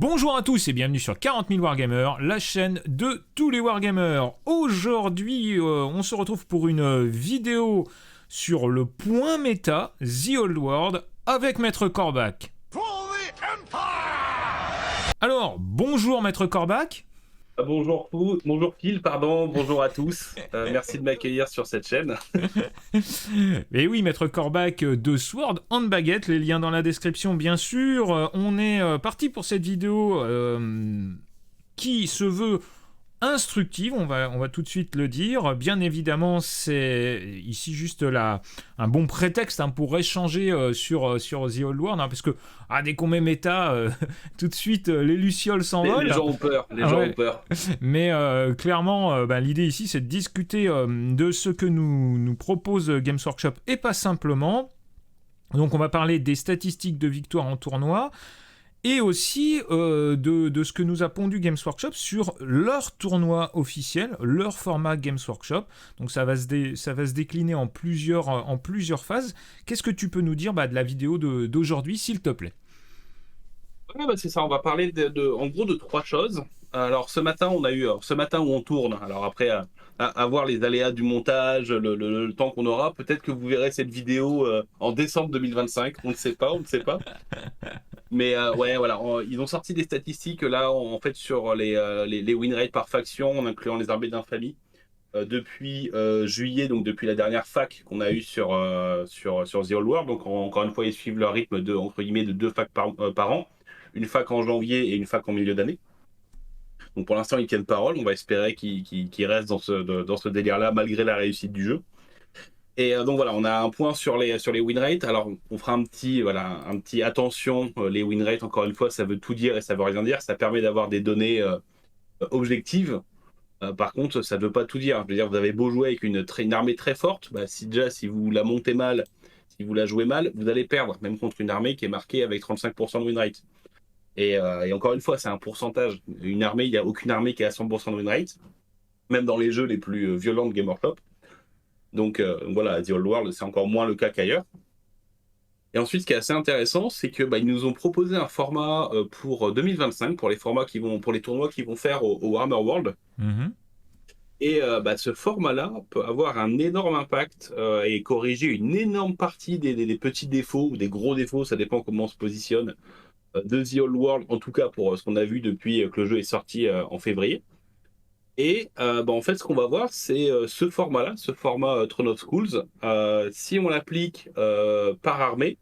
Bonjour à tous et bienvenue sur 40 000 Wargamers, la chaîne de tous les Wargamers. Aujourd'hui, on se retrouve pour une vidéo sur le point méta, The Old World, avec Maître Corbac. Alors, bonjour Maître Corbac. Bonjour Phil, bonjour à tous. Merci de m'accueillir sur cette chaîne. Et oui, Maître Corbac de Sword and Baguette, les liens dans la description bien sûr. On est parti pour cette vidéo qui se veut instructive, on va tout de suite le dire. Bien évidemment, c'est ici juste un bon prétexte pour échanger sur The Old World, parce que dès qu'on met méta, tout de suite les lucioles s'envolent. Les gens ont peur, ont peur. Mais clairement, l'idée ici, c'est de discuter de ce que nous propose Games Workshop et pas simplement. Donc on va parler des statistiques de victoire en tournoi, et aussi de ce que nous a pondu Games Workshop sur leur tournoi officiel, leur format Games Workshop. Donc ça va se décliner en plusieurs phases. Qu'est-ce que tu peux nous dire de la vidéo d'aujourd'hui, s'il te plaît ? C'est ça, on va parler en gros de trois choses. Alors ce matin où on tourne, alors après à voir les aléas du montage, le temps qu'on aura, peut-être que vous verrez cette vidéo en décembre 2025, on ne sait pas. Mais voilà, ils ont sorti des statistiques là en fait sur les win rates par faction, en incluant les armées d'infamie, depuis juillet, donc depuis la dernière fac qu'on a eue sur The Old World. Donc encore une fois, ils suivent leur rythme de deux facs par an, une fac en janvier et une fac en milieu d'année. Donc pour l'instant, ils tiennent parole. On va espérer qu'ils restent dans ce délire-là, malgré la réussite du jeu. Et donc voilà, on a un point sur les win rates. Alors on fera un petit attention. Les win rates, encore une fois, ça veut tout dire et ça veut rien dire. Ça permet d'avoir des données objectives. Par contre, ça ne veut pas tout dire. Je veux dire, vous avez beau jouer avec une armée très forte, si vous la montez mal, si vous la jouez mal, vous allez perdre, même contre une armée qui est marquée avec 35% de win rate. Et encore une fois, c'est un pourcentage. Il n'y a aucune armée qui a 100% de win rate, même dans les jeux les plus violents de Game Workshop. Donc voilà, The Old World, c'est encore moins le cas qu'ailleurs. Et ensuite, ce qui est assez intéressant, c'est que ils nous ont proposé un format pour 2025, pour les tournois qu'ils vont faire au Warhammer World. Mm-hmm. Et ce format-là peut avoir un énorme impact et corriger une énorme partie des petits défauts ou des gros défauts, ça dépend comment on se positionne, de The Old World, en tout cas pour ce qu'on a vu depuis que le jeu est sorti en février. Et en fait, ce qu'on va voir, c'est ce format-là, ce format Throne of Schools, si on l'applique par armée,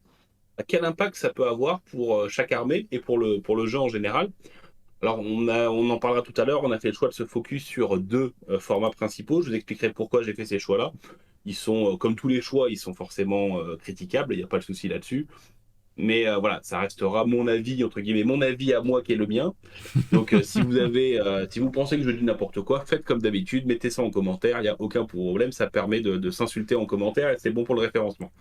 quel impact ça peut avoir pour chaque armée et pour le jeu en général. Alors, on en parlera tout à l'heure, on a fait le choix de se focus sur deux formats principaux. Je vous expliquerai pourquoi j'ai fait ces choix-là. Ils sont, comme tous les choix, ils sont forcément critiquables, il n'y a pas de souci là-dessus. Mais voilà, ça restera mon avis, entre guillemets, mon avis à moi qui est le mien. Donc si vous pensez que je dis n'importe quoi, faites comme d'habitude, mettez ça en commentaire, il n'y a aucun problème, ça permet de s'insulter en commentaire et c'est bon pour le référencement.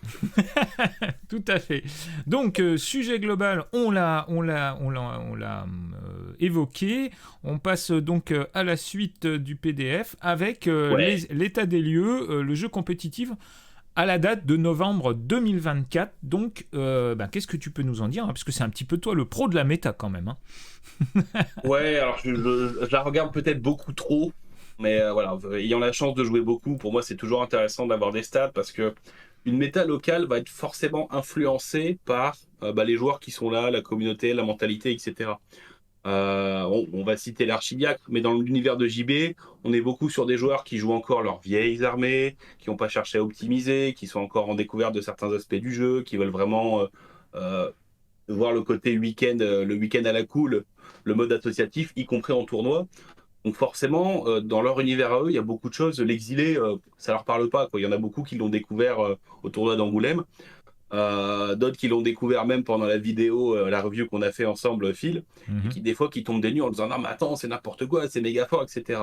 Tout à fait. Donc sujet global, on l'a évoqué. On passe donc à la suite du PDF avec l'état des lieux, le jeu compétitif à la date de novembre 2024. Donc, qu'est-ce que tu peux nous en dire, parce que c'est un petit peu toi le pro de la méta quand même. Ouais, alors je la regarde peut-être beaucoup trop, mais voilà, ayant la chance de jouer beaucoup, pour moi c'est toujours intéressant d'avoir des stats, parce que une méta locale va être forcément influencée par les joueurs qui sont là, la communauté, la mentalité, etc. On va citer l'archidiacre, mais dans l'univers de JB, on est beaucoup sur des joueurs qui jouent encore leurs vieilles armées, qui n'ont pas cherché à optimiser, qui sont encore en découverte de certains aspects du jeu, qui veulent vraiment voir le côté le week-end à la cool, le mode associatif, y compris en tournoi. Donc forcément, dans leur univers à eux, il y a beaucoup de choses. L'exilé, ça leur parle pas, quoi. Il y en a beaucoup qui l'ont découvert au tournoi d'Angoulême. D'autres qui l'ont découvert même pendant la vidéo, la review qu'on a fait ensemble, Phil, et qui des fois qui tombent des nues en disant non mais attends, c'est n'importe quoi, c'est méga fort, etc.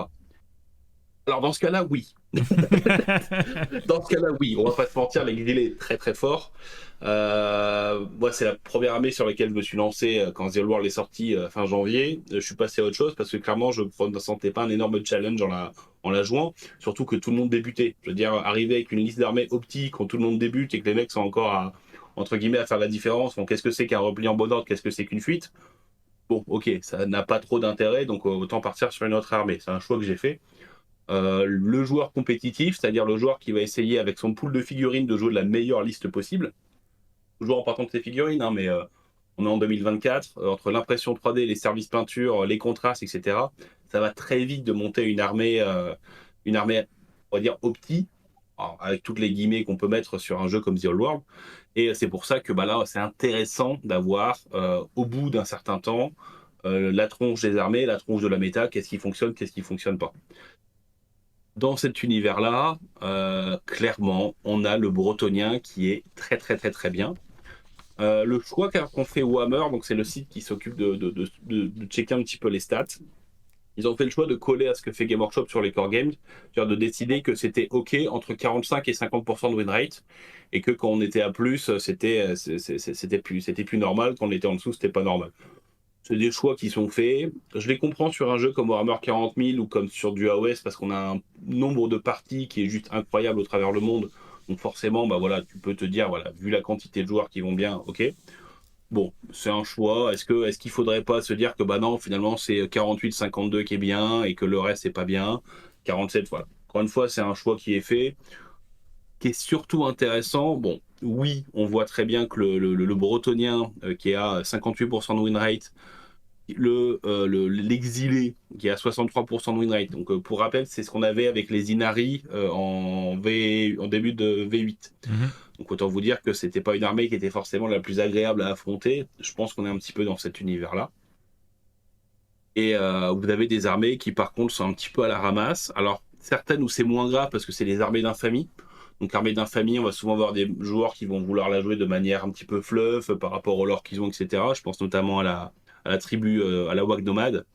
Alors dans ce cas-là, oui. Dans ce cas-là, oui, on va pas se mentir, l'exilé est très très fort. Moi, c'est la première armée sur laquelle je me suis lancé quand The Old World est sorti fin janvier. Je suis passé à autre chose parce que clairement, je ne sentais pas un énorme challenge en la jouant, surtout que tout le monde débutait. Je veux dire, arriver avec une liste d'armées optique quand tout le monde débute et que les mecs sont encore entre guillemets à faire la différence. Bon, qu'est-ce que c'est qu'un repli en bon ordre, qu'est-ce que c'est qu'une fuite? bon, ok, ça n'a pas trop d'intérêt, donc autant partir sur une autre armée. C'est un choix que j'ai fait. Le joueur compétitif, c'est-à-dire le joueur qui va essayer avec son pool de figurines de jouer de la meilleure liste possible, toujours en partant de ses figurines, hein, mais on est en 2024, entre l'impression 3D, les services peinture, les contrastes, etc., ça va très vite de monter une armée, on va dire, opti, alors, avec toutes les guillemets qu'on peut mettre sur un jeu comme The Old World. Et c'est pour ça que bah, là, c'est intéressant d'avoir, au bout d'un certain temps, la tronche des armées, la tronche de la méta, qu'est-ce qui fonctionne, qu'est-ce qui fonctionne pas. Dans cet univers-là, clairement, on a le bretonien qui est très très très très bien. Le choix qu'ont fait Warhammer, donc c'est le site qui s'occupe de checker un petit peu les stats. Ils ont fait le choix de coller à ce que fait Game Workshop sur les core games, c'est-à-dire de décider que c'était OK entre 45 et 50% de win rate, et que quand on était à plus, c'était plus normal, quand on était en dessous, c'était pas normal. C'est des choix qui sont faits. Je les comprends sur un jeu comme Warhammer 40 000 ou comme sur du AOS parce qu'on a un nombre de parties qui est juste incroyable au travers le monde. Donc forcément, bah voilà, tu peux te dire, voilà, vu la quantité de joueurs qui vont bien, ok. Bon, c'est un choix. Est-ce qu'il faudrait pas se dire que bah non, finalement c'est 48-52 qui est bien et que le reste c'est pas bien. 47, voilà. Encore une fois, c'est un choix qui est fait, qui est surtout intéressant. Bon, oui, on voit très bien que le bretonien qui est à 58% de win rate, l'exilé qui est à 63% de win rate. Donc pour rappel, c'est ce qu'on avait avec les Inari en début de V8. Donc autant vous dire que c'était pas une armée qui était forcément la plus agréable à affronter. Je pense qu'on est un petit peu dans cet univers-là. Et vous avez des armées qui par contre sont un petit peu à la ramasse. Alors certaines où c'est moins grave parce que c'est les armées d'infamie. Donc armée d'infamie, on va souvent avoir des joueurs qui vont vouloir la jouer de manière un petit peu fluff par rapport au lore qu'ils ont, etc. Je pense notamment à la tribu, à la Wag Nomade,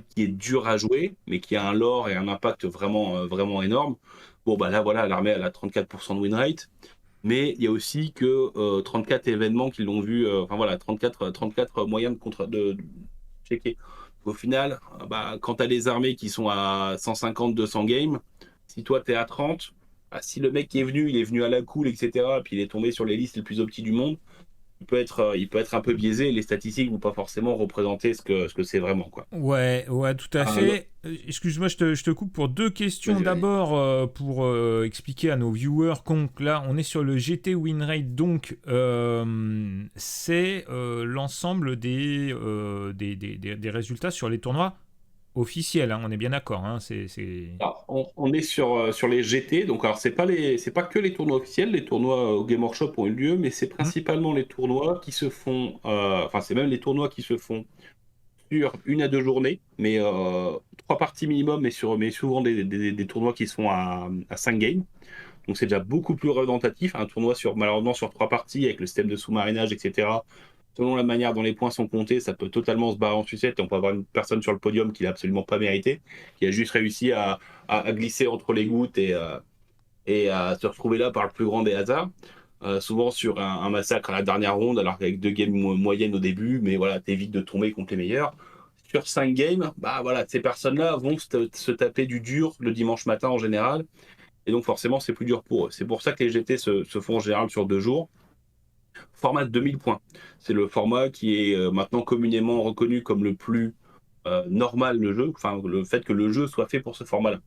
qui est dure à jouer, mais qui a un lore et un impact vraiment, vraiment énorme. Bon, bah là, voilà, l'armée, elle a 34% de win rate. Mais il y a aussi que 34 événements qui l'ont vu, enfin voilà, 34 moyens de checker. Au final, bah, quand tu as des armées qui sont à 150-200 games, si toi tu es à 30, bah, si le mec qui est venu, il est venu à la cool, etc., et puis il est tombé sur les listes les plus opti du monde, il peut être un peu biaisé et les statistiques ne vont pas forcément représenter ce que c'est vraiment, quoi. Ouais, tout à fait. Excuse-moi, je te coupe pour deux questions. Vas-y. D'abord, pour expliquer à nos viewers donc là, on est sur le GT win rate, donc c'est l'ensemble des résultats sur les tournois officiels, hein, on est bien d'accord. Hein, Alors, on est sur les GT, donc alors c'est pas que les tournois officiels, les tournois au Game Workshop ont eu lieu, mais c'est principalement les tournois qui se font, enfin c'est même les tournois qui se font sur 1 à 2 journées, mais 3 parties minimum, mais souvent des tournois qui se font à 5 games. Donc c'est déjà beaucoup plus représentatif, un tournoi malheureusement sur 3 parties avec le système de sous-marinage, etc. Selon la manière dont les points sont comptés, ça peut totalement se barrer en sucette et on peut avoir une personne sur le podium qui l'a absolument pas mérité, qui a juste réussi à glisser entre les gouttes et à se retrouver là par le plus grand des hasards. Souvent sur un massacre à la dernière ronde, alors qu'avec 2 games moyennes au début, mais voilà, t'évites de tomber contre les meilleurs. Sur 5 games, bah voilà, ces personnes-là vont se taper du dur le dimanche matin en général, et donc forcément c'est plus dur pour eux. C'est pour ça que les GT se font en général sur 2 jours. Format de 2000 points. C'est le format qui est maintenant communément reconnu comme le plus normal le jeu, enfin le fait que le jeu soit fait pour ce format-là.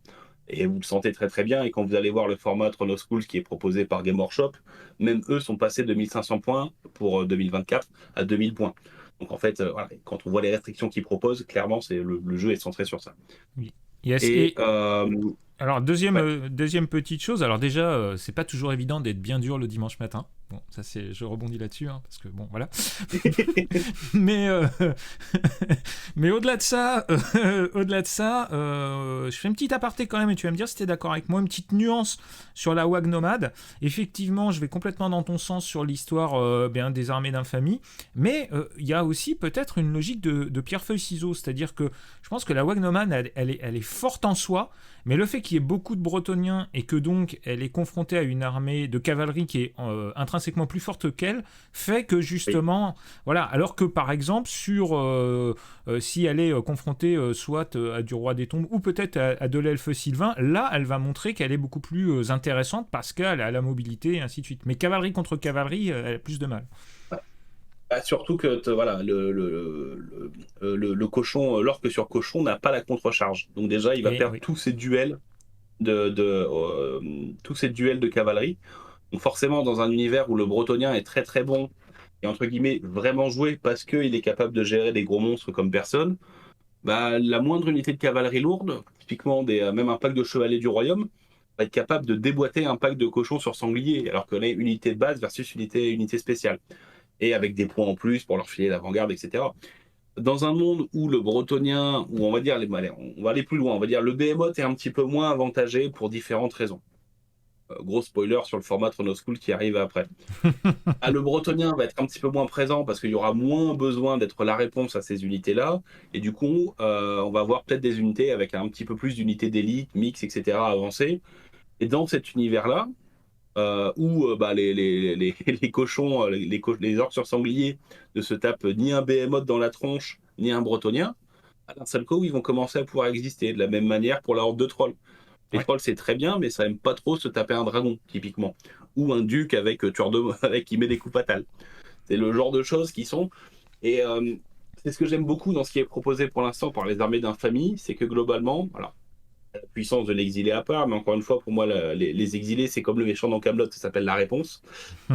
Et vous le sentez très très bien, et quand vous allez voir le format Chrono Schools qui est proposé par Game Workshop, même eux sont passés de 1500 points pour 2024 à 2000 points. Donc en fait, voilà, quand on voit les restrictions qu'ils proposent, clairement le jeu est centré sur ça. Oui. Yes. Et alors, deuxième, ouais. deuxième petite chose, alors déjà, c'est pas toujours évident d'être bien dur le dimanche matin. Bon, ça je rebondis là-dessus, hein, parce que bon, voilà. mais mais au-delà de ça, je fais une petite aparté quand même, et tu vas me dire si t'es d'accord avec moi, une petite nuance sur la Wag Nomade. Effectivement, je vais complètement dans ton sens sur l'histoire des armées d'infamie, mais il y a aussi peut-être une logique de pierre-feuille-ciseaux, c'est-à-dire que je pense que la Wag Nomade, elle est forte en soi, mais le fait qu'il y ait beaucoup de Bretoniens et que donc elle est confrontée à une armée de cavalerie qui est intrinsèquement plus forte qu'elle, fait que justement, voilà, alors que par exemple si elle est confrontée soit à du roi des tombes ou peut-être à de l'elfe sylvain, là elle va montrer qu'elle est beaucoup plus intéressante parce qu'elle a la mobilité et ainsi de suite. Mais cavalerie contre cavalerie, elle a plus de mal. Surtout que voilà, le cochon, l'orque sur cochon n'a pas la contre-charge. Donc déjà, il va Et perdre oui. tous ces duels de cavalerie. Donc forcément, dans un univers où le bretonien est très très bon et entre guillemets vraiment joué parce qu'il est capable de gérer des gros monstres comme personne, bah, la moindre unité de cavalerie lourde, typiquement même un pack de chevaliers du royaume, va être capable de déboîter un pack de cochons sur sanglier, alors qu'on est unité de base versus unité spéciale. Et avec des points en plus pour leur filer l'avant-garde, etc. Dans un monde où le bretonien, où on va dire, allez, on va aller plus loin, on va dire le behemoth est un petit peu moins avantagé pour différentes raisons. Gros spoiler sur le format Chronoschool qui arrive après. Le bretonien va être un petit peu moins présent parce qu'il y aura moins besoin d'être la réponse à ces unités-là. Et du coup, on va avoir peut-être des unités avec un petit peu plus d'unités d'élite, mix, etc. avancées. Et dans cet univers-là, où les cochons, les orques sur sanglier ne se tapent ni un behemoth dans la tronche, ni un bretonien, d'un seul coup, ils vont commencer à pouvoir exister. De la même manière pour la horde de trolls. Les Ouais. trolls, c'est très bien, mais ça aime pas trop se taper un dragon, typiquement. Ou un duc avec tueur de avec qui met des coups fatals. C'est le genre de choses qui sont. Et c'est ce que j'aime beaucoup dans ce qui est proposé pour l'instant par les armées d'infamie, c'est que globalement, alors, la puissance de l'exilé à part, mais encore une fois, pour moi, les exilés, c'est comme le méchant dans Camelot, ça s'appelle la réponse.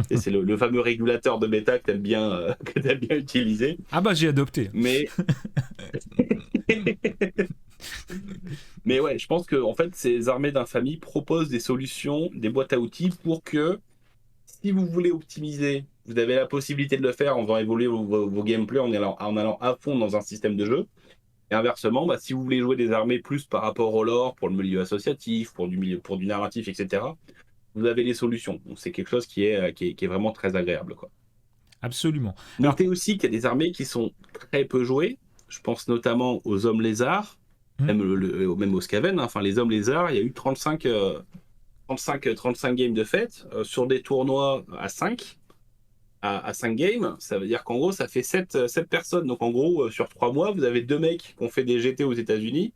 Et c'est le fameux régulateur de méta que que t'aimes bien utiliser. Ah bah j'ai adopté. Mais Mais ouais, je pense que en fait, ces armées d'infamie proposent des solutions, des boîtes à outils pour que, si vous voulez optimiser, vous avez la possibilité de le faire en faisant évoluer vos gameplays en allant à fond dans un système de jeu. Et inversement, bah, si vous voulez jouer des armées plus par rapport au lore, pour le milieu associatif, pour du narratif, etc., vous avez les solutions. Donc c'est quelque chose qui est vraiment très agréable, quoi. Absolument. Alors, Notez aussi qu'il y a des armées qui sont très peu jouées. Je pense notamment aux hommes lézards, hmm, même aux Skaven, hein. Enfin, les hommes lézards, il y a eu 35 games de fête sur des tournois à 5 games. Ça veut dire qu'en gros, ça fait 7 personnes. Donc en gros, sur 3 mois, vous avez 2 mecs qui ont fait des GT aux États-Unis,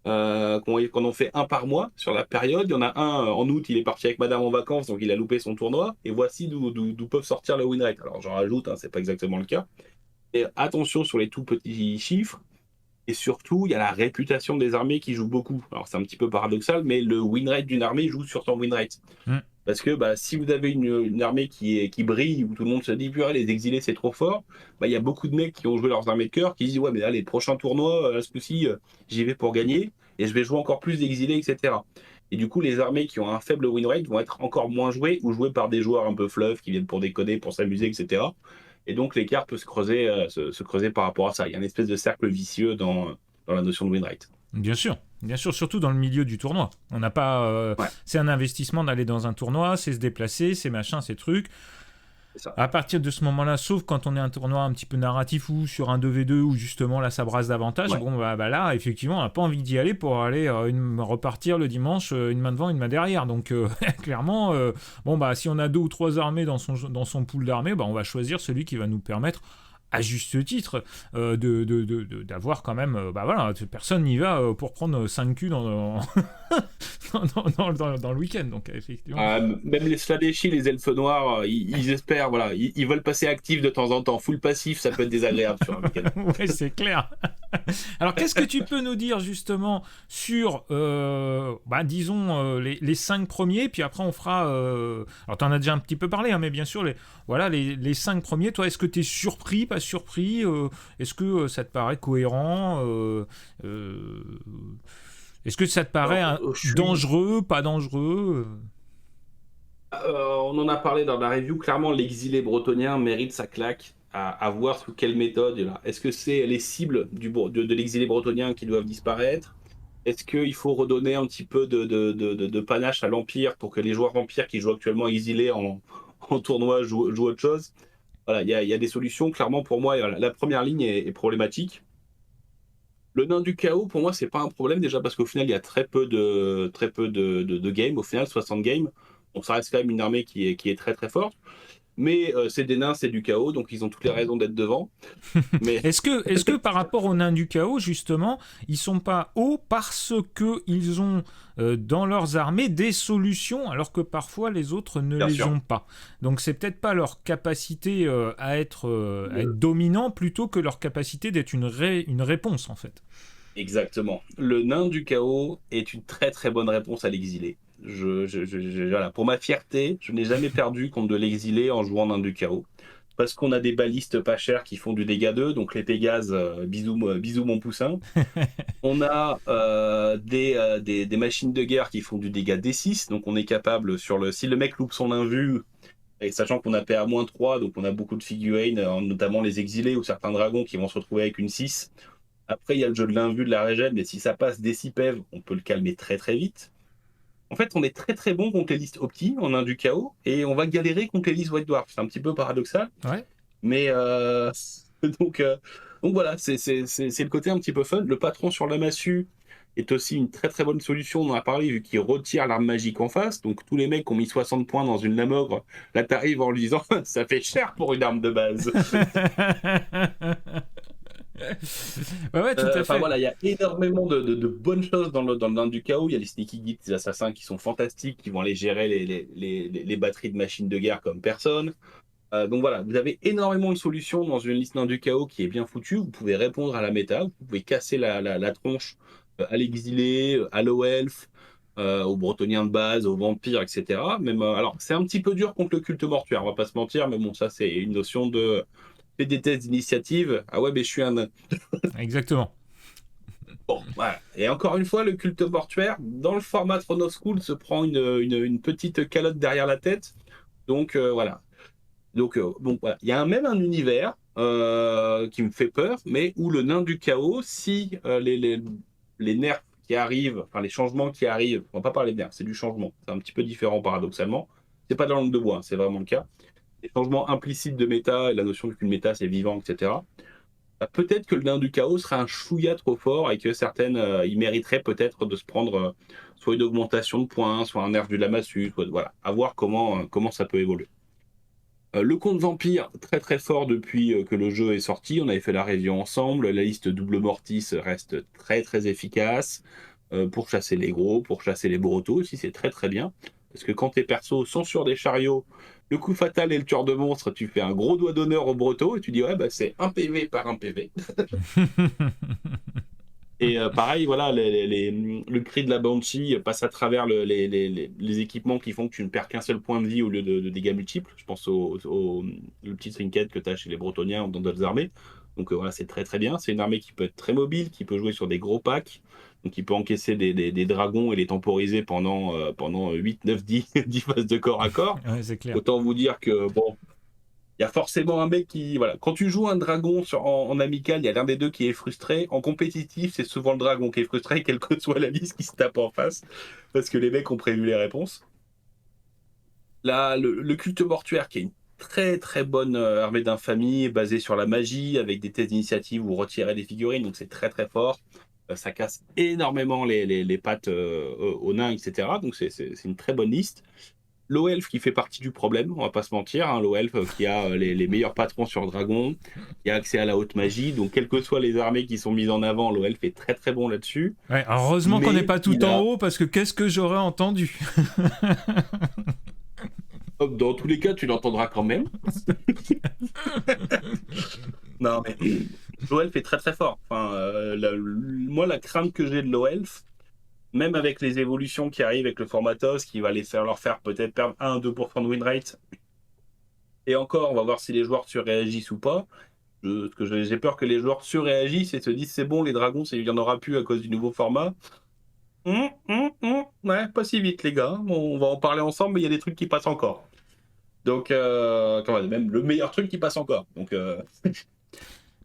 qui en ont fait un par mois sur la période. Il y en a un en août, il est parti avec madame en vacances, donc il a loupé son tournoi. Et voici d'où peuvent sortir le win rate. Alors j'en rajoute, hein, c'est pas exactement le cas. Et attention sur les tout petits chiffres. Et surtout, il y a la réputation des armées qui joue beaucoup. Alors c'est un petit peu paradoxal, mais le win rate d'une armée joue sur son win rate. hmm, Parce que bah, si vous avez une armée qui brille, où tout le monde se dit, purée, les exilés c'est trop fort, bah, il y a beaucoup de mecs qui ont joué leurs armées de cœur qui disent, ouais, mais là, les prochains tournois, ce coup-ci, j'y vais pour gagner, et je vais jouer encore plus d'exilés, etc. Et du coup, les armées qui ont un faible win rate vont être encore moins jouées, ou jouées par des joueurs un peu fluff, qui viennent pour déconner, pour s'amuser, etc. Et donc l'écart peut se creuser par rapport à ça. Il y a une espèce de cercle vicieux dans la notion de win rate. bien sûr, surtout dans le milieu du tournoi. On n'a pas, Ouais, c'est un investissement d'aller dans un tournoi, c'est se déplacer, c'est machin, c'est trucs. c'est ça. À partir de ce moment-là, sauf quand on est un tournoi un petit peu narratif ou sur un 2v2 où justement là ça brasse davantage, Ouais. bon bah là effectivement on n'a pas envie d'y aller pour aller repartir le dimanche une main devant, une main derrière. Donc clairement, bon bah si on a 2 ou 3 armées dans son pool d'armées, bah, on va choisir celui qui va nous permettre à juste titre d'avoir quand même bah voilà, personne n'y va pour prendre 5 culs dans le week-end, donc effectivement. Même les Sladeshi, les elfes noirs, ils espèrent, voilà, ils veulent passer actifs de temps en temps. Full passif, ça peut être désagréable sur un week-end. Ouais, c'est clair. Alors, qu'est-ce que tu peux nous dire justement sur, bah, disons, les 5 premiers, puis après on fera. Alors, tu en as déjà un petit peu parlé, hein, mais bien sûr, voilà, les 5 premiers, toi, est-ce que tu es surpris, pas surpris est-ce que ça te paraît cohérent est-ce que ça te paraît Alors, je suis dangereux, pas dangereux On en a parlé dans la review. Clairement, l'exilé bretonien mérite sa claque à voir sous quelle méthode. Là. Est-ce que c'est les cibles de l'exilé bretonien qui doivent disparaître? Est-ce qu'il faut redonner un petit peu de panache à l'Empire pour que les joueurs vampires qui jouent actuellement exilés en tournoi jouent autre chose? Voilà, il y a des solutions. Clairement, pour moi, la première ligne est problématique. Le nain du chaos, pour moi, c'est pas un problème déjà parce qu'au final, il y a très peu de games. Au final, 60 games. Donc, ça reste quand même une armée qui est très très forte. Mais c'est des nains, c'est du chaos, donc ils ont toutes les raisons d'être devant. Mais Est-ce que par rapport aux nains du chaos, justement, ils sont pas hauts parce qu'ils ont dans leurs armées des solutions, alors que parfois les autres ne bien les sûr, ont pas. Donc c'est peut-être pas leur capacité à être dominant plutôt que leur capacité d'être une réponse, en fait. exactement. Le nain du chaos est une très très bonne réponse à l'exilé. Voilà. Pour ma fierté, je n'ai jamais perdu contre de l'exilé en jouant nain du chaos. Parce qu'on a des balistes pas chers qui font du dégât 2, donc les Pégases, bisous mon poussin. On a des machines de guerre qui font du dégât D6, donc on est capable, si le mec loupe son invu, et sachant qu'on a PA-3, donc on a beaucoup de figurines, notamment les exilés ou certains dragons qui vont se retrouver avec une 6. Après, il y a le jeu de l'invu de la régène, mais si ça passe des 6 PEV, on peut le calmer très très vite. En fait, on est très très bon contre les listes opti en un du chaos, et on va galérer contre les listes White Dwarf. C'est un petit peu paradoxal, Ouais. mais donc, euh, donc voilà, c'est le côté un petit peu fun. Le patron sur la massue est aussi une très très bonne solution, on en a parlé, vu qu'il retire l'arme magique en face. Donc tous les mecs qui ont mis 60 points dans une lamogre, là t'arrives en lui disant ça fait cher pour une arme de base. Ouais, tout à Enfin fait. voilà, il y a énormément de bonnes choses dans le Nain du chaos. Il y a les sneaky geeks, les assassins qui sont fantastiques, qui vont aller gérer les batteries de machines de guerre comme personne. Donc voilà, vous avez énormément de solutions dans une liste Nain du chaos qui est bien foutue. Vous pouvez répondre à la méta, vous pouvez casser la tronche à l'exilé, à low elf, aux bretoniens de base, aux vampires, etc. Même, alors c'est un petit peu dur contre le culte mortuaire, on va pas se mentir, mais bon, ça c'est une notion de fais des tests d'initiative. Ah ouais, mais je suis un nain. Exactement. Bon, voilà. Et encore une fois, le culte mortuaire, dans le format Chrono School, se prend une petite calotte derrière la tête. Donc voilà. Donc bon, voilà. Il y a même un univers qui me fait peur, mais où le nain du chaos, si les nerfs qui arrivent, enfin les changements qui arrivent, on va pas parler de nerfs, c'est du changement. C'est un petit peu différent paradoxalement. C'est pas de la langue de bois, hein, c'est vraiment le cas. Les changements implicites de méta et la notion qu'une méta c'est vivant, etc. Bah, peut-être que le nain du chaos serait un chouïa trop fort et que certaines, il mériterait peut-être de se prendre soit une augmentation de points, soit un nerf du lamassu, soit voilà, à voir comment ça peut évoluer. Le compte vampire, très très fort depuis que le jeu est sorti. On avait fait la review ensemble. La liste double mortis reste très très efficace pour chasser les gros, pour chasser les brotos aussi, c'est très très bien. Parce que quand tes persos sont sur des chariots, le coup fatal et le tueur de monstres, tu fais un gros doigt d'honneur au broto et tu dis ouais, bah, c'est un PV par un PV. Et pareil, voilà, le cri de la Banshee passe à travers les équipements qui font que tu ne perds qu'un seul point de vie au lieu de dégâts multiples. Je pense le petit trinket que tu as chez les Bretoniens ou dans d'autres armées. Donc voilà, c'est très très bien. C'est une armée qui peut être très mobile, qui peut jouer sur des gros packs, donc qui peut encaisser des dragons et les temporiser pendant 8, 9, 10 10 phases de corps à corps. Ouais, c'est clair. Autant vous dire que, bon, il y a forcément un mec qui. Voilà. Quand tu joues un dragon en amical, il y a l'un des deux qui est frustré. En compétitif, c'est souvent le dragon qui est frustré, quelle que soit la liste qui se tape en face, parce que les mecs ont prévu les réponses. Là, le culte mortuaire, qui est une très très bonne armée d'infamie, basée sur la magie, avec des tests d'initiative où retirer des figurines, donc c'est très très fort. Ça casse énormément les pattes aux nains, etc. Donc c'est une très bonne liste. Low-Elf qui fait partie du problème, on va pas se mentir, hein, Low-Elf qui a les meilleurs patrons sur Dragon, qui a accès à la haute magie, donc quelles que soient les armées qui sont mises en avant, Low-Elf est très très bon là-dessus. Ouais, alors heureusement qu'on n'est Mais pas tout il en a, haut, parce que qu'est-ce que j'aurais entendu. hop, dans tous les cas, tu l'entendras quand même. Non mais Low-Elf est très très fort. Enfin, moi la crainte que j'ai de Low-Elf, même avec les évolutions qui arrivent avec le formatos, qui va leur faire peut-être perdre 1-2% de win rate, et encore, on va voir si les joueurs surréagissent ou pas. Parce que j'ai peur que les joueurs surréagissent et se disent c'est bon, les dragons, il n'y en aura plus à cause du nouveau format. Ouais, pas si vite, les gars. On va en parler ensemble, mais il y a des trucs qui passent encore. Donc, même le meilleur truc qui passe encore. Donc,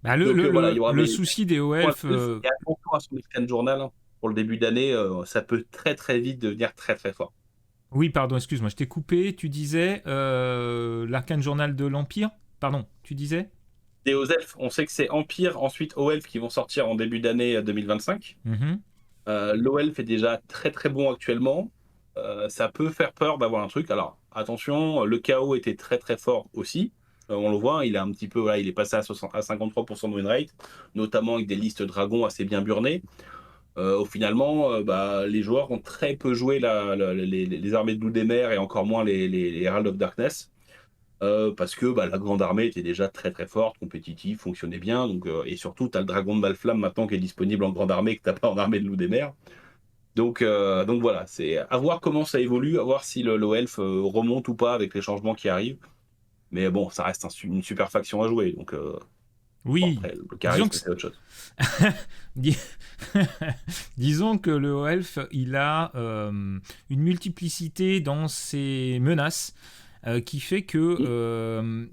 Bah, le, le, voilà, il le, y aura le mes souci des points OF, de plus. Et attention à son scan journal, hein. Pour le début d'année, ça peut très très vite devenir très très fort. oui, pardon, excuse-moi, je t'ai coupé. Tu disais l'arcane journal de l'Empire. Pardon, tu disais. Et aux elfes, on sait que c'est Empire, ensuite aux elfes qui vont sortir en début d'année 2025. Mhm. L'OL fait déjà très très bon actuellement. Ça peut faire peur d'avoir un truc. Alors, attention, le chaos était très très fort aussi. On le voit, il est un petit peu, voilà, il est passé à 53% de win rate, notamment avec des listes dragons assez bien burnées. Finalement, les joueurs ont très peu joué les armées de Loup des Mers et encore moins les Herald of Darkness. Parce que la grande armée était déjà très très forte, compétitive, fonctionnait bien. Donc, et surtout, tu as le dragon de Balflamme maintenant qui est disponible en grande armée que tu n'as pas en armée de Loup des Mers. Donc voilà, c'est à voir comment ça évolue, à voir si le low elf remonte ou pas avec les changements qui arrivent. Mais bon, ça reste une super faction à jouer. Donc bon, Oui, après, le disons charisme, que c'est autre chose. Dis- disons que le elfe, il a une multiplicité dans ses menaces qui fait que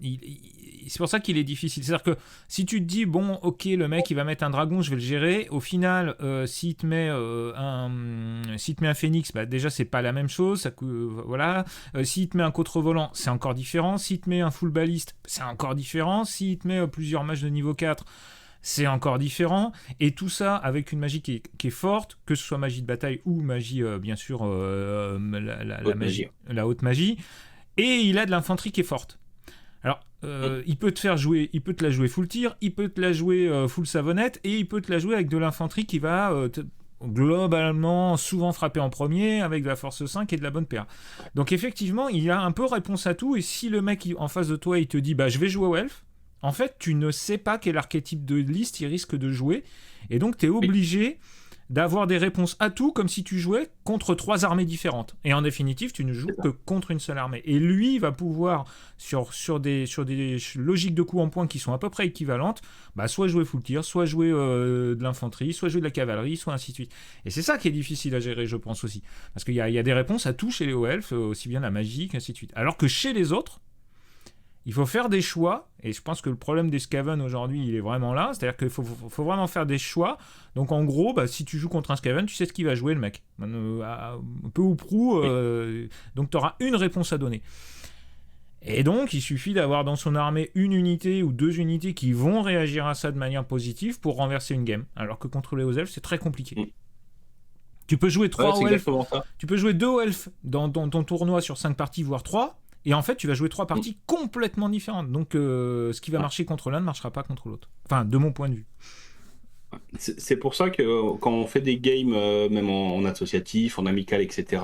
c'est pour ça qu'il est difficile. C'est-à-dire que si tu te dis bon, ok, le mec il va mettre un dragon, je vais le gérer. Au final, s'il te met un phénix, déjà c'est pas la même chose. Voilà. S'il te met un contre-volant, c'est encore différent. S'il te met un full baliste, c'est encore différent. S'il te met plusieurs mages de niveau 4, c'est encore différent, et tout ça avec une magie qui est forte, que ce soit magie de bataille ou magie, bien sûr, Haute magie. la haute magie, et il a de l'infanterie qui est forte. Alors, il peut te la jouer full tir, il peut te la jouer full savonnette, et il peut te la jouer avec de l'infanterie qui va globalement souvent frapper en premier, avec de la force 5 et de la bonne PA. Donc effectivement, il a un peu réponse à tout, et si le mec en face de toi, il te dit, je vais jouer au elfe, en fait, tu ne sais pas quel archétype de liste il risque de jouer. Et donc, tu es obligé d'avoir des réponses à tout, comme si tu jouais contre 3 armées différentes. Et en définitive, tu ne joues que contre une seule armée. Et lui, il va pouvoir, sur des logiques de coups en points qui sont à peu près équivalentes, soit jouer full tir, soit jouer de l'infanterie, soit jouer de la cavalerie, soit ainsi de suite. Et c'est ça qui est difficile à gérer, je pense aussi. Parce qu'il y a des réponses à tout chez les elfes, aussi bien la magie, qu'ainsi de suite. Alors que chez les autres, il faut faire des choix, et je pense que le problème des Skaven aujourd'hui, il est vraiment là, c'est-à-dire qu'il faut vraiment faire des choix. Donc en gros, si tu joues contre un Skaven, tu sais ce qu'il va jouer le mec, peu ou prou, donc tu auras une réponse à donner. Et donc, il suffit d'avoir dans son armée une unité ou 2 unités qui vont réagir à ça de manière positive pour renverser une game. Alors que contre les hauts elfes, c'est très compliqué. Tu peux jouer 3 hauts elfes, tu peux jouer 2 hauts elfes dans ton tournoi sur 5 parties, voire 3. Et en fait, tu vas jouer 3 parties complètement différentes. Donc, ce qui va marcher contre l'un ne marchera pas contre l'autre. Enfin, de mon point de vue. C'est pour ça que quand on fait des games, même en associatif, en amical, etc.,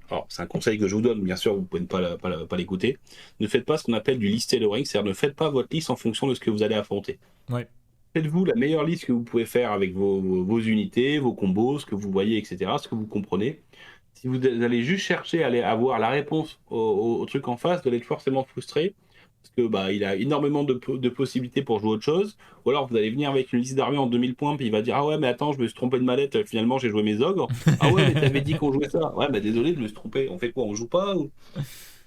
alors c'est un conseil que je vous donne, bien sûr, vous ne pouvez pas l'écouter, ne faites pas ce qu'on appelle du list tailoring, c'est-à-dire ne faites pas votre liste en fonction de ce que vous allez affronter. Ouais. Faites-vous la meilleure liste que vous pouvez faire avec vos unités, vos combos, ce que vous voyez, etc., ce que vous comprenez. Si vous allez juste chercher à avoir la réponse au truc en face, vous allez être forcément frustré, parce que il a énormément de possibilités pour jouer autre chose, ou alors vous allez venir avec une liste d'armées en 2000 points, puis il va dire ah ouais mais attends je me suis trompé de mallette, finalement j'ai joué mes ogres. Ah ouais mais t'avais dit qu'on jouait ça. Ouais désolé je me suis trompé, on fait quoi, on joue pas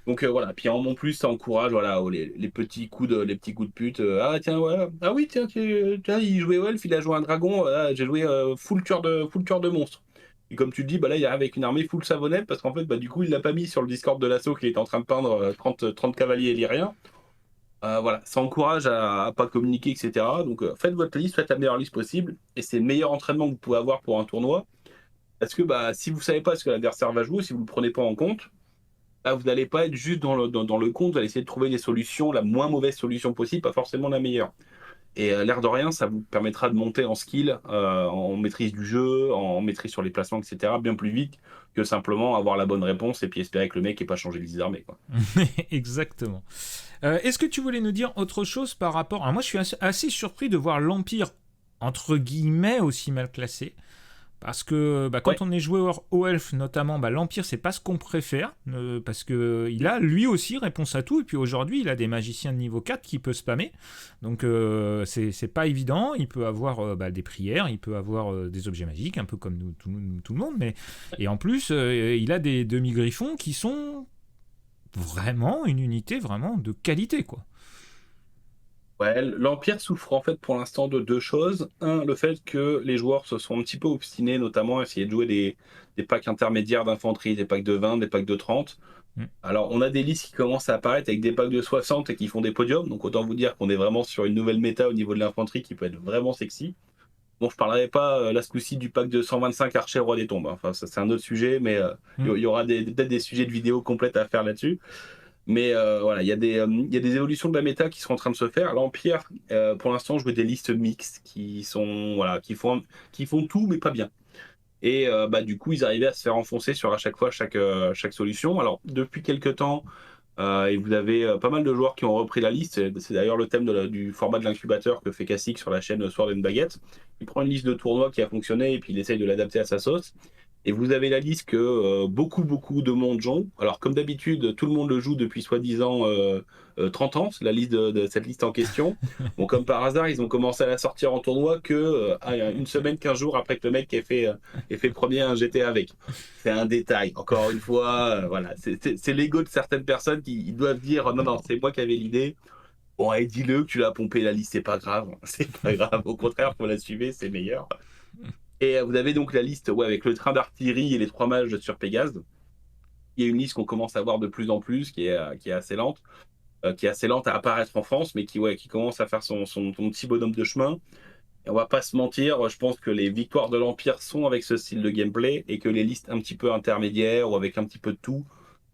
Donc voilà, puis en plus ça encourage les petits coups de pute. Ah tiens ouais, ah oui tiens il jouait elf, il a joué un dragon, j'ai joué full cœur de monstre. Et comme tu le dis, là, il y a avec une armée full savonnette, parce qu'en fait, du coup, il l'a pas mis sur le Discord de l'assaut qu'il était en train de peindre 30 cavaliers illyriens. Voilà, ça encourage à pas communiquer, etc. Donc, faites votre liste, faites la meilleure liste possible, et c'est le meilleur entraînement que vous pouvez avoir pour un tournoi. Parce que si vous savez pas ce que l'adversaire va jouer, si vous le prenez pas en compte, vous n'allez pas être juste dans le compte, vous allez essayer de trouver des solutions, la moins mauvaise solution possible, pas forcément la meilleure. Et l'air de rien, ça vous permettra de monter en skill, en maîtrise du jeu, en maîtrise sur les placements, etc. bien plus vite que simplement avoir la bonne réponse et puis espérer que le mec n'ait pas changé les armées. Exactement. Est-ce que tu voulais nous dire autre chose par rapport... Alors moi, je suis assez surpris de voir l'Empire, entre guillemets, aussi mal classé. Parce que quand on est joueur au elf notamment, l'Empire c'est pas ce qu'on préfère, parce que il a lui aussi réponse à tout, et puis aujourd'hui il a des magiciens de niveau 4 qui peut spammer, donc c'est pas évident. Il peut avoir des prières, il peut avoir des objets magiques, un peu comme tout le monde, et en plus il a des demi-griffons qui sont vraiment une unité vraiment de qualité, quoi. Ouais, l'Empire souffre en fait pour l'instant de 2 choses. Un, le fait que les joueurs se sont un petit peu obstinés, notamment à essayer de jouer des packs intermédiaires d'infanterie, des packs de 20, des packs de 30. Alors, on a des listes qui commencent à apparaître avec des packs de 60 et qui font des podiums, donc autant vous dire qu'on est vraiment sur une nouvelle méta au niveau de l'infanterie qui peut être vraiment sexy. Bon, je parlerai pas là ce coup-ci du pack de 125 archers roi des tombes, hein. Enfin, ça, c'est un autre sujet, mais Hmm. il y aura peut-être des sujets de vidéo complètes à faire là-dessus. Mais voilà, il y a des évolutions de la méta qui sont en train de se faire. L'Empire, pour l'instant, joue des listes mixtes qui sont, voilà, qui font tout, mais pas bien. Et bah, du coup, ils arrivaient à se faire enfoncer sur à chaque fois chaque solution. Alors, depuis quelques temps, et vous avez pas mal de joueurs qui ont repris la liste. C'est d'ailleurs le thème du format de l'incubateur que fait Cassick sur la chaîne Sword and Baguette. Il prend une liste de tournois qui a fonctionné et puis il essaye de l'adapter à sa sauce. Et vous avez la liste que beaucoup de monde joue. Alors, comme d'habitude, tout le monde le joue depuis soi-disant 30 ans, la liste de cette liste en question. Bon, comme par hasard, ils ont commencé à la sortir en tournoi que une semaine, 15 jours après que le mec ait fait premier un GT avec. C'est un détail. Encore une fois, voilà, c'est l'ego de certaines personnes qui ils doivent dire non, non, c'est moi qui avais l'idée. Bon, allez, dis-le que tu l'as pompé la liste, c'est pas grave. C'est pas grave. Au contraire, faut la suivre, c'est meilleur. Et vous avez donc la liste ouais, avec le train d'artillerie et les 3 mages sur Pégase. Il y a une liste qu'on commence à voir de plus en plus, qui est assez lente, qui est assez lente à apparaître en France, mais qui commence à faire son petit bonhomme de chemin. Et on va pas se mentir, je pense que les victoires de l'Empire sont avec ce style de gameplay et que les listes un petit peu intermédiaires ou avec un petit peu de tout,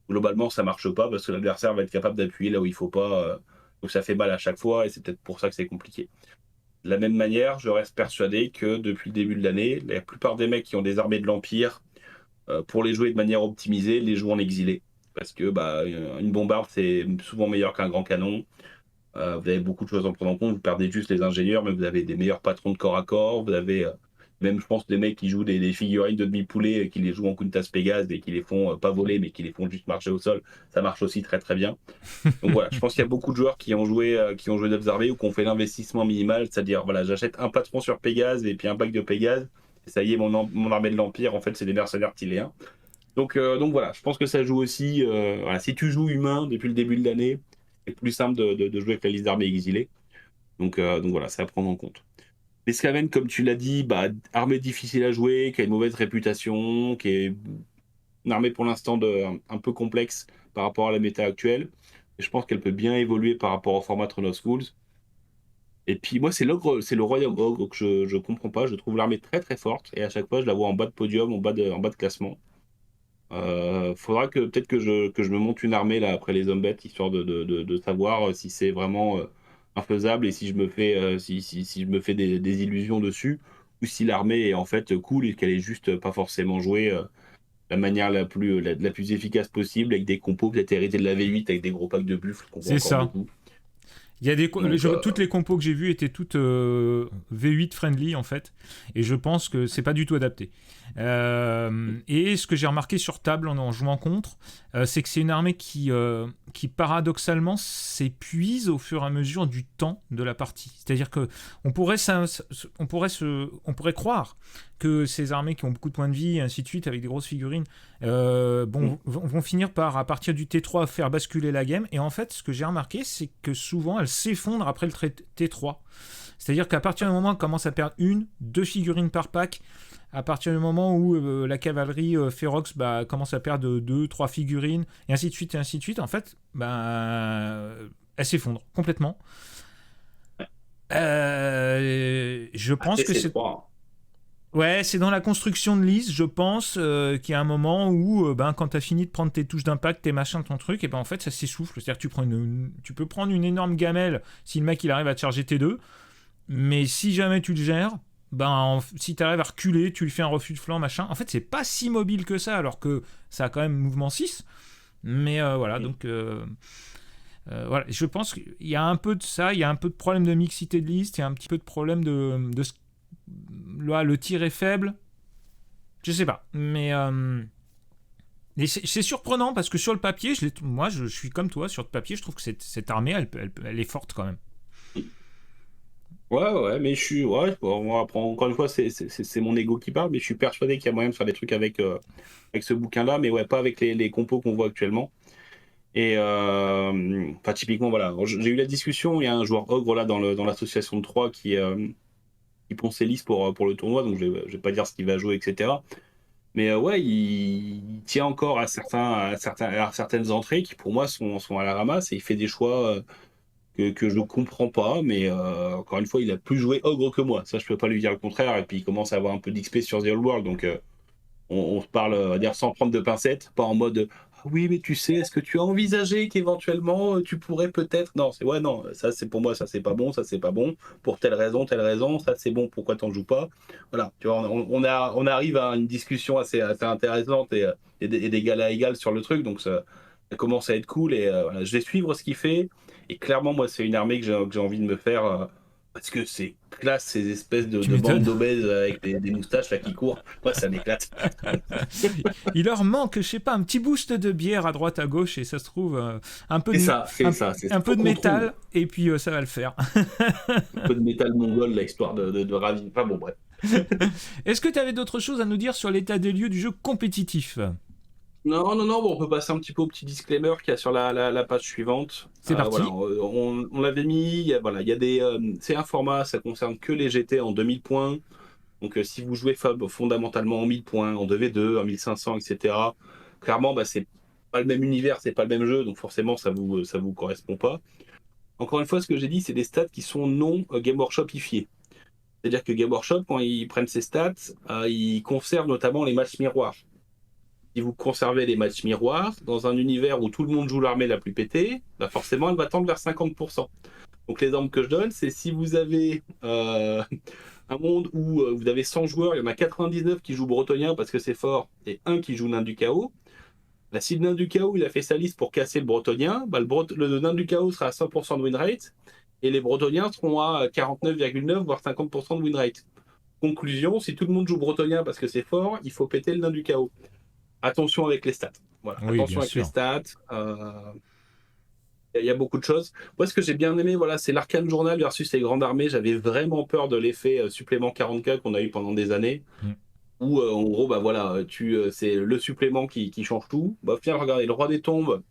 globalement, ça marche pas parce que l'adversaire va être capable d'appuyer là où il faut pas. Donc ça fait mal à chaque fois et c'est peut-être pour ça que c'est compliqué. De la même manière, je reste persuadé que depuis le début de l'année, la plupart des mecs qui ont des armées de l'Empire, pour les jouer de manière optimisée, les jouent en exilé. Parce que bah, une bombarde, c'est souvent meilleur qu'un grand canon. Vous avez beaucoup de choses à prendre en compte. Vous perdez juste les ingénieurs, mais vous avez des meilleurs patrons de corps à corps. Vous avez même, je pense, des mecs qui jouent des figurines de demi-poulet, qui les jouent en Kuntas Pégase et qui les font pas voler, mais qui les font juste marcher au sol. Ça marche aussi très très bien. Donc voilà, je pense qu'il y a beaucoup de joueurs qui ont joué Devs Armées ou qui ont fait l'investissement minimal, c'est-à-dire voilà, j'achète un patron sur Pégase et puis un pack de Pégase. Et ça y est, mon armée de l'Empire, en fait, c'est des mercenaires tiléens. Donc voilà, je pense que ça joue aussi. Voilà, si tu joues humain depuis le début de l'année, c'est plus simple de jouer avec la liste d'armées exilées. Donc voilà, c'est à prendre en compte. Les Skaven, comme tu l'as dit, bah, armée difficile à jouer, qui a une mauvaise réputation, qui est une armée pour l'instant un peu complexe par rapport à la méta actuelle. Et je pense qu'elle peut bien évoluer par rapport au format Throne of Schools. Et puis moi, c'est le Royaume Ogre que je comprends pas. Je trouve l'armée très très forte et à chaque fois, je la vois en bas de podium, en bas de classement. Faudra que peut-être que je me monte une armée là après les Zombettes, histoire de savoir si c'est vraiment infaisable et si je me fais, si je me fais des illusions dessus, ou si l'armée est en fait cool et qu'elle est juste pas forcément jouée la manière la plus efficace possible, avec des compos peut-être hérités de la V8, avec des gros packs de buffles qu'on voit C'est encore ça. beaucoup. Il y a Donc, toutes les compos que j'ai vues étaient toutes V8 friendly en fait, et je pense que c'est pas du tout adapté. Et ce que j'ai remarqué sur table en jouant contre, c'est que c'est une armée qui paradoxalement s'épuise au fur et à mesure du temps de la partie. C'est-à-dire que on pourrait croire que ces armées qui ont beaucoup de points de vie et ainsi de suite avec des grosses figurines, vont finir par à partir du T3 faire basculer la game. Et en fait, ce que j'ai remarqué, c'est que souvent elles s'effondrent après le T3. C'est-à-dire qu'à partir du moment où on commence à perdre deux figurines par pack, à partir du moment où la cavalerie Ferox commence à perdre 2, 3 figurines, et ainsi de suite, en fait, elle s'effondre complètement. Je pense après, que c'est c'est... 3. Ouais, c'est dans la construction de liste, je pense, qu'il y a un moment où, quand tu as fini de prendre tes touches d'impact, tes machins, ton truc, et en fait, ça s'essouffle. C'est-à-dire que tu peux prendre une énorme gamelle si le mec il arrive à te charger T2, mais si jamais tu le gères, si tu arrives à reculer, tu lui fais un refus de flanc, machin. En fait, c'est pas si mobile que ça, alors que ça a quand même mouvement 6. Mais voilà, donc. Voilà, je pense qu'il y a un peu de ça, il y a un peu de problème de mixité de liste, il y a un petit peu de problème de là, le tir est faible. Je sais pas, mais c'est surprenant parce que sur le papier, moi je suis comme toi, sur le papier, je trouve que cette armée, elle est forte quand même. Ouais, mais je suis. Ouais, bon, après, encore une fois, c'est mon ego qui parle, mais je suis persuadé qu'il y a moyen de faire des trucs avec ce bouquin-là, mais ouais, pas avec les compos qu'on voit actuellement. Et enfin, typiquement, voilà. J'ai eu la discussion, il y a un joueur ogre là dans l'association de 3 qui ponce ses listes pour le tournoi, donc je vais pas dire ce qu'il va jouer, etc. Mais ouais, il tient encore à certaines entrées qui pour moi sont à la ramasse et il fait des choix. que je ne comprends pas, mais encore une fois, il a plus joué ogre que moi. Ça, je peux pas lui dire le contraire. Et puis, il commence à avoir un peu d'XP sur The Old World, donc on se parle, on va dire, sans prendre de pincettes, pas en mode ah oui, mais tu sais, est-ce que tu as envisagé qu'éventuellement tu pourrais peut-être. Non, c'est ouais, non, ça c'est pour moi, ça c'est pas bon, ça c'est pas bon, pour telle raison, ça c'est bon, pourquoi t'en joues pas? Voilà, tu vois, on arrive à une discussion assez intéressante et d'égal à égal sur le truc, donc ça commence à être cool et voilà, je vais suivre ce qu'il fait. Et clairement, moi, c'est une armée que j'ai envie de me faire. Parce que c'est classe, ces espèces Tu de bandes m'étonnes. d'obèses avec des moustaches là, qui courent. Moi, ça m'éclate. Il leur manque, je sais pas, un petit boost de bière à droite à gauche et ça se trouve un peu C'est de, ça, c'est un, ça. C'est un faut peu de qu'on trouve métal et puis ça va le faire. un peu de métal mongol, là, histoire de ravir. Enfin bon, bref. Est-ce que tu avais d'autres choses à nous dire sur l'état des lieux du jeu compétitif? Non, non, non, bon, on peut passer un petit peu au petit disclaimer qu'il y a sur la page suivante. C'est Voilà, parti. on l'avait mis. Voilà, il y a des. C'est un format, ça concerne que les GT en 2000 points. Donc, si vous jouez fondamentalement en 1000 points, en 2v2, en 1500, etc., clairement, bah, c'est pas le même univers, c'est pas le même jeu, donc forcément, ça vous correspond pas. Encore une fois, ce que j'ai dit, c'est des stats qui sont non Game Workshopifiés. C'est-à-dire que Game Workshop, quand ils prennent ces stats, ils conservent notamment les matchs miroirs. Si vous conservez les matchs miroirs dans un univers où tout le monde joue l'armée la plus pétée, bah forcément, elle va tendre vers 50%. Donc l'exemple que je donne, c'est si vous avez un monde où vous avez 100 joueurs, il y en a 99 qui jouent bretonien parce que c'est fort, et un qui joue nain du chaos. Bah, si le nain du chaos il a fait sa liste pour casser le bretonien, bah, le nain du chaos sera à 100% de win rate, et les bretoniens seront à 49,9 voire 50% de win rate. Conclusion, si tout le monde joue bretonien parce que c'est fort, il faut péter le nain du chaos. Attention avec les stats. Voilà, Oui, bien attention avec les sûr. stats. Il y a beaucoup de choses. Moi, ce que j'ai bien aimé, voilà, c'est l'Arcane Journal versus les grandes armées. J'avais vraiment peur de l'effet supplément 40K qu'on a eu pendant des années. Mm. Où, en gros, bah voilà, c'est le supplément qui change tout. Bah, finalement, regardez, le roi des tombes,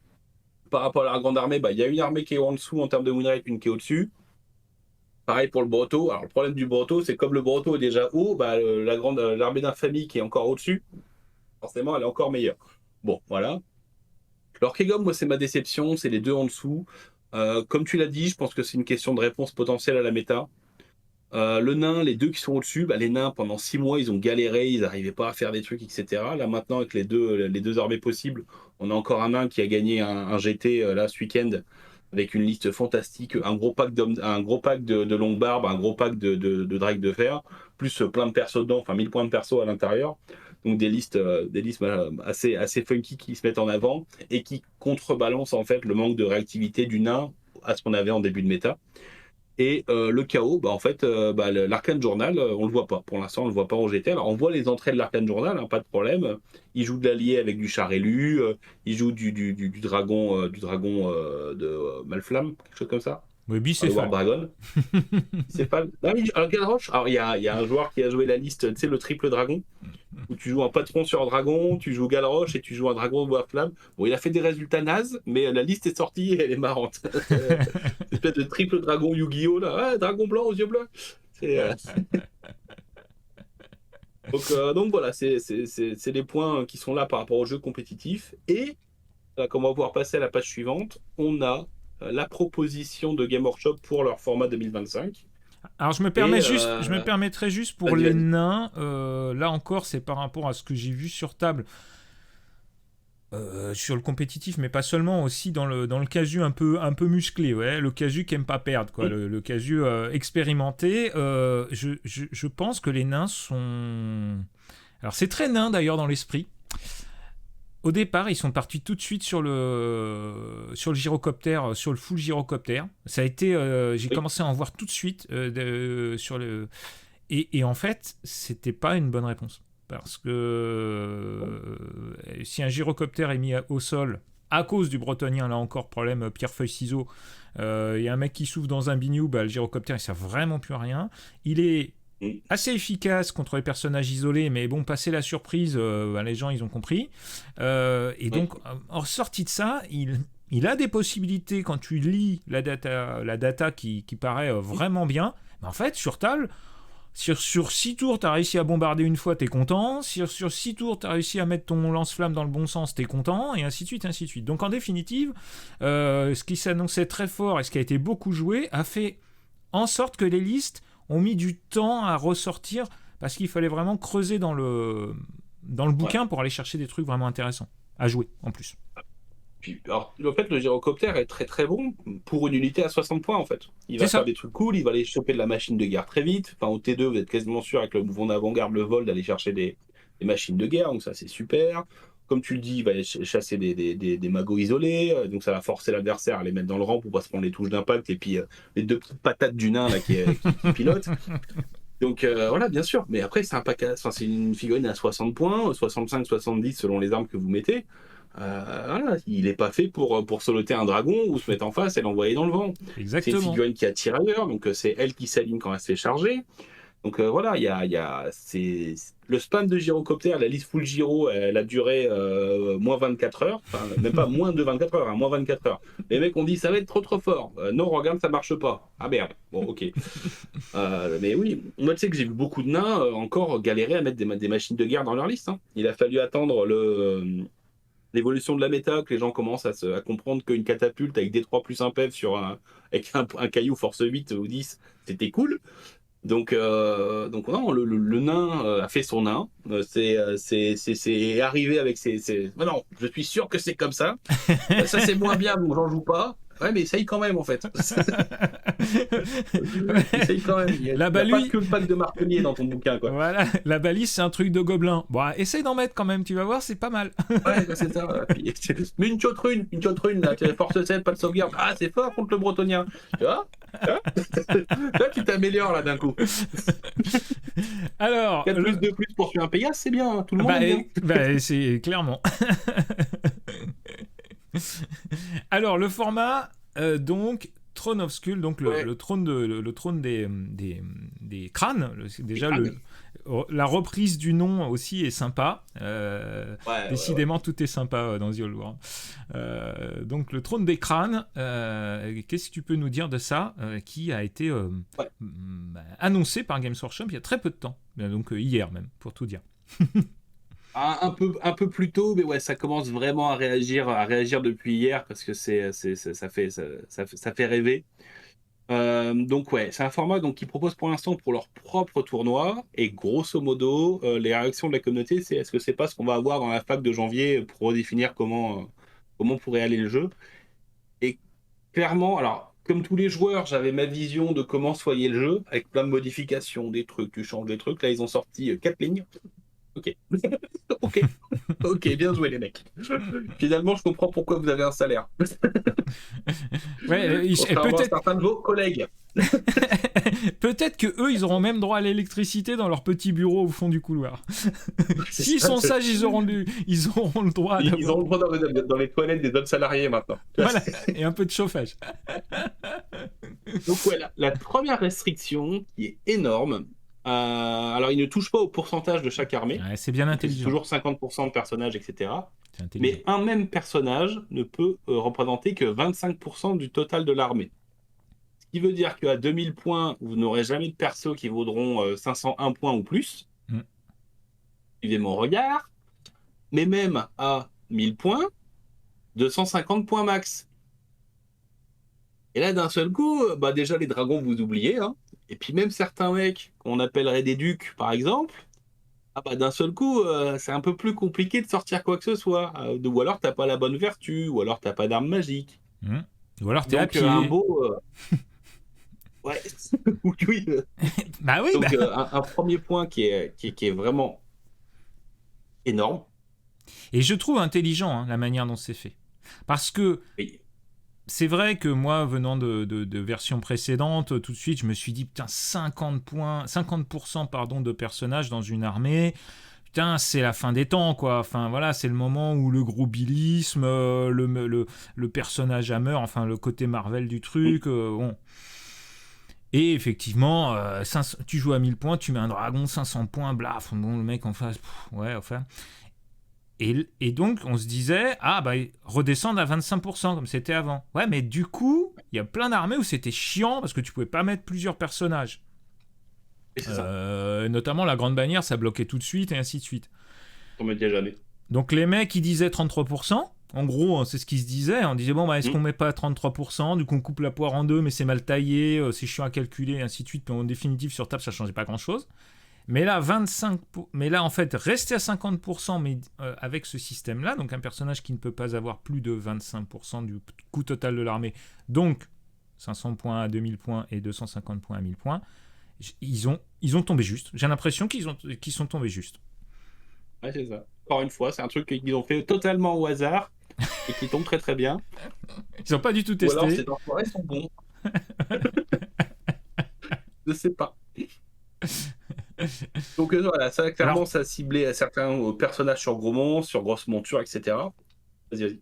par rapport à la grande armée, bah, il y a une armée qui est en dessous en termes de win rate, une qui est au-dessus. Pareil pour le Breton. Alors, le problème du Breton, c'est comme le Breton est déjà haut, bah, l'armée d'infamie qui est encore au-dessus, forcément, elle est encore meilleure. Bon, voilà. Alors Kegom, moi, c'est ma déception, c'est les deux en dessous. Comme tu l'as dit, je pense que c'est une question de réponse potentielle à la méta. Le nain, les deux qui sont au-dessus, bah, les nains, pendant 6 mois, ils ont galéré, ils n'arrivaient pas à faire des trucs, etc. Là, maintenant, avec les deux armées possibles, on a encore un nain qui a gagné un GT là, ce week-end, avec une liste fantastique, un gros pack de longue barbe, un gros pack de drag de fer, plus plein de persos dedans, enfin 1000 points de perso à l'intérieur. Donc des listes assez funky qui se mettent en avant et qui contrebalancent en fait le manque de réactivité du nain à ce qu'on avait en début de méta. Et le chaos, bah, en fait, bah, l'Arcane Journal, on le voit pas. Pour l'instant, on le voit pas en GT. Alors, on voit les entrées de l'Arcane Journal, hein, pas de problème. Il joue de l'allié avec du char élu, il joue du dragon, de Malflamme, quelque chose comme ça. Oui, Le War bicéphale. Dragon. C'est pas. Ah oui, alors Galroche. Alors, il y a un joueur qui a joué la liste, tu sais, le triple dragon où tu joues un patron sur un dragon, tu joues Galroche et tu joues un dragon de bois flamme. Bon, il a fait des résultats nazes, mais la liste est sortie et elle est marrante. Cette espèce de triple dragon Yu-Gi-Oh! Là, ah, dragon blanc aux yeux bleus. C'est, donc voilà, c'est les points qui sont là par rapport au jeu compétitif. Et comme on va pouvoir passer à la page suivante, on a la proposition de Game Workshop pour leur format 2025. Alors Et je me permettrai juste pour vas-y, les vas-y. nains, là encore c'est par rapport à ce que j'ai vu sur table, sur le compétitif, mais pas seulement, aussi dans le casu un peu musclé, ouais, le casu qui aime pas perdre, quoi, Hum, le casu expérimenté. Je pense que les nains sont... Alors c'est très nain d'ailleurs dans l'esprit. Au départ, ils sont partis tout de suite sur le gyrocoptère, sur le full gyrocoptère. Ça a été, j'ai oui. commencé à en voir tout de suite sur le, et en fait, c'était pas une bonne réponse. Parce que si un gyrocoptère est mis au sol, à cause du bretonien, là encore, problème pierre-feuille-ciseau, il y a un mec qui souffle dans un bignou, bah, le gyrocoptère, il sert vraiment plus à rien. Il est Hum, assez efficace contre les personnages isolés, mais bon, passer la surprise, bah, les gens, ils ont compris. Et oui. donc, en sortie de ça, il a des possibilités quand tu lis la data qui paraît vraiment bien. Mais en fait, sur table, Sur 6 tours, t'as réussi à bombarder une fois, t'es content. Sur 6 tours, t'as réussi à mettre ton lance-flamme dans le bon sens, t'es content. Et ainsi de suite, ainsi de suite. Donc en définitive, ce qui s'annonçait très fort et ce qui a été beaucoup joué a fait en sorte que les listes ont mis du temps à ressortir parce qu'il fallait vraiment creuser dans le bouquin pour aller chercher des trucs vraiment intéressants à jouer en plus. Puis, alors, en fait, le gyrocoptère est très très bon pour une unité à 60 points en fait. Il va faire des trucs cool, il va aller choper de la machine de guerre très vite. Enfin, au T2, vous êtes quasiment sûr avec le mouvement d'avant-garde, le vol, d'aller chercher des machines de guerre, donc ça c'est super. Comme tu le dis, il va aller chasser des magots isolés, donc ça va forcer l'adversaire à les mettre dans le rang pour pas se prendre les touches d'impact et puis les 2 petites patates du nain là, qui pilote. Donc voilà, bien sûr. Mais après, c'est une figurine à 60 points, 65, 70 selon les armes que vous mettez. Voilà, il n'est pas fait pour soloter un dragon ou se mettre en face et l'envoyer dans le vent. Exactement. C'est une figurine qui attire ailleurs, donc c'est elle qui s'aligne quand elle se fait charger. Donc voilà, c'est le spam de gyrocoptère, la liste full gyro, elle a duré moins 24 heures, enfin même pas moins de 24 heures, hein, moins 24 heures. Les mecs ont dit ça va être trop fort. Non, regarde, ça marche pas. Ah merde. Bon, ok. Mais oui, moi tu sais que j'ai vu beaucoup de nains encore galérer à mettre des machines de guerre dans leur liste. Hein. Il a fallu attendre l'évolution de la méta, que les gens commencent à comprendre qu'une catapulte avec D3 plus un PEV avec un caillou force 8 ou 10, c'était cool. Donc non, le nain a fait son nain. C'est arrivé avec ses... Non, je suis sûr que c'est comme ça. Ça, c'est moins bien, donc j'en joue pas. Ouais, mais essaye quand même, en fait. Essaye quand même. Il n'y a pas que le pack de martelier dans ton bouquin, quoi. Voilà, la balise, c'est un truc de gobelin. Bon, essaye d'en mettre quand même, tu vas voir, c'est pas mal. Ouais, c'est ça. Mais une chotrune, là, tu as force 7, pas de sauvegarde. Ah, c'est fort contre le bretonien. Tu vois là, tu t'améliores, là, d'un coup. Alors... 4 plus 2 plus pour tuer un Pégase, c'est bien. Tout le monde aime bien. C'est clairement... Alors, le format, donc, Throne of Skull, donc le trône des crânes. Déjà, la reprise du nom aussi est sympa. Décidément, tout est sympa dans The Old World. Donc, le trône des crânes, qu'est-ce que tu peux nous dire de ça, qui a été annoncé par Games Workshop il y a très peu de temps. Donc, hier même, pour tout dire. Un peu plus tôt, mais ouais, ça commence vraiment à réagir depuis hier parce que ça fait rêver. Donc ouais, c'est un format qu'ils proposent pour l'instant pour leur propre tournoi et grosso modo, les réactions de la communauté, c'est est-ce que c'est pas ce qu'on va avoir dans la fac de janvier pour redéfinir comment pourrait aller le jeu. Et clairement, alors comme tous les joueurs, j'avais ma vision de comment se voyait le jeu avec plein de modifications, des trucs, tu changes des trucs. Là, ils ont sorti 4 lignes. Ok. Ok, bien joué les mecs. Finalement, je comprends pourquoi vous avez un salaire. Peut-être certains de vos collègues. Peut-être que eux, ils auront même droit à l'électricité dans leur petit bureau au fond du couloir. S'ils sont sages, ils auront le droit. Ils auront le droit dans les toilettes des autres salariés maintenant. Voilà, et un peu de chauffage. Donc voilà, la première restriction qui est énorme. Alors, il ne touche pas au pourcentage de chaque armée. Ouais, c'est bien intelligent. C'est toujours 50% de personnages, etc. Mais un même personnage ne peut représenter que 25% du total de l'armée. Ce qui veut dire qu'à 2000 points, vous n'aurez jamais de persos qui vaudront 501 points ou plus. Suivez mon regard. Mais même à 1000 points, 250 points max. Et là, d'un seul coup, déjà, les dragons, vous oubliez. Hein. Et puis même certains mecs qu'on appellerait des ducs, par exemple, d'un seul coup, c'est un peu plus compliqué de sortir quoi que ce soit. Ou alors, t'as pas la bonne vertu, ou alors t'as pas d'arme magique. Ou alors t'es à pied. Un beau... Ouais, oui. Bah oui. Donc, un premier point qui est vraiment énorme. Et je trouve intelligent la manière dont c'est fait. Parce que... Oui. C'est vrai que moi, venant de versions précédentes, tout de suite, je me suis dit, putain, 50% de personnages dans une armée, putain, c'est la fin des temps, quoi. Enfin, voilà, c'est le moment où le gros bilisme, le personnage Hammer, enfin, le côté Marvel du truc, bon. Et effectivement, tu joues à 1000 points, tu mets un dragon, 500 points, blaf, bon, le mec en face, ouais, enfin... Et donc, on se disait, redescendre à 25%, comme c'était avant. Ouais, mais du coup, il y a plein d'armées où c'était chiant, parce que tu pouvais pas mettre plusieurs personnages. Et c'est ça. Notamment la grande bannière, ça bloquait tout de suite et ainsi de suite. On me dit jamais. Donc les mecs, ils disaient 33%. En gros, c'est ce qu'ils se disaient. On disait, bon, bah, est-ce qu'on met pas 33%? Du coup, on coupe la poire en deux, mais c'est mal taillé, c'est chiant à calculer, et ainsi de suite. Mais en définitive, sur table, ça changeait pas grand-chose. Mais là, mais là, en fait, rester à 50%, mais avec ce système-là, donc un personnage qui ne peut pas avoir plus de 25% du coût total de l'armée, donc 500 points à 2000 points et 250 points à 1000 points, ils ont tombé juste. J'ai l'impression qu'ils sont tombés juste. Ouais, c'est ça. Encore une fois, c'est un truc qu'ils ont fait totalement au hasard et qui tombe très très bien. Ils n'ont pas du tout Ou testé. alors ces enfoirés sont bons. Je sais pas. Donc voilà, ça clairement, Alors, ça ciblait à certains personnages sur gros monstres, sur grosses montures, etc. Vas-y.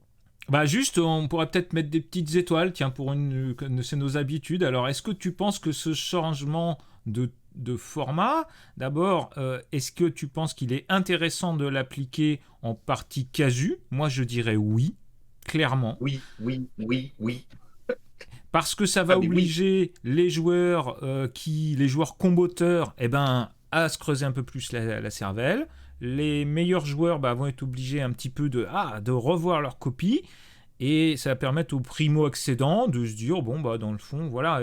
bah juste, on pourrait peut-être mettre des petites étoiles, tiens, c'est nos habitudes. Alors, est-ce que tu penses que ce changement de format, d'abord, est-ce que tu penses qu'il est intéressant de l'appliquer en partie casu? Moi, je dirais oui, clairement. Oui, oui, oui, oui. Parce que ça va Ah mais oui. obliger les joueurs les joueurs comboteurs, eh ben, à se creuser un peu plus la cervelle. Les meilleurs joueurs vont être obligés un petit peu de revoir leur copie. Et ça va permettre aux primo-accédants de se dire, bon, dans le fond, voilà,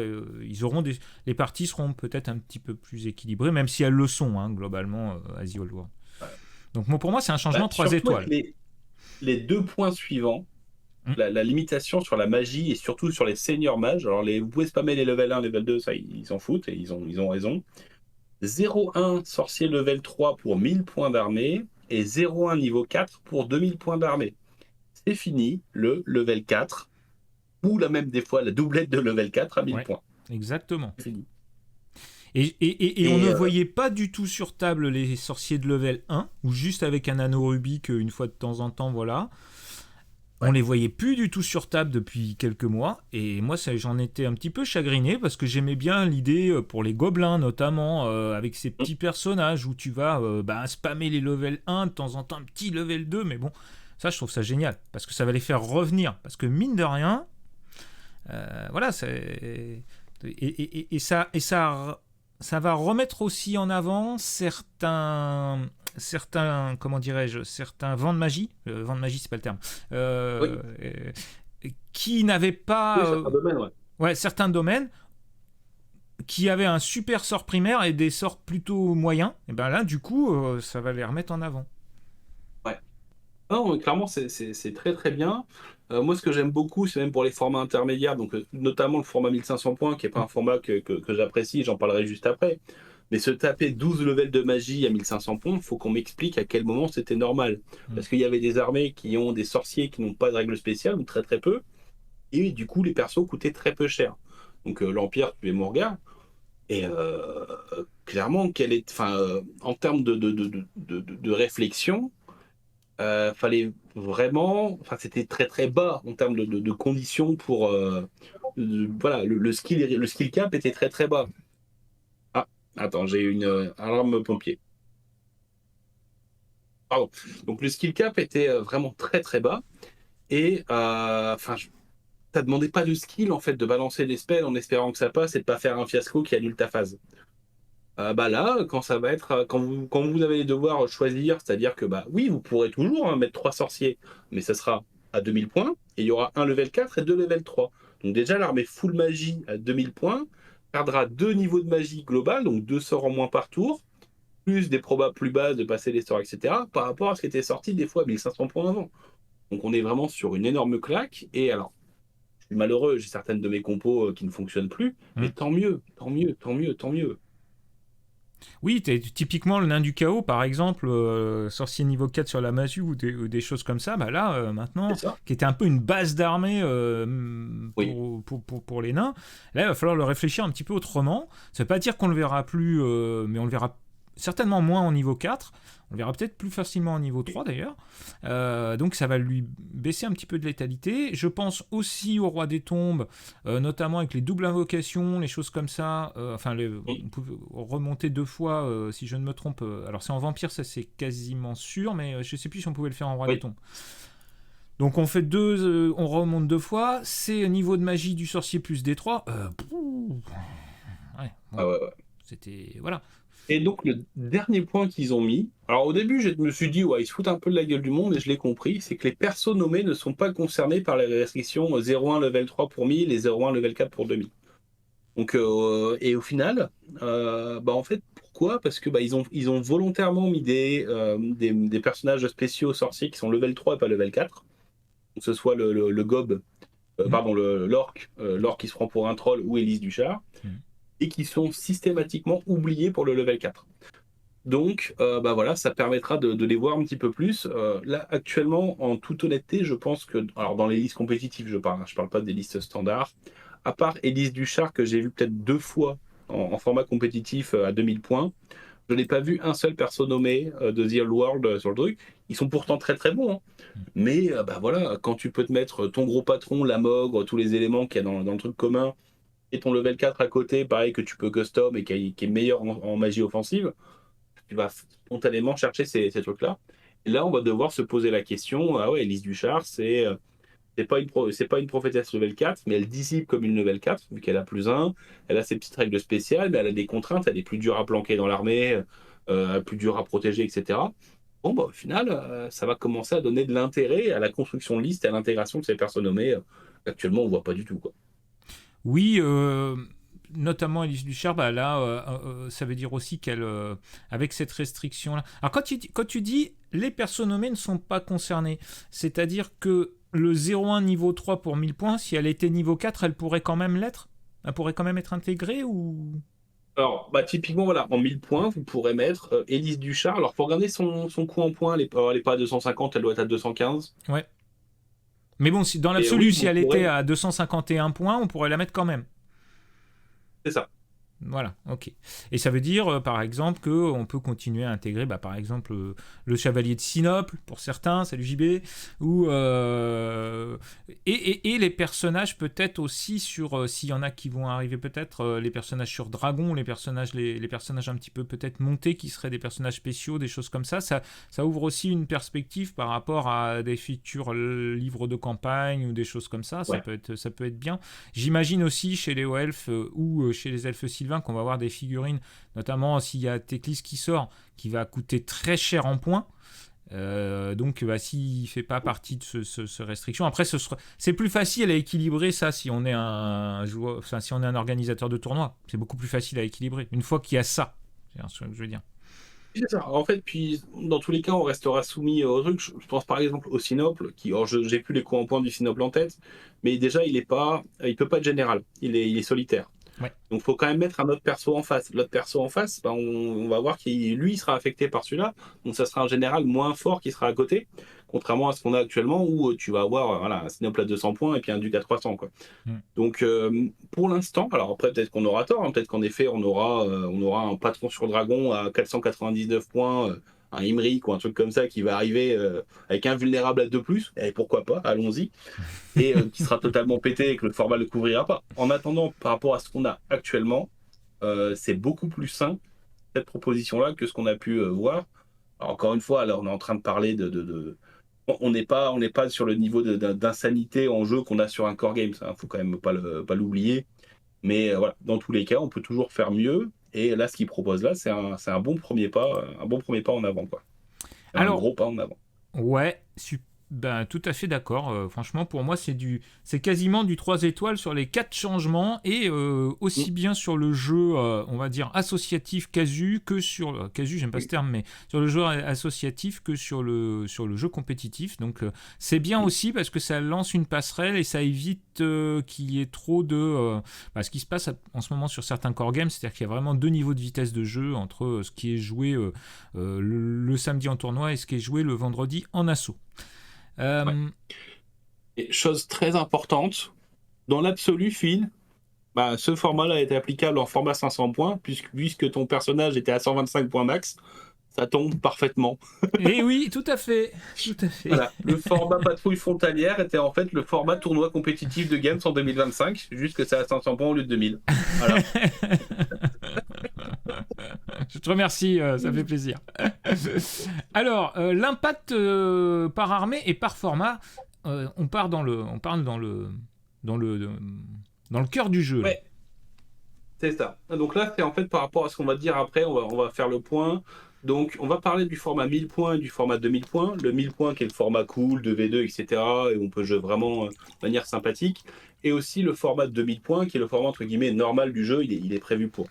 les parties seront peut-être un petit peu plus équilibrées, même si elles le sont, hein, globalement, à The Old World. Donc, pour moi, c'est un changement 3 Surtout étoiles. avec les deux points suivants, la limitation sur la magie et surtout sur les seniors mages. Alors, vous pouvez spammer les level 1, level 2, ça, ils s'en foutent et ils ont raison. 0,1 sorcier level 3 pour 1000 points d'armée et 0,1 niveau 4 pour 2000 points d'armée. C'est fini, le level 4, ou même des fois la doublette de level 4 à 1000 points. Exactement. C'est fini. Et on ne voyait pas du tout sur table les sorciers de level 1, ou juste avec un anneau Rubik une fois de temps en temps, voilà. On les voyait plus du tout sur table depuis quelques mois, et moi j'en étais un petit peu chagriné parce que j'aimais bien l'idée pour les gobelins notamment, avec ces petits personnages où tu vas spammer les level 1, de temps en temps un petit level 2, mais bon, ça je trouve ça génial, parce que ça va les faire revenir, parce que mine de rien, voilà, ça va remettre aussi en avant certains comment dirais-je, certains vents de magie. Vents de magie, c'est pas le terme. Qui n'avaient pas. Certains domaines, certains domaines qui avaient un super sort primaire et des sorts plutôt moyens. Et ben là, du coup, ça va les remettre en avant. Ouais. Non, clairement, c'est très très bien. Moi, ce que j'aime beaucoup, c'est même pour les formats intermédiaires, donc notamment le format 1500 points, qui n'est pas un format que j'apprécie, j'en parlerai juste après. Mais se taper 12 levels de magie à 1500 points, il faut qu'on m'explique à quel moment c'était normal. Parce qu'il y avait des armées qui ont des sorciers qui n'ont pas de règles spéciales, ou très très peu, et du coup, les persos coûtaient très peu cher. Donc l'Empire, tu es Morgar, et clairement, en termes de réflexion, fallait vraiment, c'était très très bas en termes de conditions pour, voilà, le skill cap était très très bas. Ah, attends, j'ai une alarme pompier. Pardon. Donc le skill cap était vraiment très très bas et ça demandait pas de skill en fait de balancer des spells en espérant que ça passe et de pas faire un fiasco qui annule ta phase. Là, quand ça va être, quand vous allez devoir choisir, c'est-à-dire que oui, vous pourrez toujours mettre 3 sorciers, mais ça sera à 2000 points, et il y aura un level 4 et 2 level 3. Donc déjà, l'armée full magie à 2000 points perdra 2 niveaux de magie global, donc 2 sorts en moins par tour, plus des probas plus basses de passer les sorts, etc., par rapport à ce qui était sorti des fois à 1500 points avant. Donc on est vraiment sur une énorme claque, et alors, je suis malheureux, j'ai certaines de mes compos qui ne fonctionnent plus, mais tant mieux, tant mieux, tant mieux, tant mieux. Oui, typiquement le nain du chaos, par exemple, sorcier niveau 4 sur la magie ou des choses comme ça, là, maintenant, qui était un peu une base d'armée pour les nains, là, il va falloir le réfléchir un petit peu autrement. Ça ne veut pas dire qu'on le verra plus, mais on le verra certainement moins en niveau 4. On le verra peut-être plus facilement en niveau 3 d'ailleurs. Donc ça va lui baisser un petit peu de létalité. Je pense aussi au Roi des Tombes, notamment avec les doubles invocations, les choses comme ça. On peut remonter 2 fois, si je ne me trompe. Alors c'est en vampire, ça c'est quasiment sûr, mais je ne sais plus si on pouvait le faire en Roi des Tombes. Donc on fait on remonte 2 fois. C'est niveau de magie du sorcier plus D3. Ouais. C'était... Voilà. Et donc, le dernier point qu'ils ont mis, alors au début, je me suis dit, ouais, ils se foutent un peu de la gueule du monde, et je l'ai compris, c'est que les persos nommés ne sont pas concernés par les restrictions 0,1 level 3 pour 1000 et 0,1 level 4 pour 2000. Donc, et au final, bah en fait, pourquoi? Parce que bah, ils ont volontairement mis des personnages spéciaux sorciers qui sont level 3 et pas level 4. Que ce soit le gob, Mhm. pardon, l'orc qui se prend pour un troll ou Élise du char, Mhm. et qui sont systématiquement oubliés pour le level 4. Donc, bah voilà, ça permettra de les voir un petit peu plus. Là, actuellement, en toute honnêteté, je pense que, alors dans les listes compétitives, je parle pas des listes standards, à part Élise Duchard, que j'ai vu peut-être 2 fois en format compétitif à 2000 points, je n'ai pas vu un seul perso nommé de The Old World sur le truc. Ils sont pourtant très très bons, hein. Mais bah voilà, quand tu peux te mettre ton gros patron, la mogre, tous les éléments qu'il y a dans le truc commun, et ton level 4 à côté, pareil, que tu peux custom et qui est meilleur en magie offensive, tu vas spontanément chercher ces trucs-là. Et là, on va devoir se poser la question, ah ouais, Elise Duchard, c'est pas une prophétesse level 4, mais elle dissipe comme une level 4, vu qu'elle a +1, elle a ses petites règles spéciales, mais elle a des contraintes, elle est plus dure à planquer dans l'armée, plus dure à protéger, etc. Bon, bah, au final, ça va commencer à donner de l'intérêt à la construction de liste et à l'intégration de ces personnes nommées. Actuellement, on voit pas du tout, quoi. Oui, notamment Elise Duchard, bah là, ça veut dire aussi qu'elle, avec cette restriction-là. Alors quand tu dis les persos nommés ne sont pas concernés, c'est-à-dire que le 0,1 niveau 3 pour 1000 points, si elle était niveau 4, elle pourrait quand même l'être? Elle pourrait quand même être intégrée ou... Alors, bah, typiquement, voilà, en 1000 points, vous pourrez mettre Élise Duchard. Alors, faut regarder son coût en points, elle est pas à 250, elle doit être à 215. Ouais. Mais bon, si, dans Et l'absolu, oui, si vous elle était pourrez. à 251 points, on pourrait la mettre quand même. C'est ça. Voilà, ok. Et ça veut dire, par exemple, qu'on peut continuer à intégrer, bah, par exemple, le chevalier de Sinople, pour certains, salut JB, ou, et les personnages peut-être aussi sur, s'il y en a qui vont arriver peut-être, les personnages sur Dragon, les personnages un petit peu peut-être montés, qui seraient des personnages spéciaux, des choses comme ça ouvre aussi une perspective par rapport à des futurs livres de campagne ou des choses comme ça Ouais. ça peut être bien. J'imagine aussi chez les elfes ou chez les elfes sylvains qu'on va avoir des figurines, notamment s'il y a Teclis qui sort, qui va coûter très cher en points. Donc bah, s'il ne fait pas partie de ce restriction, après c'est plus facile à équilibrer ça si on est un joueur, enfin si on est un organisateur de tournoi, c'est beaucoup plus facile à équilibrer une fois qu'il y a ça, c'est ce que je veux dire. C'est ça. En fait, puis dans tous les cas, on restera soumis au truc. Je pense par exemple au Sinople, qui, alors j'ai plus les coups en points du Sinople en tête, mais déjà il peut pas être général, il est solitaire. Ouais. Donc, il faut quand même mettre un autre perso en face. L'autre perso en face, bah, on va voir qu'il lui sera affecté par celui-là. Donc, ça sera un général moins fort qui sera à côté, contrairement à ce qu'on a actuellement où tu vas avoir voilà, un Sinople à 200 points et puis un Duc à 300. Quoi. Mm. Donc, pour l'instant, alors après, peut-être qu'on aura tort, hein, peut-être qu'en effet, on aura un patron sur Dragon à 499 points. Un Imric ou un truc comme ça qui va arriver avec un vulnérable à 2+, et pourquoi pas, allons-y, et qui sera totalement pété et que le format ne le couvrira pas. En attendant, par rapport à ce qu'on a actuellement, c'est beaucoup plus sain, cette proposition-là, que ce qu'on a pu voir. Alors, encore une fois, alors, on est en train de parler on n'est pas sur le niveau d'insanité en jeu qu'on a sur un core game, ça, faut quand même pas l'oublier. Mais voilà, dans tous les cas, on peut toujours faire mieux. Et là, ce qu'ils proposent là, c'est un bon premier pas en avant, quoi. Un Alors gros pas en avant. ouais, ben, tout à fait d'accord. Franchement, pour moi, c'est quasiment du 3 étoiles sur les 4 changements et aussi Mm. bien sur le jeu, on va dire, associatif casu que sur... casu, j'aime pas ce terme, mais sur le jeu associatif que sur le jeu compétitif. Donc, c'est bien Mm. aussi parce que ça lance une passerelle et ça évite qu'il y ait trop de... ce qui se passe en ce moment sur certains core games, c'est-à-dire qu'il y a vraiment 2 niveaux de vitesse de jeu entre ce qui est joué le samedi en tournoi et ce qui est joué le vendredi en assaut. Ouais. Et chose très importante, dans l'absolu, Phil, bah, ce format-là est applicable en format 500 points, puisque ton personnage était à 125 points max, ça tombe parfaitement. Et oui, tout à fait, tout à fait. Voilà, le format patrouille frontalière était en fait le format tournoi compétitif de Games en 2025, juste que c'est à 500 points au lieu de 2000. Voilà. Je te remercie, ça fait plaisir. Alors, l'impact par armée et par format, on parle dans le cœur du jeu là. Ouais. C'est ça. Donc là, c'est en fait par rapport à ce qu'on va dire après, on va faire le point. Donc, on va parler du format 1000 points et du format 2000 points. Le 1000 points qui est le format cool, 2v2, etc. Et on peut jouer vraiment de manière sympathique. Et aussi le format 2000 points qui est le format entre guillemets normal du jeu, il est prévu pour.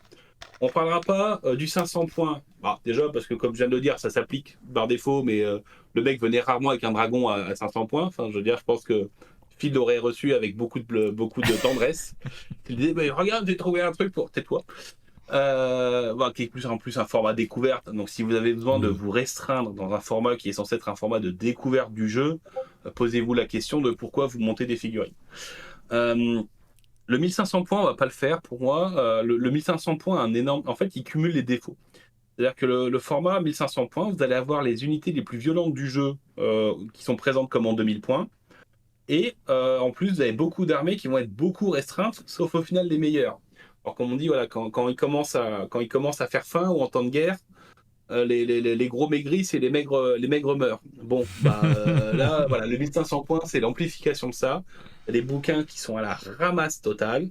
On parlera pas du 500 points. Bah, déjà, parce que comme je viens de le dire, ça s'applique par défaut, mais le mec venait rarement avec un dragon à 500 points. Enfin, je veux dire, je pense que Phil l'aurait reçu avec beaucoup de tendresse. Il disait, bah, regarde, j'ai trouvé un truc pour tais-toi. Bah, qui est plus en plus un format découverte. Donc, si vous avez besoin de Oui. vous restreindre dans un format qui est censé être un format de découverte du jeu, posez-vous la question de pourquoi vous montez des figurines. Euh, le 1500 points, on va pas le faire pour moi. Le 1500 points a un énorme. En fait, il cumule les défauts. C'est-à-dire que le format 1500 points, vous allez avoir les unités les plus violentes du jeu qui sont présentes comme en 2000 points. Et en plus, vous avez beaucoup d'armées qui vont être beaucoup restreintes, sauf au final les meilleures. Alors, comme on dit, voilà, quand ils commencent à faire faim ou en temps de guerre, les gros maigrissent et les maigres meurent. Bon, bah là, voilà, le 1500 points, c'est l'amplification de ça. Il y a des bouquins qui sont à la ramasse totale,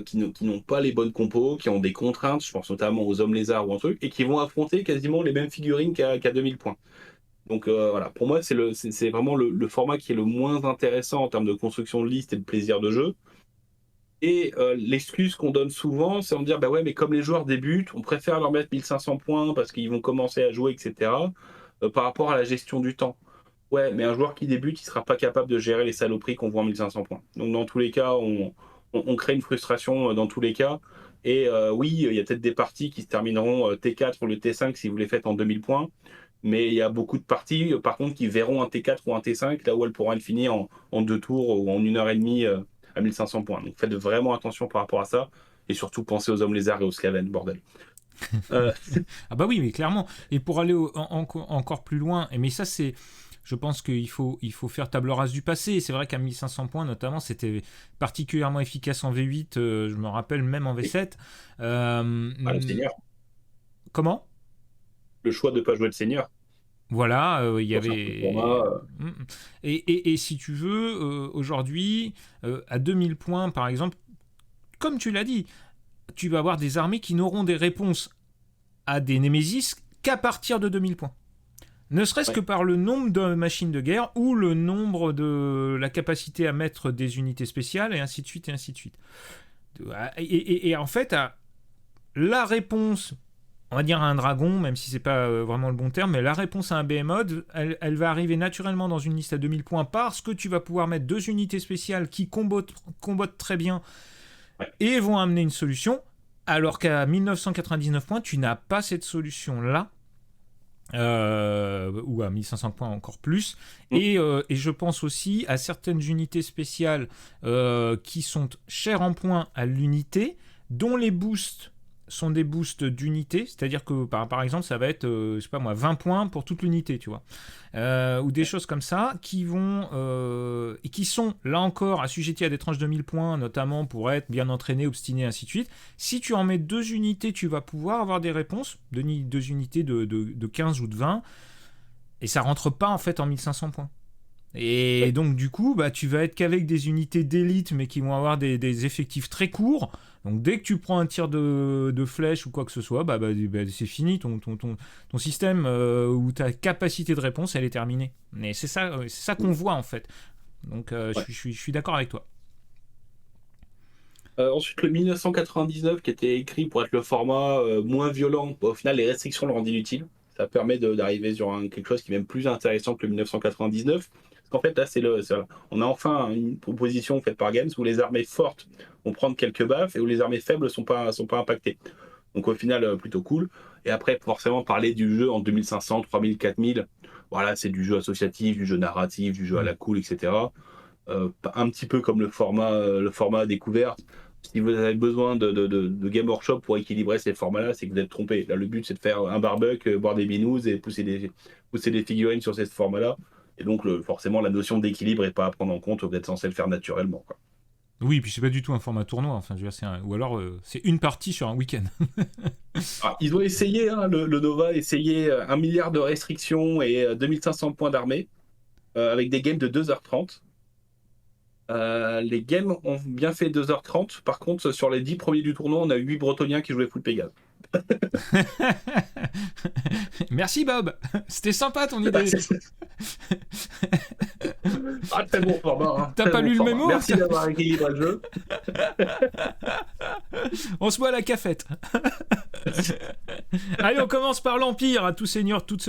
qui n'ont pas les bonnes compos, qui ont des contraintes, je pense notamment aux hommes lézards ou un truc, et qui vont affronter quasiment les mêmes figurines qu'à 2000 points. Donc voilà, pour moi, c'est vraiment le format qui est le moins intéressant en termes de construction de liste et de plaisir de jeu. Et l'excuse qu'on donne souvent, c'est de dire, bah ouais, mais comme les joueurs débutent, on préfère leur mettre 1500 points parce qu'ils vont commencer à jouer, etc., par rapport à la gestion du temps. Ouais, mais un joueur qui débute, il sera pas capable de gérer les saloperies qu'on voit en 1500 points. Donc dans tous les cas, on crée une frustration dans tous les cas. Et oui, il y a peut-être des parties qui se termineront T4 ou le T5 si vous les faites en 2000 points. Mais il y a beaucoup de parties, par contre, qui verront un T4 ou un T5, là où elles pourront être finies en 2 tours ou en 1 heure et demie à 1500 points. Donc faites vraiment attention par rapport à ça. Et surtout, pensez aux hommes lézards et aux Skaven, bordel. Euh, Ah bah oui, mais clairement. Et pour aller encore plus loin, mais ça c'est... Je pense il faut faire table rase du passé. C'est vrai qu'à 1500 points, notamment, c'était particulièrement efficace en V8. Je me rappelle même en V7. le Seigneur. Comment? Le choix de ne pas jouer le Seigneur. Voilà, il y Dans certains avait. formats. Et si tu veux, aujourd'hui, à 2000 points, par exemple, comme tu l'as dit, tu vas avoir des armées qui n'auront des réponses à des Némésis qu'à partir de 2000 points. Ne serait-ce que par le nombre de machines de guerre ou le nombre de la capacité à mettre des unités spéciales et ainsi de suite et ainsi de suite. Et en fait, la réponse, on va dire à un dragon, même si c'est pas vraiment le bon terme, mais la réponse à un BMOD, elle va arriver naturellement dans une liste à 2000 points parce que tu vas pouvoir mettre 2 unités spéciales qui combattent très bien et vont amener une solution, alors qu'à 1999 points, tu n'as pas cette solution-là. Ou à 1500 points encore plus. Et je pense aussi à certaines unités spéciales qui sont chères en points à l'unité, dont les boosts sont des boosts d'unité, c'est-à-dire que par exemple ça va être je sais pas moi 20 points pour toute l'unité, tu vois, ou des choses comme ça qui vont et qui sont là encore assujettis à des tranches de 1000 points, notamment pour être bien entraîné, obstiné, ainsi de suite. Si tu en mets 2 unités, tu vas pouvoir avoir des réponses, 2 unités de 15 ou de 20, et ça rentre pas en fait en 1500 points. Et donc du coup, bah, tu vas être qu'avec des unités d'élite, mais qui vont avoir des effectifs très courts. Donc dès que tu prends un tir de flèche ou quoi que ce soit, c'est fini, ton système ou ta capacité de réponse, elle est terminée. Mais c'est ça qu'on voit en fait. Donc je suis d'accord avec toi. Ensuite, le 1999 qui était écrit pour être le format moins violent, au final, les restrictions le rendent inutile. Ça permet d'arriver sur quelque chose qui est même plus intéressant que le 1999. Parce qu'en fait, là, on a enfin une proposition faite par Games où les armées fortes vont prendre quelques baffes et où les armées faibles sont pas impactées. Donc au final, plutôt cool. Et après, forcément, parler du jeu en 2500, 3000, 4000, voilà, c'est du jeu associatif, du jeu narratif, du jeu à la cool, etc. Un petit peu comme le format découverte. Si vous avez besoin de Game Workshop pour équilibrer ces formats-là, c'est que vous êtes trompé. Là, le but, c'est de faire un barbecue, boire des binous et pousser des figurines sur ces formats-là. Et donc, forcément, la notion d'équilibre n'est pas à prendre en compte. Vous êtes censé le faire naturellement, quoi. Oui, puis c'est pas du tout un format tournoi. Enfin, je veux dire, ou alors c'est une partie sur un week-end. Alors, ils ont essayé, hein, le Nova a essayé 1 milliard de restrictions et 2500 points d'armée avec des games de 2h30. Les games ont bien fait 2h30. Par contre, sur les 10 premiers du tournoi, on a 8 Bretoniens qui jouaient full Pégase. Merci Bob, c'était sympa ton idée. Très bon format. Hein. T'as Très pas bon lu format. le mémo? Merci d'avoir équilibré le jeu. On se voit à la cafette. Allez, on commence par l'Empire, à tout seigneur, tout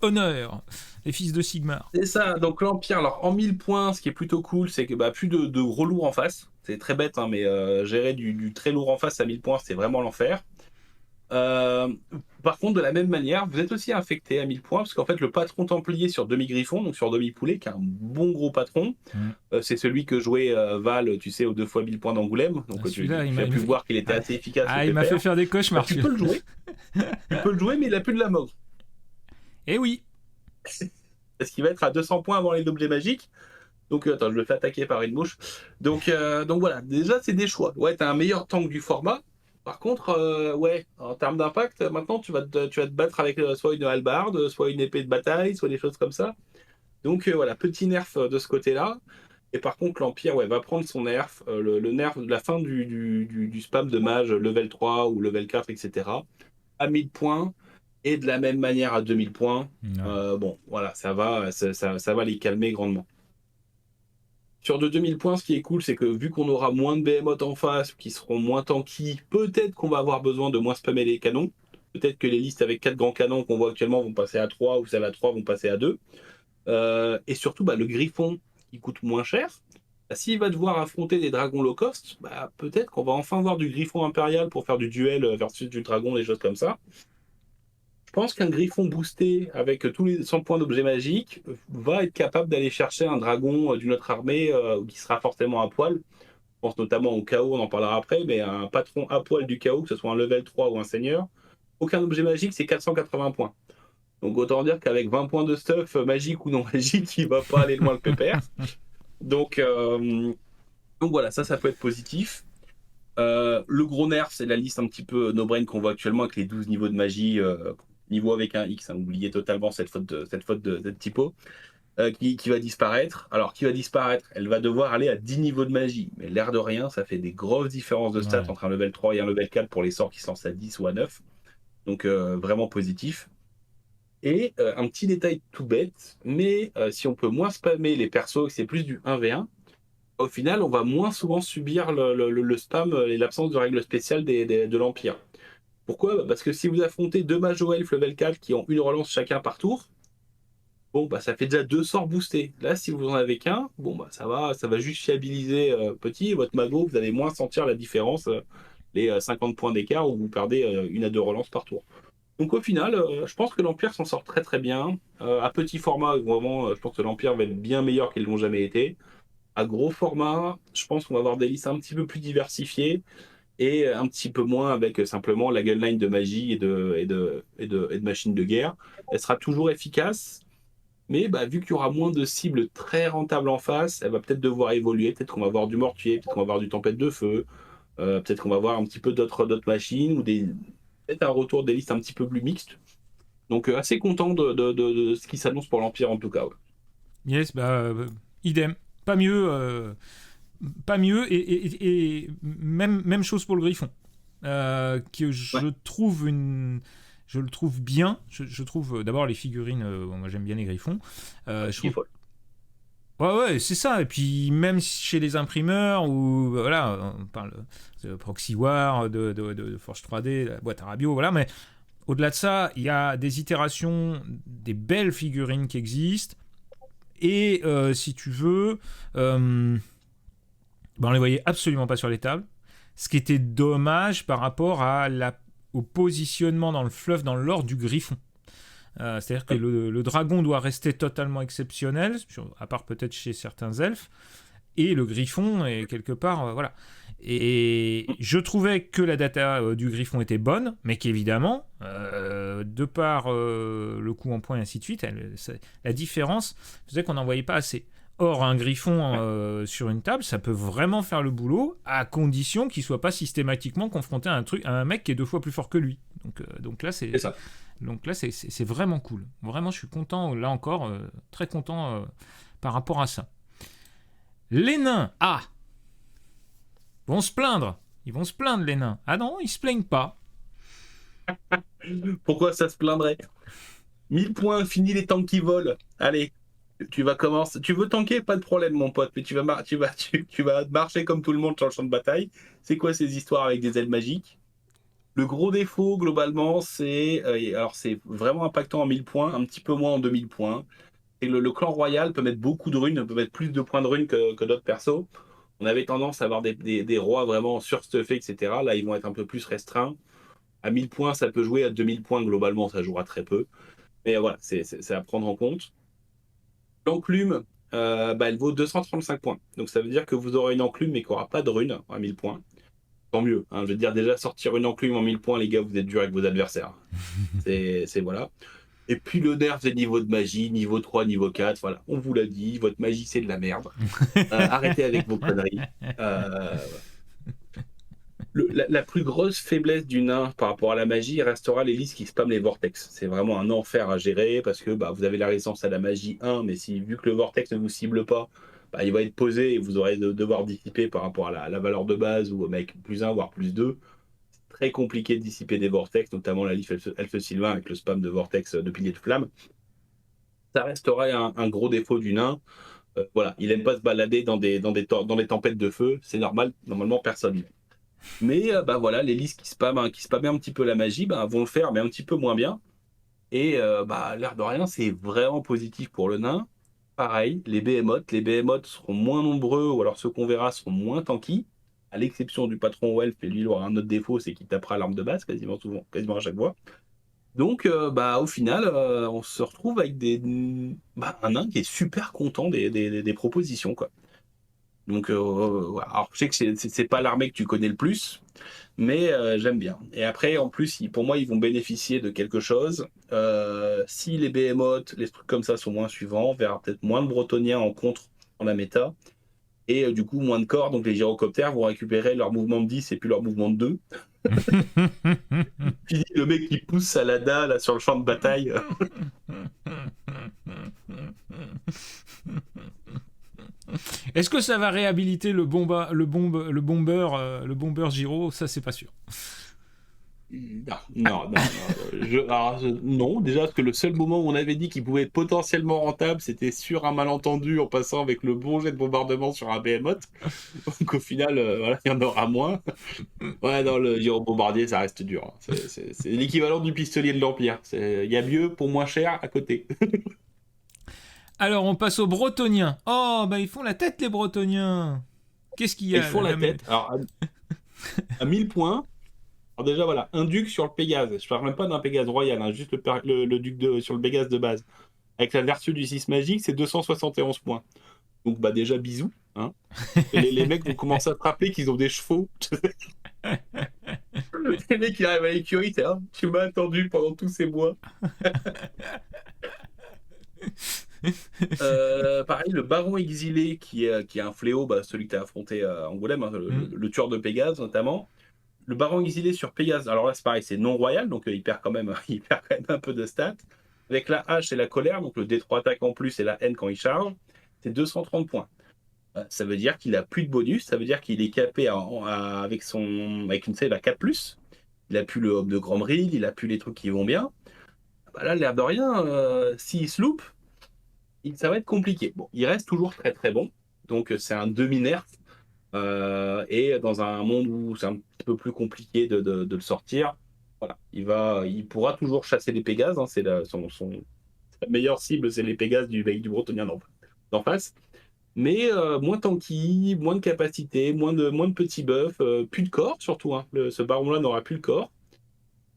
honneur, les fils de Sigmar. C'est ça, donc l'Empire, alors en 1000 points, ce qui est plutôt cool, c'est que plus de gros lourds en face. C'est très bête, hein, mais gérer du très lourd en face à 1000 points, c'est vraiment l'enfer. Par contre, de la même manière, vous êtes aussi infecté à 1000 points, parce qu'en fait, le patron templier sur demi-griffon, donc sur demi-poulet, qui est un bon gros patron, c'est celui que jouait Val, tu sais, aux 2 fois 1000 points d'Angoulême. Donc tu as pu voir qu'il était assez efficace. Il m'a fait faire des cauchemars. Tu peux le jouer. Tu peux le jouer, mais il a plus de la mort. Eh oui. Parce qu'il va être à 200 points avant les objets magiques. Donc, attends, je le fais attaquer par une mouche. Donc voilà, déjà, c'est des choix. Ouais, t'as un meilleur tank du format. Par contre, ouais, en termes d'impact, maintenant, tu vas te battre avec soit une hallebarde, soit une épée de bataille, soit des choses comme ça. Donc, voilà, petit nerf de ce côté-là. Et par contre, l'Empire, ouais, va prendre son nerf, le nerf de la fin du spam de mage level 3 ou level 4, etc. à 1000 points. Et de la même manière à 2000 points. Bon, voilà, ça va les calmer grandement. Sur de 2000 points, ce qui est cool, c'est que vu qu'on aura moins de behemoths en face, qui seront moins tanky, peut-être qu'on va avoir besoin de moins spammer les canons. Peut-être que les listes avec 4 grands canons qu'on voit actuellement vont passer à 3, ou celles à 3 vont passer à 2. Et surtout, le griffon, qui coûte moins cher, s'il va devoir affronter des dragons low cost, peut-être qu'on va enfin voir du griffon impérial pour faire du duel versus du dragon, des choses comme ça. Je pense qu'un griffon boosté avec tous les 100 points d'objets magiques va être capable d'aller chercher un dragon d'une autre armée qui sera forcément à poil. Je pense notamment au chaos, on en parlera après, mais un patron à poil du chaos, que ce soit un level 3 ou un seigneur, aucun objet magique, c'est 480 points. Donc autant dire qu'avec 20 points de stuff, magique ou non magique, il va pas aller loin le pépère. Donc voilà, ça peut être positif. Le gros nerf, c'est la liste un petit peu no-brain qu'on voit actuellement avec les 12 niveaux de magie, niveau avec un X, oubliez totalement cette faute de typo, qui va disparaître. Alors, qui va disparaître? Elle va devoir aller à 10 niveaux de magie, mais l'air de rien, ça fait des grosses différences de stats entre un level 3 et un level 4 pour les sorts qui se lancent à 10 ou à 9. Donc, vraiment positif. Et un petit détail tout bête, mais si on peut moins spammer les persos, que c'est plus du 1v1, au final, on va moins souvent subir le spam et l'absence de règles spéciales de l'Empire. Pourquoi? Parce que si vous affrontez 2 mages elfes level 4 qui ont une relance chacun par tour, bon, ça fait déjà 2 sorts boostés. Là, si vous en avez qu'un, bon, ça va juste fiabiliser petit. Votre mago, vous allez moins sentir la différence, les 50 points d'écart où vous perdez 1 à 2 relances par tour. Donc au final, je pense que l'Empire s'en sort très très bien. À petit format, vraiment, je pense que l'Empire va être bien meilleur qu'ils l'ont jamais été. À gros format, je pense qu'on va avoir des listes un petit peu plus diversifiées et un petit peu moins avec simplement la gunline de magie et de machines de guerre. Elle sera toujours efficace, mais vu qu'il y aura moins de cibles très rentables en face, elle va peut-être devoir évoluer. Peut-être qu'on va avoir du mortier, peut-être qu'on va avoir du tempête de feu, peut-être qu'on va avoir un petit peu d'autres machines ou peut-être un retour des listes un petit peu plus mixtes. Donc assez content de ce qui s'annonce pour l'Empire en tout cas. Ouais. Yes, idem. Pas mieux, et même chose pour le griffon, que je trouve je le trouve bien. Je trouve d'abord les figurines. Moi j'aime bien les griffons. Je trouve... Ouais, c'est ça. Et puis même chez les imprimeurs où voilà, on parle de Proxy War, de Forge 3D, la boîte à Rabio, voilà. Mais au-delà de ça, il y a des itérations, des belles figurines qui existent. Et si tu veux, on les voyait absolument pas sur les tables. Ce qui était dommage par rapport au positionnement dans le fluff, dans l'ordre du griffon. C'est-à-dire que le dragon doit rester totalement exceptionnel, à part peut-être chez certains elfes. Et le griffon est quelque part... voilà. Et je trouvais que la data du griffon était bonne, mais qu'évidemment, de par le coup en point et ainsi de suite, la différence faisait qu'on n'en voyait pas assez. Or, un griffon sur une table, ça peut vraiment faire le boulot, à condition qu'il ne soit pas systématiquement confronté à un mec qui est 2 fois plus fort que lui. Donc là, c'est ça. Donc là, c'est vraiment cool. Vraiment, je suis content, là encore, très content par rapport à ça. Les nains, vont se plaindre. Ils vont se plaindre, les nains. Ah non, ils se plaignent pas. Pourquoi ça se plaindrait? 1000 points, fini les tanks qui volent. Allez, tu vas commencer. Tu veux tanker? Pas de problème, mon pote, mais tu vas marcher comme tout le monde sur le champ de bataille. C'est quoi ces histoires avec des ailes magiques? Le gros défaut, globalement, alors c'est vraiment impactant en 1000 points, un petit peu moins en 2000 points. Et le clan royal peut mettre beaucoup de runes, peut mettre plus de points de runes que d'autres persos. On avait tendance à avoir des rois vraiment surstuffés, etc. Là, ils vont être un peu plus restreints. À 1000 points, ça peut jouer. À 2000 points, globalement, ça jouera très peu. Mais voilà, c'est à prendre en compte. L'enclume, elle vaut 235 points. Donc ça veut dire que vous aurez une enclume, mais qui n'aura pas de runes à 1000 points. Tant mieux. Hein. Je veux dire, déjà, sortir une enclume en 1000 points, les gars, vous êtes durs avec vos adversaires. C'est voilà. Et puis le nerf, c'est niveau de magie, niveau 3, niveau 4. Voilà, on vous l'a dit, votre magie, c'est de la merde. Arrêtez avec vos conneries. La plus grosse faiblesse du nain par rapport à la magie restera les listes qui spamment les vortex. C'est vraiment un enfer à gérer parce que vous avez la résistance à la magie 1, mais vu que le vortex ne vous cible pas, il va être posé et vous aurez devoir dissiper par rapport à la valeur de base ou avec plus 1 voire plus 2. C'est très compliqué de dissiper des vortex, notamment la liste Elfe Sylvain avec le spam de vortex de pilier de flamme. Ça restera un gros défaut du nain. Voilà, il aime pas se balader dans des tempêtes de feu, c'est normal, normalement personne. Mais voilà, les listes qui spamment un petit peu la magie, vont le faire, mais un petit peu moins bien. Et l'air de rien, c'est vraiment positif pour le nain. Pareil, les behemoths seront moins nombreux, ou alors ceux qu'on verra seront moins tanky, à l'exception du patron Welf, et lui, il aura un autre défaut, c'est qu'il tapera l'arme de base quasiment à chaque fois. Donc, au final, on se retrouve avec un nain qui est super content des propositions, quoi. Donc, alors je sais que c'est pas l'armée que tu connais le plus, mais j'aime bien. Et après, en plus, pour moi, ils vont bénéficier de quelque chose. Si les behemoths, les trucs comme ça sont moins suivants, on verra peut-être moins de Bretoniens en contre dans la méta. Et du coup, moins de corps, donc les gyrocoptères vont récupérer leur mouvement de 10 et puis leur mouvement de 2. Fini le mec qui pousse Salada là, sur le champ de bataille. Est-ce que ça va réhabiliter le bomber Giro? Ça, c'est pas sûr. Non. Non, déjà parce que le seul moment où on avait dit qu'il pouvait être potentiellement rentable, c'était sur un malentendu en passant avec le bon jet de bombardement sur un behemoth. Donc au final, il y en aura moins. Ouais, dans le Giro bombardier, ça reste dur. Hein. C'est l'équivalent du pistolier de l'Empire. Il y a mieux pour moins cher à côté. Alors, on passe aux Bretoniens. Oh, ils font la tête, les Bretoniens. Qu'est-ce qu'il y a? Ils font la tête. Alors, à 1000 points, alors déjà, voilà, un duc sur le Pégase. Je parle même pas d'un Pégase royal, hein, juste le duc sur le Pégase de base. Avec la vertu du 6 magique, c'est 271 points. Donc, déjà, bisous. Hein. Et les mecs vont commencer à te rappeler qu'ils ont des chevaux. Les mecs, ils arrivent à l'écurie, tu m'as attendu pendant tous ces mois. Pareil, le baron exilé qui est un fléau, celui que tu as affronté à Angoulême, hein, le tueur de Pégase notamment. Le baron exilé sur Pégase, alors là c'est pareil, c'est non royal, donc il perd quand même un peu de stats. Avec la hache et la colère, donc le D3 attaque en plus et la haine quand il charge, c'est 230 points. Ça veut dire qu'il a plus de bonus, ça veut dire qu'il est capé avec une save à 4+. Il a plus le hop de Grand Bril, il a plus les trucs qui vont bien. Là, l'air de rien, s'il se loupe, ça va être compliqué. Bon, il reste toujours très très bon, donc c'est un demi-nerf. Et dans un monde où c'est un petit peu plus compliqué de le sortir, voilà, il pourra toujours chasser les Pégases. Hein, c'est sa meilleure cible, c'est les Pégases du Bretonien d'en face. Mais moins tanky, moins de capacité, moins de petits buffs, plus de corps surtout. Hein. Ce baron-là n'aura plus le corps.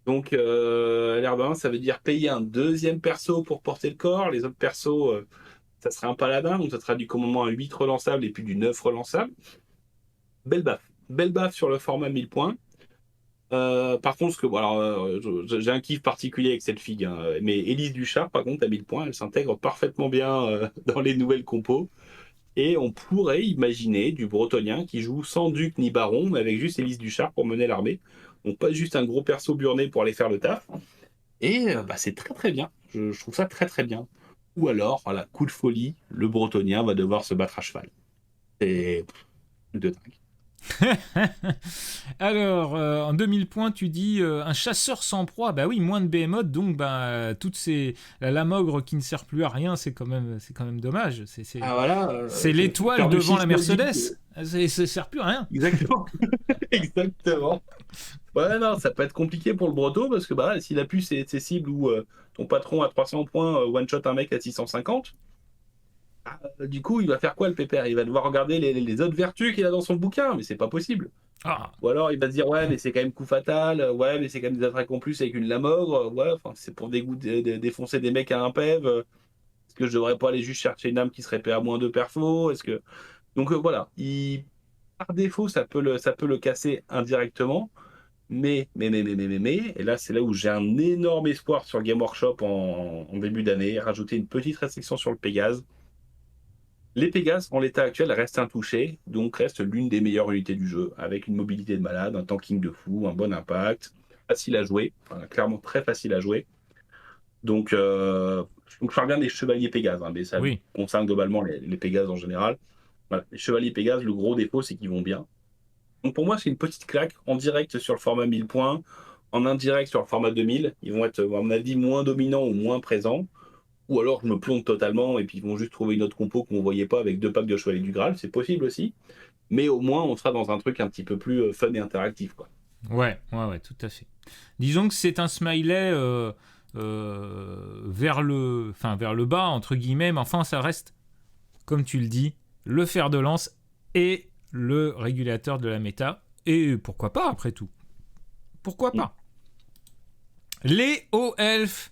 Donc, l'air de rien, ça veut dire payer un deuxième perso pour porter le corps. Les autres persos, ça serait un paladin, donc ça sera du commandement à 8 relançables et puis du 9 relançables. Belle baffe sur le format 1000 points. Par contre, j'ai un kiff particulier avec cette figue. Hein. Mais Élise Duchard, par contre, à 1000 points, elle s'intègre parfaitement bien dans les nouvelles compos. Et on pourrait imaginer du Bretonien qui joue sans duc ni baron, mais avec juste Élise Duchard pour mener l'armée. Donc pas juste un gros perso burné pour aller faire le taf. Et c'est très très bien. Je trouve ça très très bien. Ou alors, voilà, coup de folie, le Bretonien va devoir se battre à cheval. C'est de dingue. Alors, en 2000 points, tu dis un chasseur sans proie. Bah oui, moins de behemoth, donc toutes ces la Mogre qui ne sert plus à rien, c'est quand même dommage. Ah voilà, C'est l'étoile faire du devant la sismodique. Mercedes. Ça sert plus à rien. Exactement. Exactement. Ouais, non, ça peut être compliqué pour le Breton parce que bah, s'il appuie ses cibles où ton patron a 300 points, one-shot un mec à 650, du coup, il va faire quoi le pépère? Il va devoir regarder les autres vertus qu'il a dans son bouquin, mais c'est pas possible. Ah, Ou alors il va se dire, ouais, mais c'est quand même coup fatal, ouais, mais c'est quand même des attaques en plus avec une Lamogre, ouais, enfin, c'est pour défoncer des mecs à un PEV. Est-ce que je devrais pas aller juste chercher une âme qui serait PA moins 2 perfo? Est-ce que. Donc voilà, par défaut, ça peut le casser indirectement. Et là, c'est là où j'ai un énorme espoir sur le Game Workshop en début d'année, rajouter une petite restriction sur le Pégase. Les Pégases, en l'état actuel, restent intouchés, donc restent l'une des meilleures unités du jeu, avec une mobilité de malade, un tanking de fou, un bon impact, facile à jouer, enfin, clairement très facile à jouer. Donc je parle bien des chevaliers Pégases, hein, mais ça oui. concerne globalement les Pégases en général. Voilà. Les chevaliers Pégases, le gros défaut, c'est qu'ils vont bien. Donc pour moi, c'est une petite claque en direct sur le format 1000 points, en indirect sur le format 2000. Ils vont être, à mon avis, moins dominants ou moins présents. Ou alors je me plombe totalement et puis ils vont juste trouver une autre compo qu'on ne voyait pas avec 2 packs de Chevalier du Graal. C'est possible aussi. Mais au moins, on sera dans un truc un petit peu plus fun et interactif, quoi. Ouais, tout à fait. Disons que c'est un smiley vers le bas, entre guillemets, mais enfin, ça reste, comme tu le dis, le fer de lance et le régulateur de la méta. Et pourquoi pas, après tout? Pourquoi Mm. pas? Les hauts elfes,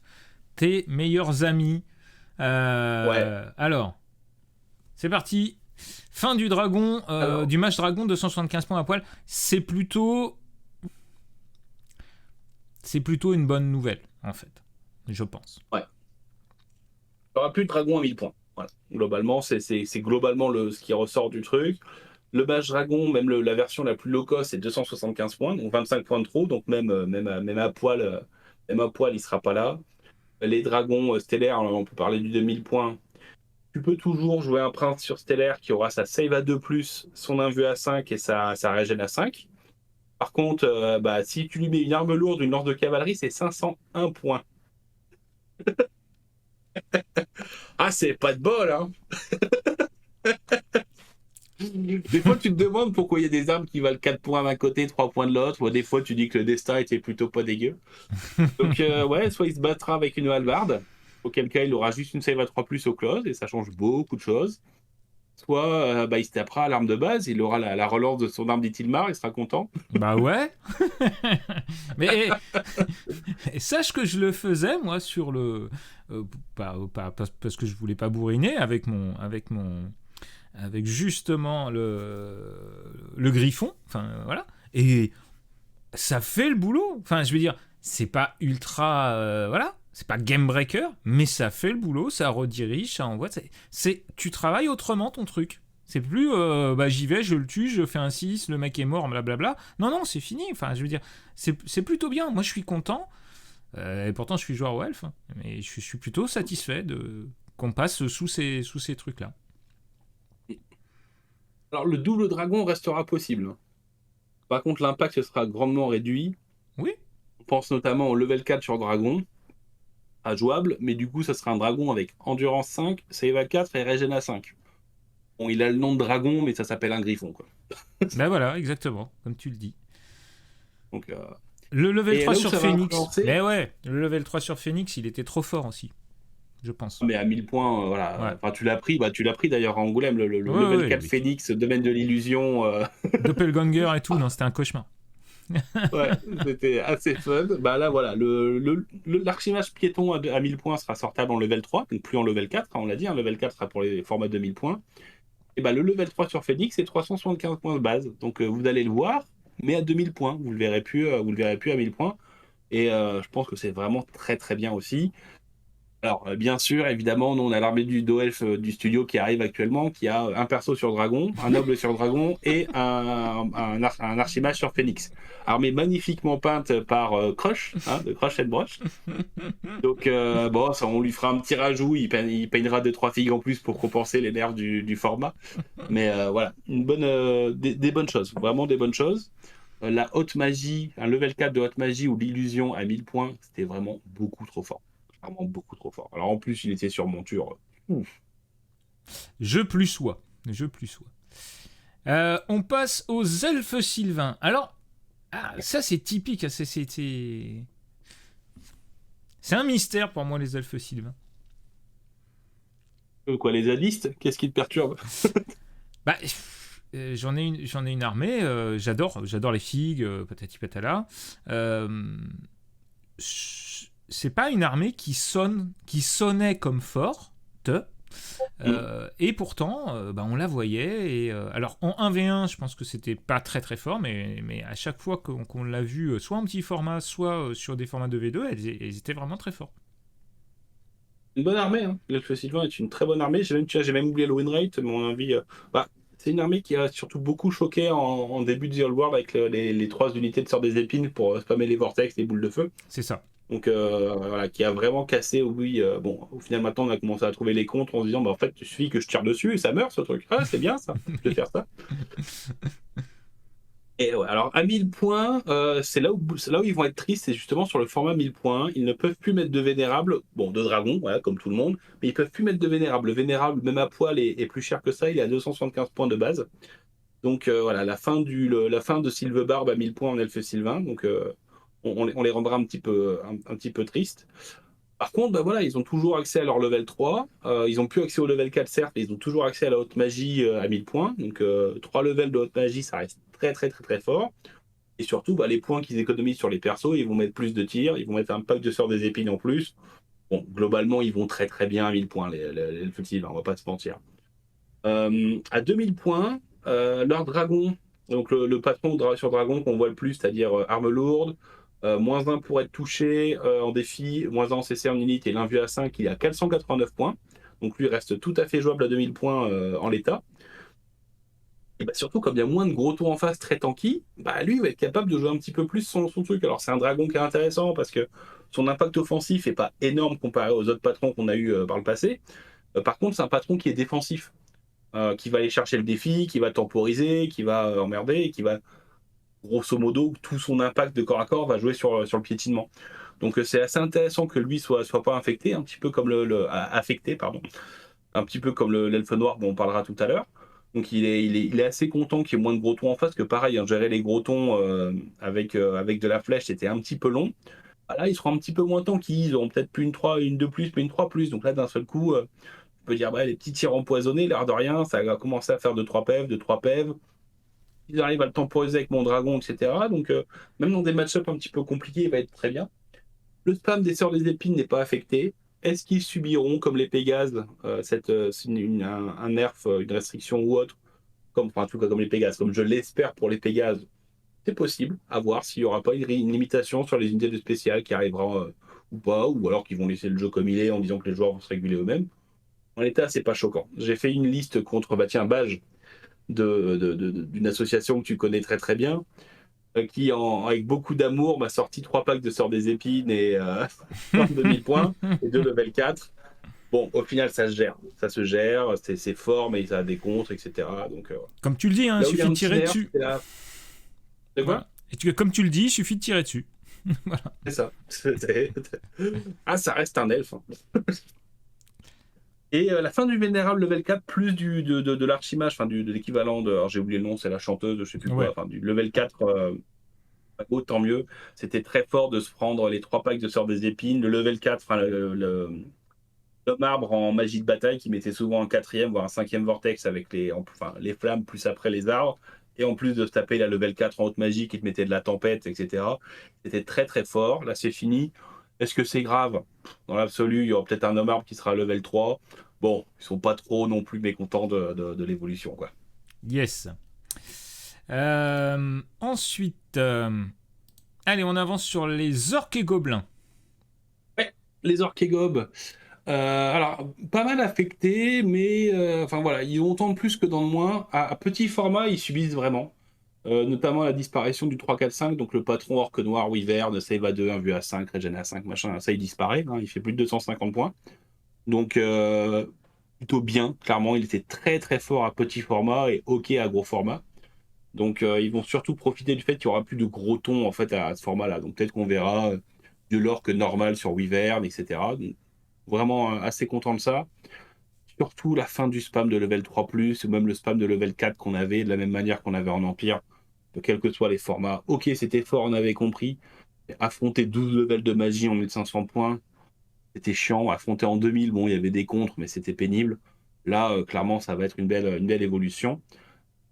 tes meilleurs amis. Ouais. Alors, c'est parti. Fin du dragon, Alors, du match dragon, 275 points à poil. C'est plutôt une bonne nouvelle, en fait, je pense. ouais. Il n'y aura plus de dragon à 1000 points. Voilà. Globalement, c'est globalement ce qui ressort du truc. Le Mage Dragon, même la version la plus low cost, c'est 275 points, donc 25 points de trop. Donc même à poil, il ne sera pas là. Les dragons stellaires, on peut parler du 2000 points. Tu peux toujours jouer un prince sur stellaire qui aura sa save à 2+, son invue à 5 et sa régène à 5. Par contre, si tu lui mets une arme lourde, une lance de cavalerie, c'est 501 points. Ah, c'est pas de bol, hein. Des fois, tu te demandes pourquoi il y a des armes qui valent 4 points d'un côté, 3 points de l'autre. Ou des fois, tu dis que le destin était plutôt pas dégueu. Donc, ouais, soit il se battra avec une hallebarde, auquel cas il aura juste une save à 3+ au close, et ça change beaucoup de choses. Soit il se tapera à l'arme de base, il aura la relance de son arme d'Itilmar, il sera content. Bah ouais. Mais sache que je le faisais, moi, sur le... parce que je voulais pas bourriner avec justement le griffon. Enfin, voilà. Et ça fait le boulot. Enfin, je veux dire, c'est pas ultra... voilà. C'est pas game breaker, mais ça fait le boulot, ça redirige, ça envoie. Tu travailles autrement ton truc. C'est plus j'y vais, je le tue, je fais un 6, le mec est mort, blablabla. Non, c'est fini. Enfin, je veux dire, c'est plutôt bien. Moi, je suis content. Et pourtant, je suis joueur au Elf. Mais je suis plutôt satisfait qu'on passe sous ces trucs-là. Alors, le double dragon restera possible. Par contre, l'impact sera grandement réduit. Oui. On pense notamment au level 4 sur dragon, à jouable, mais du coup, ça sera un dragon avec endurance 5, save à 4 et régène à 5. Bon, il a le nom de dragon, mais ça s'appelle un griffon, quoi. Ben voilà, exactement, comme tu le dis. Donc, le level 3 là où sur ça va Phoenix. influencer... Mais ouais, le level 3 sur Phoenix, il était trop fort aussi, je pense. Mais à 1000 points, voilà. Ouais. Enfin, tu l'as pris d'ailleurs à Angoulême, le level 4 oui. Phoenix, domaine de l'illusion. Doppelganger et tout, non, c'était un cauchemar. Ouais, c'était assez fun. Bah là, voilà, l'archimage piéton à 1000 points sera sortable en level 3, donc plus en level 4, hein, on l'a dit, hein, level 4 sera pour les formats de 1000 points. Et bah le level 3 sur Phoenix, c'est 375 points de base. Donc vous allez le voir, mais à 2000 points. Vous le verrez plus à 1000 points. Et je pense que c'est vraiment très très bien aussi. Alors, bien sûr, évidemment, nous, on a l'armée du d'Oelf du studio qui arrive actuellement, qui a un perso sur Dragon, un noble sur Dragon et un archimage sur Phoenix. Armée magnifiquement peinte par Crush, hein, de Crush and Brush. Donc, bon, ça, on lui fera un petit rajout, il peignera 2-3 figues en plus pour compenser les nerfs du format. Mais voilà, des bonnes choses, vraiment des bonnes choses. La haute magie, un level 4 de haute magie ou l'illusion à 1000 points, c'était vraiment beaucoup trop fort. Vraiment beaucoup trop fort. Alors en plus, il était sur monture. Ouf. Je plus sois. Je plus sois. On passe aux elfes sylvains. Alors, ça c'est typique. C'est un mystère pour moi, les elfes sylvains. Quoi, les zadistes? Qu'est-ce qui te perturbe? Bah, j'en ai une armée. J'adore les figues, patati patala. C'est pas une armée qui sonnait comme forte. Et pourtant, on la voyait. Et, alors en 1v1, je pense que c'était pas très très fort, mais à chaque fois qu'on l'a vu, soit en petit format, soit sur des formats de V2, elles étaient vraiment très fortes. Une bonne armée, hein. L'Elfe Sylvain est une très bonne armée. J'ai même oublié le win rate, mais mon avis. Bah, c'est une armée qui a surtout beaucoup choqué en début de The Old World avec les 3 unités de sort des épines pour spammer les vortex, les boules de feu. C'est ça. Donc voilà, qui a vraiment cassé. Oui, bon, au final, maintenant, on a commencé à trouver les contres en se disant, bah, en fait, il suffit que je tire dessus et ça meurt ce truc. Ah, c'est bien ça, je vais faire ça. Et ouais, alors à 1000 points, c'est là où ils vont être tristes, c'est justement sur le format 1000 points. Ils ne peuvent plus mettre de vénérable, bon, de dragon, voilà, comme tout le monde, mais ils peuvent plus mettre de vénérable. Le vénérable, même à poil, est plus cher que ça, il est à 275 points de base. Donc voilà, la fin de Sylvebarbe à 1000 points en Elfe Sylvain, donc on les rendra un petit peu tristes. Par contre, bah voilà, ils ont toujours accès à leur level 3. Ils ont plus accès au level 4, certes, mais ils ont toujours accès à la haute magie à 1000 points. Donc 3 levels de haute magie, ça reste très très très très fort. Et surtout, bah, les points qu'ils économisent sur les persos, ils vont mettre plus de tirs, ils vont mettre un pack de sort des épines en plus. Bon, globalement, ils vont très très bien à 1000 points, les futiles, on va pas se mentir. À 2000 points, leur dragon, donc le patron sur dragon qu'on voit le plus, c'est-à-dire arme lourde, -1 pour être touché en défi, -1 en CC en unité et l'invue à 5, il est à 489 points. Donc lui reste tout à fait jouable à 2000 points en l'état. Et bah surtout, comme il y a moins de gros tours en face très tanky, bah lui il va être capable de jouer un petit peu plus son truc. Alors c'est un dragon qui est intéressant parce que son impact offensif est pas énorme comparé aux autres patrons qu'on a eu par le passé. Par contre, c'est un patron qui est défensif, qui va aller chercher le défi, qui va temporiser, qui va emmerder, et qui va, grosso modo, tout son impact de corps à corps va jouer sur le piétinement. Donc c'est assez intéressant que lui soit pas infecté, un petit peu comme affecté, pardon, un petit peu comme l'elfe noir dont on parlera tout à l'heure. Donc il est assez content qu'il y ait moins de gros tons en face, que pareil, hein, gérer les gros tons avec de la flèche, c'était un petit peu long. Ah, là, ils seront un petit peu moins tanky, ils auront peut-être plus une 3, une 2 plus, mais une 3 plus. Donc là, d'un seul coup, on peut dire, bah, les petits tirs empoisonnés, l'air de rien, ça va commencer à faire 2-3 PEV, 2-3 PEV. Ils arrivent à le temporiser avec mon dragon, etc. Donc même dans des match-ups un petit peu compliqués, il va être très bien. Le spam des sorts des épines n'est pas affecté. Est-ce qu'ils subiront, comme les Pégases, un nerf, une restriction ou autre, enfin, en tout cas comme les Pégases, comme je l'espère pour les Pégases? C'est possible, à voir s'il n'y aura pas une limitation sur les unités de spécial qui arrivera ou pas, ou alors qu'ils vont laisser le jeu comme il est en disant que les joueurs vont se réguler eux-mêmes. En l'état, c'est pas choquant. J'ai fait une liste contre, bah tiens, Bage, d'une association que tu connais très très bien, qui, avec beaucoup d'amour, m'a sorti 3 packs de Sort des Épines et 2000 points, et 2 level 4. Bon, au final, ça se gère. Ça se gère, c'est fort, mais ça a des contres, etc. Donc, Comme tu le dis, hein, il là où il y a suffit un de petit tirer nerf, dessus. c'est là. C'est quoi? Voilà. Comme tu le dis, il suffit de tirer dessus. Voilà. C'est ça. Ah, ça reste un elfe, hein. Et la fin du Vénérable level 4, plus de l'archimage, enfin de l'équivalent de. Alors j'ai oublié le nom, c'est la chanteuse, je sais plus quoi, Ouais. enfin du level 4, tant mieux. C'était très fort de se prendre les 3 packs de Sort des Épines. Le level 4, enfin l'homme arbre en magie de bataille qui mettait souvent un 4e, voire un 5e vortex avec les flammes, plus après les arbres. Et en plus de se taper la level 4 en haute magie qui te mettait de la tempête, etc. C'était très très fort. Là c'est fini. Est-ce que c'est grave? Dans l'absolu, il y aura peut-être un homme arbre qui sera level 3. Bon, ils sont pas trop non plus mécontents de l'évolution, quoi. Yes. Ensuite, allez, on avance sur les orques et gobelins. Ouais, les orques et gobes. Alors, pas mal affectés, mais enfin voilà, ils ont autant de plus que dans le moins. À petit format, ils subissent vraiment. Notamment la disparition du 3-4-5, donc le patron orque noir, Wyvern, save à 2, un vue à 5, regen à 5, machin, ça il disparaît, hein, il fait plus de 250 points. Donc plutôt bien, clairement, il était très très fort à petit format et ok à gros format. Donc ils vont surtout profiter du fait qu'il y aura plus de gros tons en fait à ce format-là. Donc peut-être qu'on verra de l'orque normal sur Wyvern, etc. Donc, vraiment assez content de ça. Surtout la fin du spam de level 3+, ou même le spam de level 4 qu'on avait, de la même manière qu'on avait en Empire, quels que soient les formats. Ok, c'était fort, on avait compris. Affronter 12 levels de magie en 1500 points, c'était chiant. Affronter en 2000, bon, il y avait des contres, mais c'était pénible. Là, clairement, ça va être une belle évolution.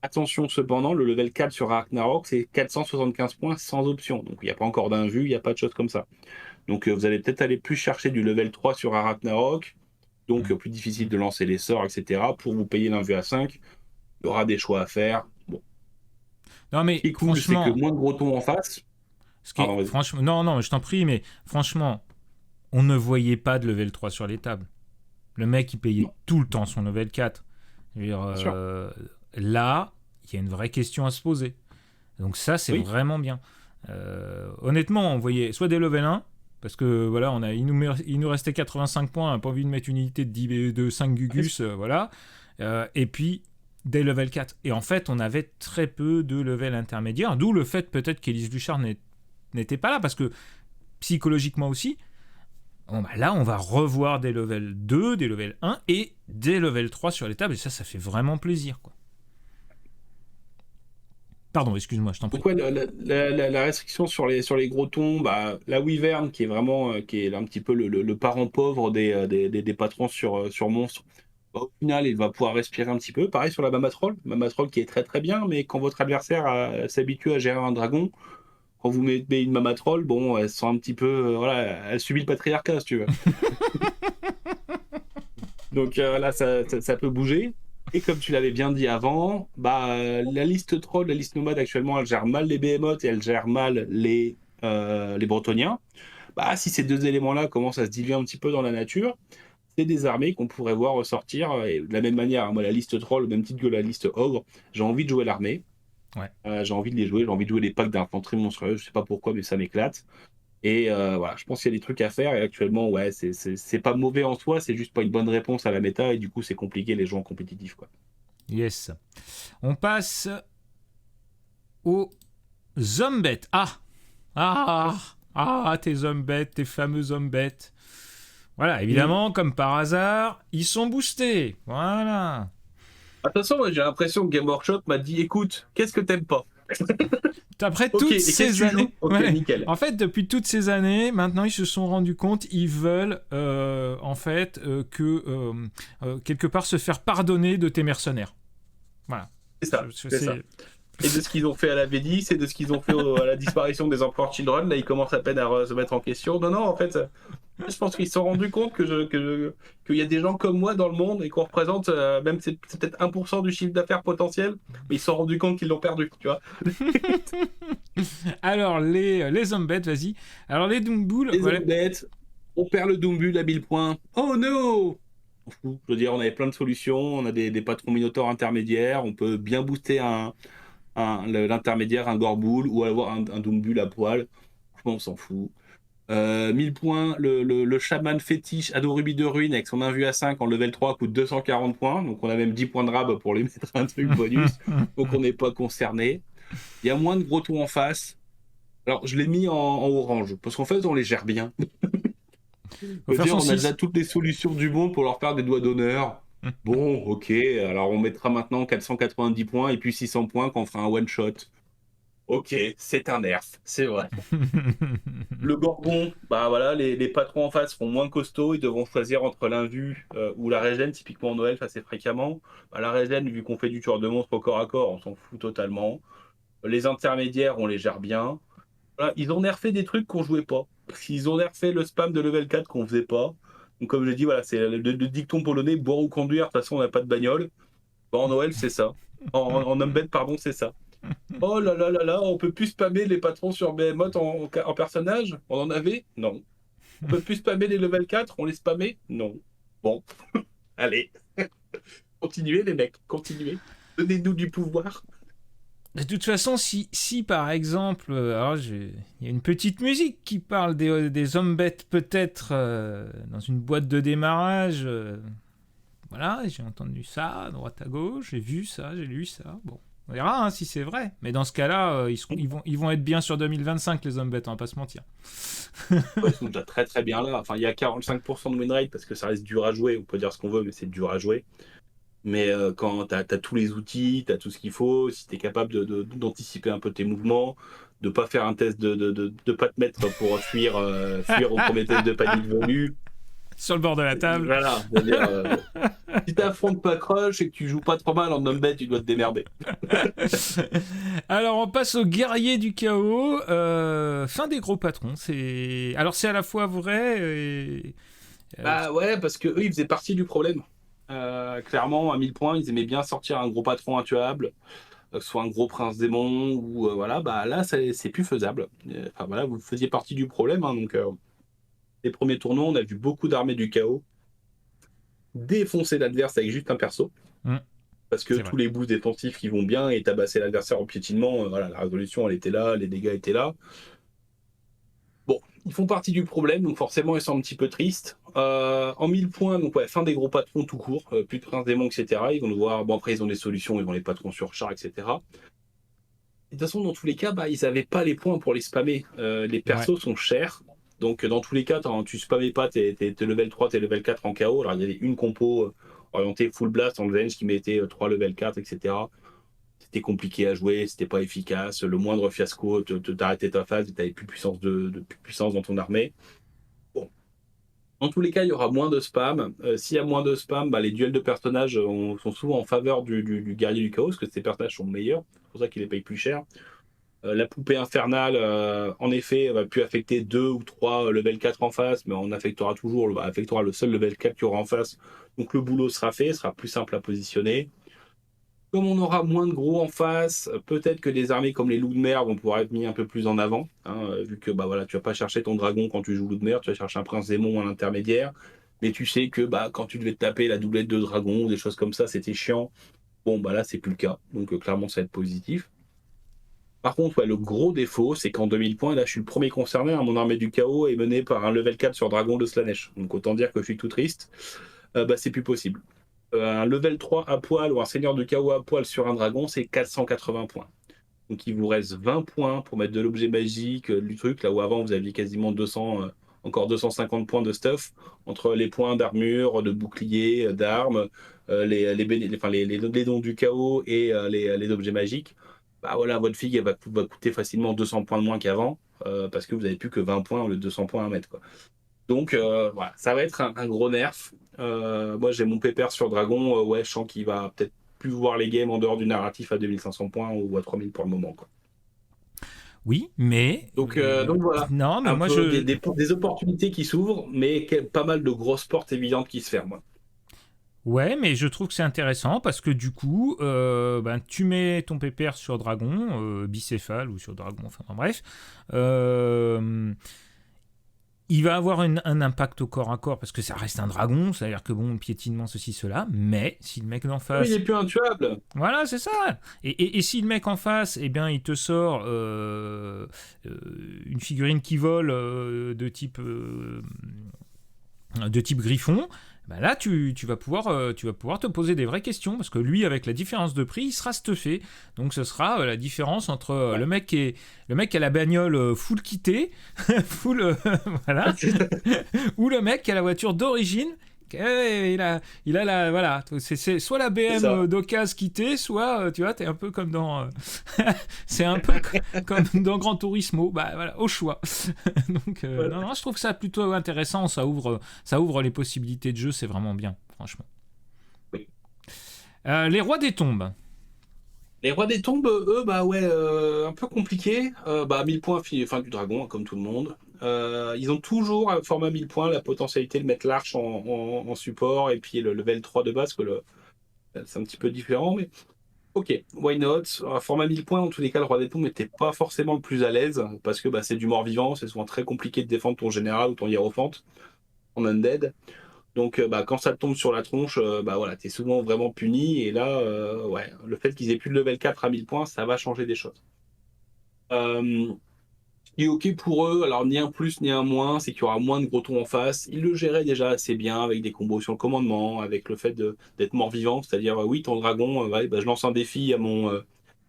Attention cependant, le level 4 sur Ragnarok, c'est 475 points sans option. Donc il n'y a pas encore d'invue, il n'y a pas de choses comme ça. Donc vous allez peut-être aller plus chercher du level 3 sur Ragnarok, donc plus difficile de lancer les sorts, etc. Pour vous payer l'invue à 5, il y aura des choix à faire. Bon. Non, Ce qui mais est cool, c'est que franchement, moins de gros tons en face. Pardon, vas-y. franchement, non, non, je t'en prie, mais franchement, on ne voyait pas de level 3 sur les tables. Le mec, il payait Non, tout le temps son level 4. Je veux dire, bien sûr. là, il y a une vraie question à se poser. Donc ça, c'est Oui, vraiment bien. Honnêtement, on voyait soit des level 1, parce que voilà, il nous restait 85 points, on n'a pas envie de mettre une unité de 5 Gugus, voilà. Et puis des level 4. Et en fait, on avait très peu de level intermédiaire, d'où le fait peut-être qu'Élise Luchard n'était pas là, parce que psychologiquement aussi, bon, bah là, on va revoir des level 2, des level 1 et des level 3 sur les tables, et ça fait vraiment plaisir, quoi. Pardon, excuse-moi, je t'en prie. donc ouais, la restriction sur les gros tons, bah, la Wyvern qui est vraiment qui est un petit peu le parent pauvre des patrons sur monstres, bah, au final il va pouvoir respirer un petit peu. Pareil sur la Mamatroll qui est très très bien, mais quand votre adversaire s'habitue à gérer un dragon, quand vous mettez une Mamatroll, bon, elle se sent un petit peu, voilà, elle subit le patriarcat si tu veux. Donc là ça peut bouger. Et comme tu l'avais bien dit avant, bah, la liste troll, la liste nomade actuellement, elle gère mal les behemoths et elle gère mal les bretoniens. Bah, si ces deux éléments-là commencent à se diluer un petit peu dans la nature, c'est des armées qu'on pourrait voir ressortir. Et de la même manière, hein, moi, la liste troll, au même titre que la liste ogre, j'ai envie de jouer l'armée. Ouais. J'ai envie de les jouer, j'ai envie de jouer les packs d'infanterie monstrueuse, je sais pas pourquoi, mais ça m'éclate. Et voilà, je pense qu'il y a des trucs à faire. Et actuellement, ouais, c'est pas mauvais en soi, c'est juste pas une bonne réponse à la méta. Et du coup, c'est compliqué les gens en compétitif, quoi. Yes. On passe aux zombettes. Tes zombettes, tes fameux zombettes. Voilà, Mm. évidemment, comme par hasard, ils sont boostés. Voilà. De toute façon, moi, j'ai l'impression que Game Workshop m'a dit écoute, qu'est-ce que t'aimes pas? Après Ok, toutes et qu'est-ce que ces tu années, joues? Ok, ouais. nickel. En fait, depuis toutes ces années, maintenant ils se sont rendus compte, ils veulent en fait quelque part se faire pardonner de tes mercenaires. Voilà. C'est ça, c'est ça. C'est Et de ce qu'ils ont fait à la V10 et de ce qu'ils ont fait à la disparition des Emperor Children, là, ils commencent à peine à se mettre en question. Non, non, en fait, je pense qu'ils se sont rendus compte qu'il y a des gens comme moi dans le monde et qu'on représente, même c'est peut-être 1% du chiffre d'affaires potentiel, mais ils se sont rendus compte qu'ils l'ont perdu, tu vois. Alors les zombettes, vas-y. Alors les Doombull, Les voilà. hommes bêtes, on perd le Doombull à 1000 points. Oh no! On fout. Je veux dire, on avait plein de solutions, on a des patrons minotaures intermédiaires, on peut bien booster l'intermédiaire, un Gorbull, ou avoir un Doombull à poil. Franchement, on s'en fout. 1000 points, le chaman fétiche Adorubi de Ruine avec son invue à 5 en level 3 coûte 240 points. Donc on a même 10 points de rab pour lui mettre un truc bonus. Donc on n'est pas concerné. Il y a moins de gros tons en face. Alors je l'ai mis en orange parce qu'en fait on les gère bien. Je Faut veux faire dire, son on a déjà 6. toutes les solutions du monde pour leur faire des doigts d'honneur. Bon, ok, alors on mettra maintenant 490 points et puis 600 points quand on fera un one shot. Ok, c'est un nerf, c'est vrai. Le Gorgon, bah voilà, les patrons en face seront moins costauds, ils devront choisir entre l'invue ou la régène, typiquement en Noël, assez fréquemment. Bah, la régène, vu qu'on fait du tueur de monstres au corps à corps, on s'en fout totalement. Les intermédiaires, on les gère bien. Voilà, ils ont nerfé des trucs qu'on jouait pas. Ils ont nerfé le spam de level 4 qu'on faisait pas. Donc comme je dis, voilà, c'est le dicton polonais, boire ou conduire, de toute façon on n'a pas de bagnole. Bah, en Noël, c'est ça. En Unbed, pardon, c'est ça. Oh là là là là, on peut plus spammer les patrons sur Behemoth en personnage? On en avait? Non. On peut plus spammer les level 4, on les spammait? Non. Bon, allez. Continuez les mecs, continuez. Donnez-nous du pouvoir. De toute façon, si par exemple, il y a une petite musique qui parle des hommes bêtes peut-être dans une boîte de démarrage. Voilà, j'ai entendu ça à droite à gauche, j'ai vu ça, j'ai lu ça. Bon, on verra si c'est vrai. Mais dans ce cas-là, ils vont être bien sur 2025 les hommes bêtes, on va pas se mentir. Ils sont déjà très très bien là. Enfin, il y a 45% de win rate parce que ça reste dur à jouer. On peut dire ce qu'on veut, mais c'est dur à jouer. Mais quand tu as tous les outils, tu as tout ce qu'il faut, si tu es capable d'anticiper un peu tes mouvements, de pas faire un test de pas te mettre pour fuir au premier test de panique venu. Sur le bord de la table. Voilà, c'est-à-dire, si tu affrontes pas Crush et que tu joues pas trop mal en homme bête, tu dois te démerder. Alors on passe au guerrier du chaos. Fin des gros patrons. Alors c'est à la fois vrai et... Bah ouais, parce que eux, ils faisaient partie du problème. Clairement, à 1000 points, ils aimaient bien sortir un gros patron intuable, que ce soit un gros prince démon, ou voilà, bah là, c'est plus faisable. Enfin voilà, vous faisiez partie du problème, hein, donc les premiers tournois, on a vu beaucoup d'armées du chaos défoncer l'adverse avec juste un perso. Parce que tous les boosts défensifs qui vont bien et tabasser l'adversaire en piétinement, voilà, la résolution, elle était là, les dégâts étaient là. Bon, ils font partie du problème, donc forcément, ils sont un petit peu tristes. En 1000 points, donc ouais, fin des gros patrons tout court, plus de prince démon, etc. Ils vont devoir, bon après, ils ont des solutions, ils vont les patrons sur char, etc. Et de toute façon, dans tous les cas, bah, ils n'avaient pas les points pour les spammer. Les persos sont chers. Donc, dans tous les cas, tu spammais pas tes level 3, tes level 4 en KO. Alors, il y avait une compo orientée full blast en revenge qui mettait 3 level 4, etc. C'était compliqué à jouer, c'était pas efficace. Le moindre fiasco, t'arrêtais ta phase et t'avais plus puissance plus puissance dans ton armée. Bon. Dans tous les cas, il y aura moins de spam. S'il y a moins de spam, bah, les duels de personnages sont souvent en faveur du guerrier du chaos, parce que ces personnages sont meilleurs. C'est pour ça qu'ils les payent plus cher. La poupée infernale, en effet, va plus affecter 2 ou 3 level 4 en face, mais on affectera le seul level 4 qu'il y aura en face. Donc le boulot sera fait, sera plus simple à positionner. Comme on aura moins de gros en face, peut-être que des armées comme les loups de mer vont pouvoir être mis un peu plus en avant, hein, vu que bah, voilà, tu vas pas chercher ton dragon quand tu joues loup de mer, tu vas chercher un prince démon à l'intermédiaire, mais tu sais que bah, quand tu devais te taper la doublette de dragon ou des choses comme ça, c'était chiant. Bon, bah là, c'est plus le cas, donc clairement, ça va être positif. Par contre, ouais, le gros défaut, c'est qu'en 2000 points, là, je suis le premier concerné, hein, mon armée du chaos est menée par un level 4 sur dragon de Slanesh. Donc autant dire que je suis tout triste. Bah, c'est plus possible. Un level 3 à poil ou un seigneur de chaos à poil sur un dragon, c'est 480 points. Donc il vous reste 20 points pour mettre de l'objet magique, du truc, là où avant vous aviez quasiment 200, encore 250 points de stuff, entre les points d'armure, de bouclier, d'armes, les dons du chaos et les objets magiques. Bah voilà, votre figue elle va coûter facilement 200 points de moins qu'avant, parce que vous n'avez plus que 20 points au lieu de 200 points à mettre, quoi. Donc voilà, ça va être un gros nerf. Moi j'ai mon pépère sur Dragon, ouais, je sens qu'il va peut-être plus voir les games en dehors du narratif à 2500 points ou à 3000 pour le moment, quoi. Oui, mais... Donc voilà, non, mais un moi peu des opportunités qui s'ouvrent, mais pas mal de grosses portes évidentes qui se ferment. Ouais, mais je trouve que c'est intéressant parce que du coup, tu mets ton pépère sur Dragon, bicéphale ou sur Dragon, enfin bref. Il va avoir un impact au corps à corps parce que ça reste un dragon, c'est-à-dire que bon, piétinement, ceci, cela, mais si le mec d'en face. Oui, il est plus intuable. Voilà, c'est ça. Et si le mec en face, eh bien, il te sort une figurine qui vole de type griffon, bah là tu vas pouvoir te poser des vraies questions parce que lui avec la différence de prix il sera stuffé, donc ce sera la différence entre le mec qui a la bagnole full kitée full voilà ou le mec qui a la voiture d'origine. Il a la voilà, c'est soit la BM d'occasion quittée, soit tu vois t'es un peu comme dans c'est un peu comme dans Gran Turismo, bah voilà, au choix. Donc non, je trouve ça plutôt intéressant, ça ouvre les possibilités de jeu, c'est vraiment bien, franchement. Oui. Les rois des tombes. Les rois des tombes, eux, bah ouais, un peu compliqué. 1000 points, fin du dragon, comme tout le monde. Ils ont toujours, format 1000 points, la potentialité de mettre l'arche en support et puis le level 3 de base, que c'est un petit peu différent. Mais Ok, why not? Un format 1000 points, en tous les cas, le roi des tombes n'était pas forcément le plus à l'aise, parce que bah, c'est du mort-vivant, c'est souvent très compliqué de défendre ton général ou ton hiérophante en undead. Donc bah, quand ça te tombe sur la tronche, bah voilà, t'es souvent vraiment puni, et là, ouais, le fait qu'ils aient plus de level 4 à 1000 points, ça va changer des choses. Euh, Ce qui est ok pour eux, alors ni un plus ni un moins, c'est qu'il y aura moins de gros tons en face. Ils le géraient déjà assez bien avec des combos sur le commandement, avec le fait d'être mort-vivant, c'est-à-dire oui, ton dragon, ouais, bah, je lance un défi à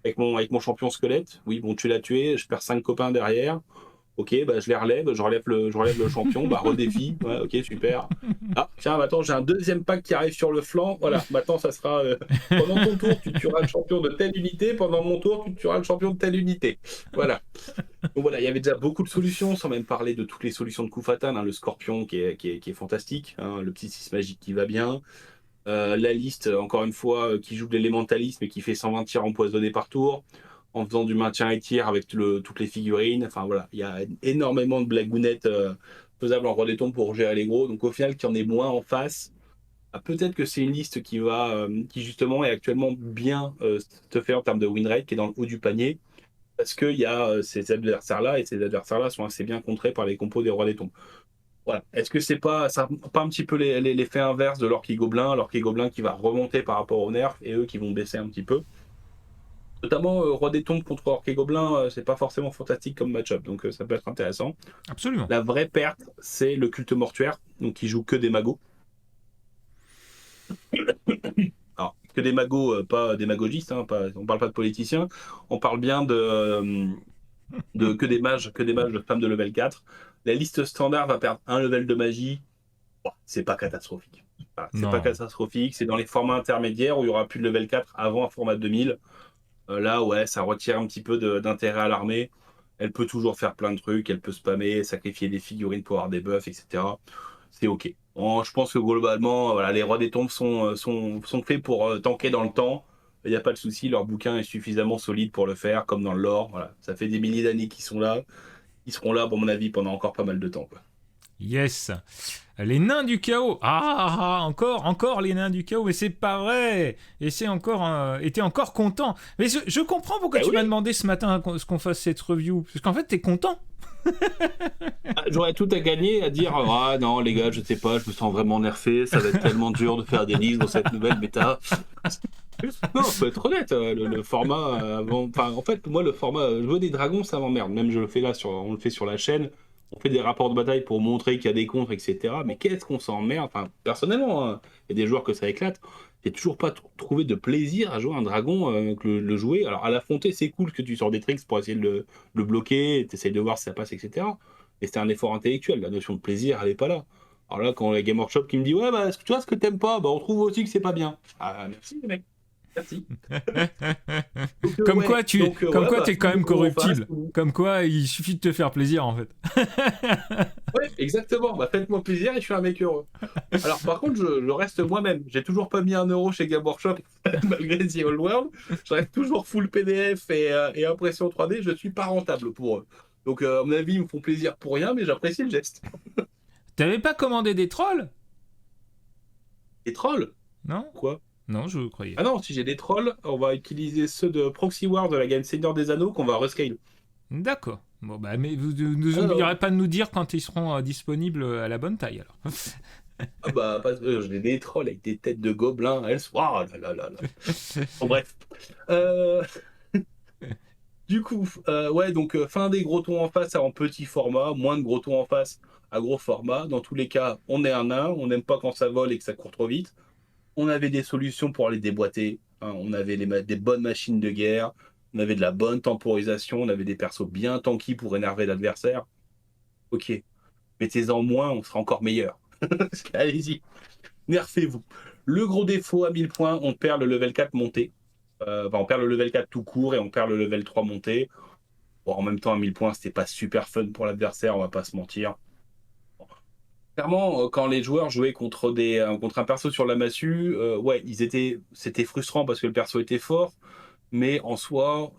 avec mon champion squelette. Oui, bon, tu l'as tué, je perds 5 copains derrière. Ok, bah, je relève le champion, bah, redéfi. Ouais, ok, super. Ah, tiens, maintenant j'ai un deuxième pack qui arrive sur le flanc. Voilà, maintenant ça sera pendant ton tour, tu tueras le champion de telle unité. Pendant mon tour, tu tueras le champion de telle unité. Voilà. Donc voilà, il y avait déjà beaucoup de solutions, sans même parler de toutes les solutions de coup fatal, hein, le scorpion qui est fantastique, hein, le petit 6 magique qui va bien, la liste, encore une fois, qui joue de l'élémentalisme et qui fait 120 tirs empoisonnés par tour, en faisant du maintien et tir avec toutes les figurines. Enfin voilà, il y a énormément de blagounettes faisables en roi des tombes pour gérer les gros. Donc au final, qu'il y en ait moins en face, ah, peut-être que c'est une liste qui justement est actuellement bien te fait en termes de win rate, qui est dans le haut du panier parce qu'il y a ces adversaires-là, et ces adversaires-là sont assez bien contrés par les compos des rois des tombes. Voilà. Est-ce que c'est pas, ça, pas un petit peu l'effet inverse de l'orque et gobelin qui va remonter par rapport au nerf, et eux qui vont baisser un petit peu? Notamment, roi des tombes contre orque et gobelin, c'est pas forcément fantastique comme match-up, donc ça peut être intéressant. Absolument. La vraie perte, c'est le culte mortuaire, donc qui joue que des magos. Alors, que des magos, pas des magogistes, hein, on parle pas de politiciens, on parle bien de que des mages de femmes de level 4. La liste standard va perdre un level de magie. Bon, c'est pas catastrophique. Voilà, c'est pas Non. catastrophique. C'est dans les formats intermédiaires où il y aura plus de level 4 avant un format 2000. Là, ouais, ça retire un petit peu d'intérêt à l'armée. Elle peut toujours faire plein de trucs. Elle peut spammer, sacrifier des figurines pour avoir des buffs, etc. C'est ok. Bon, je pense que globalement, voilà, les rois des tombes sont faits pour tanker dans le temps. Il n'y a pas de souci, leur bouquin est suffisamment solide pour le faire, comme dans le lore. Voilà. Ça fait des milliers d'années qu'ils sont là. Ils seront là, pour mon avis, pendant encore pas mal de temps, quoi. Yes. Les nains du chaos. Encore les nains du chaos. Mais c'est pas vrai. Et c'est encore, et t'es encore content. Mais je comprends pourquoi Eh tu m'as oui, demandé ce matin qu'on fasse cette review. Parce qu'en fait, t'es content. j'aurais tout à gagner à dire ah non les gars, je sais pas, je me sens vraiment nerfé, ça va être tellement dur de faire des listes dans cette nouvelle méta. Non, faut être honnête, le format enfin en fait moi le format jouer des dragons ça m'emmerde. Même je le fais là on le fait sur la chaîne, on fait des rapports de bataille pour montrer qu'il y a des contres, etc. Mais qu'est-ce qu'on s'emmerde, enfin personnellement, hein, il y a des joueurs que ça éclate. J'ai toujours pas trouvé de plaisir à jouer un dragon, que le jouer. Alors à l'affronter c'est cool que tu sors des tricks pour essayer de le bloquer, t'essayes de voir si ça passe, etc. Et c'est un effort intellectuel, la notion de plaisir elle est pas là. Alors là quand il y a Game Workshop qui me dit ouais bah tu vois ce que t'aimes pas, bah on trouve aussi que c'est pas bien. Ah merci les mecs. Merci. Donc, Comme ouais, quoi, donc comme voilà, quoi, bah, t'es fin quand des même gros en face. corruptible. Comme quoi, il suffit de te faire plaisir, en fait. Ouais, exactement. Bah, faites-moi plaisir et je suis un mec heureux. Alors, par contre, je reste moi-même. J'ai toujours pas mis 1 euro chez Game Workshop, malgré The Old World. Je reste toujours full PDF et impression 3D. Je suis pas rentable pour eux. Donc, à mon avis, ils me font plaisir pour rien, mais j'apprécie le geste. T'avais pas commandé des trolls? Et trolls? Non? Quoi? Non, je croyais. Ah non, si j'ai des trolls, on va utiliser ceux de Proxy War de la game Seigneur des Anneaux qu'on va rescale. D'accord. Bon, bah, mais vous Ah nous non. oublierez pas de nous dire quand ils seront disponibles à la bonne taille, alors. Ah bah, j'ai des trolls avec des têtes de gobelins. Elles sont... Oh là là là là. Bon, bref. Euh, Du coup, ouais, donc fin des gros tons en face en petit format, moins de gros tons en face à gros format. Dans tous les cas, on est un nain, on n'aime pas quand ça vole et que ça court trop vite. On avait des solutions pour les déboîter, hein. On avait des bonnes machines de guerre, on avait de la bonne temporisation, on avait des persos bien tanky pour énerver l'adversaire. Ok, mettez-en moins, on sera encore meilleur. Allez-y, nerfez-vous. Le gros défaut à 1000 points, on perd le level 4 monté. Enfin, on perd le level 4 tout court et on perd le level 3 monté. Bon, en même temps, à 1000 points, c'était pas super fun pour l'adversaire, on va pas se mentir. Clairement, quand les joueurs jouaient contre un perso sur la massue, ouais, c'était frustrant parce que le perso était fort, mais en soi,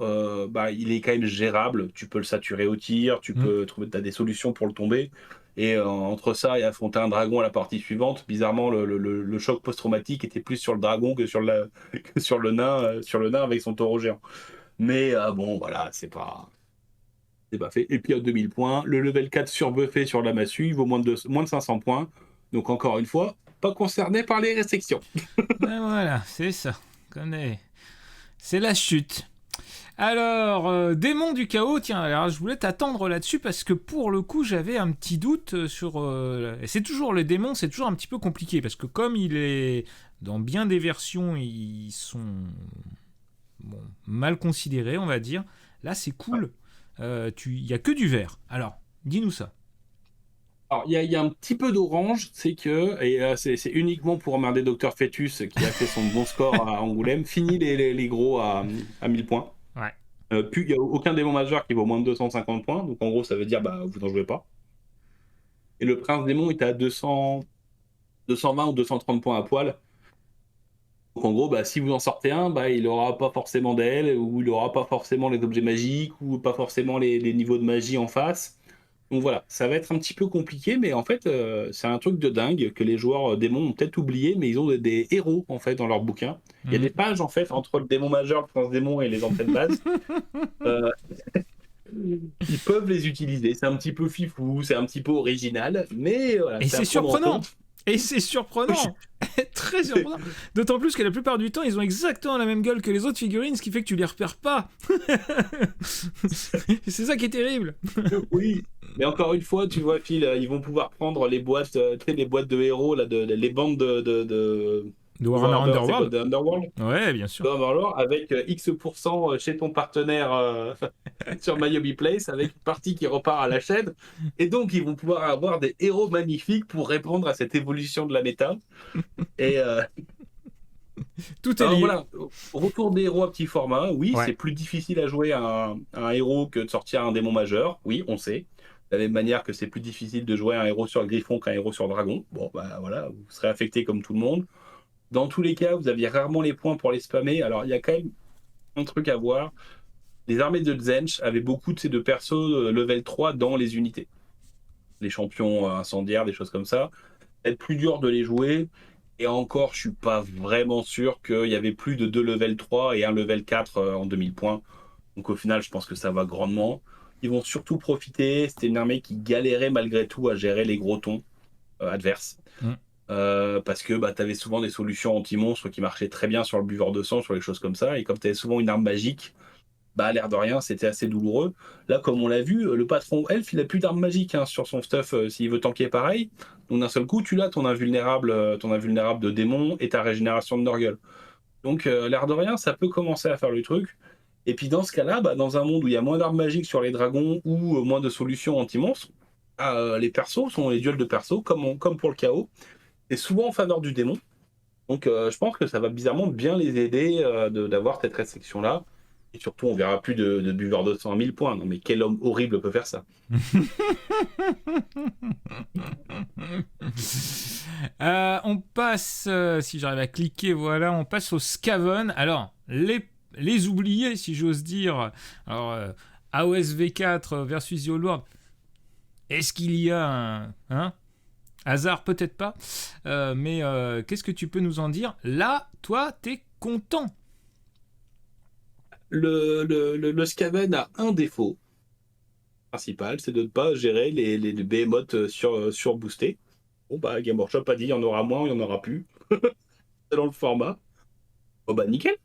bah, il est quand même gérable. Tu peux le saturer au tir, tu Hmm. peux trouver, t'as des solutions pour le tomber. Et entre ça et affronter un dragon à la partie suivante, bizarrement, le choc post-traumatique était plus sur le dragon que que sur le nain avec son taureau géant. Mais bon, voilà, c'est pas fait. Et puis à 2000 points, le level 4 surbuffé sur la massue, il vaut moins de 500 points. Donc encore une fois, pas concerné par les restrictions. Ben voilà, c'est ça. Connais. C'est la chute. Alors, démon du chaos, tiens, alors je voulais t'attendre là-dessus parce que pour le coup, j'avais un petit doute sur. C'est toujours le démon, c'est toujours un petit peu compliqué parce que comme il est dans bien des versions, ils sont bon, mal considérés, on va dire. Là, c'est cool. Il y a que du vert. Alors, dis-nous ça. Alors, il y a un petit peu d'orange, c'est que, et c'est uniquement pour emmerder Docteur Fetus qui a fait son bon score à Angoulême, fini les gros à 1000 points. Ouais. Puis il n'y a aucun démon majeur qui vaut moins de 250 points, donc en gros ça veut dire bah vous n'en jouez pas. Et le prince démon est à 220 ou 230 points à poil. Donc en gros, bah, si vous en sortez un, bah, il n'aura pas forcément d'aile, ou il n'aura pas forcément les objets magiques, ou pas forcément les niveaux de magie en face. Donc voilà, ça va être un petit peu compliqué, mais en fait, c'est un truc de dingue que les joueurs démons ont peut-être oublié, mais ils ont des héros en fait dans leur bouquin. Il y a des pages en fait entre le démon majeur, le prince démon et les entrées de base. Euh, Ils peuvent les utiliser. C'est un petit peu fifou, c'est un petit peu original, mais voilà, Et c'est à c'est prendre en surprenant. compte. Et c'est surprenant. Très surprenant. D'autant plus que la plupart du temps, ils ont exactement la même gueule que les autres figurines, ce qui fait que tu les repères pas. C'est ça qui est terrible. Oui, mais encore une fois, tu vois, Phil, ils vont pouvoir prendre les boîtes, tu sais, les boîtes de héros, là, les bandes De Warhammer Warhammer, c'est quoi, Underworld. de Underworld? Ouais, bien sûr. De Overlord, avec X% chez ton partenaire sur My Hobby Place, avec une partie qui repart à la chaîne. Et donc, ils vont pouvoir avoir des héros magnifiques pour répondre à cette évolution de la méta. Et Tout est alors lié. voilà, retour des héros à petit format. Oui, Ouais. c'est plus difficile à jouer un héros que de sortir un démon majeur. Oui, on sait. De la même manière que c'est plus difficile de jouer un héros sur Griffon qu'un héros sur Dragon. Bon, bah voilà, vous serez affecté comme tout le monde. Dans tous les cas, vous aviez rarement les points pour les spammer. Alors, il y a quand même un truc à voir. Les armées de Zench avaient beaucoup de ces deux persos level 3 dans les unités. Les champions incendiaires, des choses comme ça. C'est plus dur de les jouer. Et encore, je suis pas vraiment sûr qu'il y avait plus de deux level 3 et un level 4 en 2000 points. Donc au final, je pense que ça va grandement. Ils vont surtout profiter. C'était une armée qui galérait malgré tout à gérer les gros tons adverses. Mm. Parce que bah, tu avais souvent des solutions anti-monstres qui marchaient très bien sur le buveur de sang, sur les choses comme ça. Et comme tu avais souvent une arme magique, bah, l'air de rien, c'était assez douloureux. Là, comme on l'a vu, le patron elfe, il a plus d'armes magiques hein, sur son stuff s'il veut tanker pareil. Donc d'un seul coup, tu l'as ton invulnérable de démon et ta régénération de Nurgle. Donc l'air de rien, ça peut commencer à faire le truc. Et puis dans ce cas-là, bah, dans un monde où il y a moins d'armes magiques sur les dragons ou moins de solutions anti-monstres, les persos sont les duels de persos, comme pour le chaos, et souvent en faveur du démon. Donc je pense que ça va bizarrement bien les aider d'avoir cette restriction-là. Et surtout, on verra plus de buveurs de sang à 1000 points. Non mais quel homme horrible peut faire ça? On passe, si j'arrive à cliquer, voilà, on passe au Skaven. Alors, les oubliés, si j'ose dire. Alors, AOSV4 versus The Old World. Est-ce qu'il y a un hasard? Peut-être pas. Mais qu'est-ce que tu peux nous en dire? Là, toi, t'es content. Le Skaven a un défaut principal, c'est de ne pas gérer les behemoths surboostés. Bon bah Game Workshop a dit il y en aura moins, il y en aura plus. Selon le format. Oh bah nickel.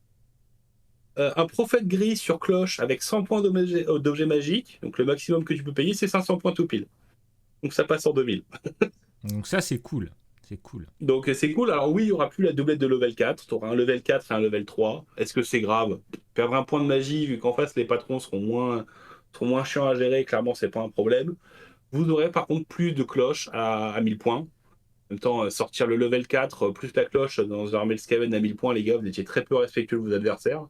Un prophète gris sur cloche avec 100 points d'objets magiques. Donc le maximum que tu peux payer, c'est 500 points tout pile. Donc ça passe en 2000. Donc ça, c'est cool. C'est cool. Donc c'est cool. Alors oui, il n'y aura plus la doublette de level 4. Tu auras un level 4 et un level 3. Est-ce que c'est grave? Perdre un point de magie, vu qu'en face les patrons seront moins chiants à gérer, clairement c'est pas un problème. Vous aurez par contre plus de cloches à 1000 points. En même temps, sortir le level 4 plus la cloche dans une armée de Skaven à 1000 points, les gars, vous étiez très peu respectueux de vos adversaires.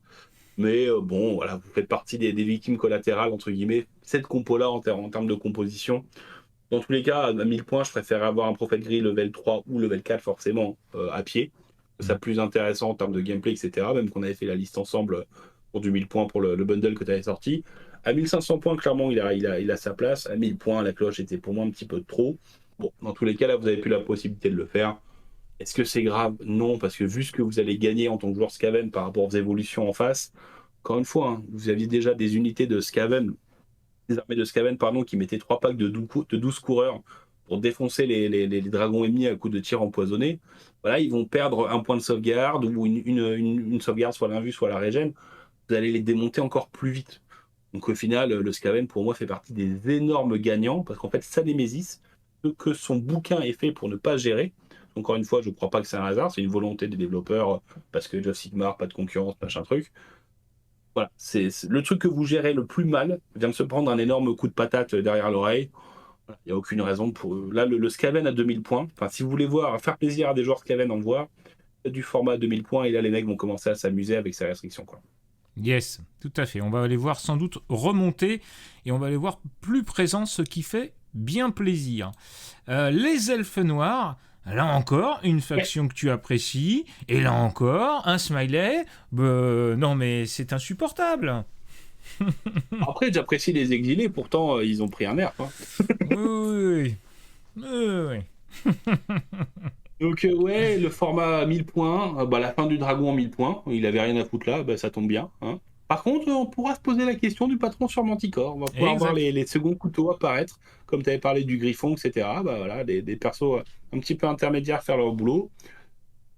Mais bon, voilà, vous faites partie des victimes collatérales, entre guillemets. Cette compo-là, en termes de composition. Dans tous les cas, à 1000 points, je préfère avoir un prophète gris level 3 ou level 4, forcément, à pied. C'est plus intéressant en termes de gameplay, etc. Même qu'on avait fait la liste ensemble pour du 1000 points pour le bundle que tu avais sorti. À 1500 points, clairement, il a sa place. À 1000 points, la cloche était pour moi un petit peu trop. Bon, dans tous les cas, là, vous avez plus la possibilité de le faire. Est-ce que c'est grave? Non, parce que vu ce que vous allez gagner en tant que joueur Skaven par rapport aux évolutions en face, encore une fois, hein, vous aviez déjà des unités de Skaven, des armées de Skaven, pardon, qui mettaient 3 packs de 12 coureurs pour défoncer les dragons ennemis à coups de tir empoisonnés. Voilà, ils vont perdre un point de sauvegarde ou une sauvegarde, soit l'invue, soit la régène. Vous allez les démonter encore plus vite. Donc au final, le Skaven, pour moi, fait partie des énormes gagnants, parce qu'en fait, ça Nemesis, ce que son bouquin est fait pour ne pas gérer. Encore une fois, je ne crois pas que c'est un hasard, c'est une volonté des développeurs, parce que Age of Sigmar, pas de concurrence, machin truc. Voilà, c'est le truc que vous gérez le plus mal vient de se prendre un énorme coup de patate derrière l'oreille. Voilà, il n'y a aucune raison pour... Là, le Skaven à 2000 points, enfin, si vous voulez voir, faire plaisir à des joueurs Skaven en voir, du format 2000 points, et là, les mecs vont commencer à s'amuser avec ces restrictions, quoi. Yes, tout à fait. On va les voir sans doute remonter et on va les voir plus présents, ce qui fait bien plaisir. Les elfes noirs, là encore, une faction que tu apprécies, et là encore, un smiley. Non mais c'est insupportable. Après, j'apprécie les exilés, pourtant, ils ont pris un nerf, hein. Oui, oui, oui. Donc ouais, le format 1000 points, la fin du dragon en 1000 points, il avait rien à foutre là, ça tombe bien, hein. Par contre, on pourra se poser la question du patron sur Manticore. On va pouvoir voir Exact. les seconds couteaux apparaître, comme tu avais parlé du Griffon, etc. Bah voilà, des persos un petit peu intermédiaires faire leur boulot.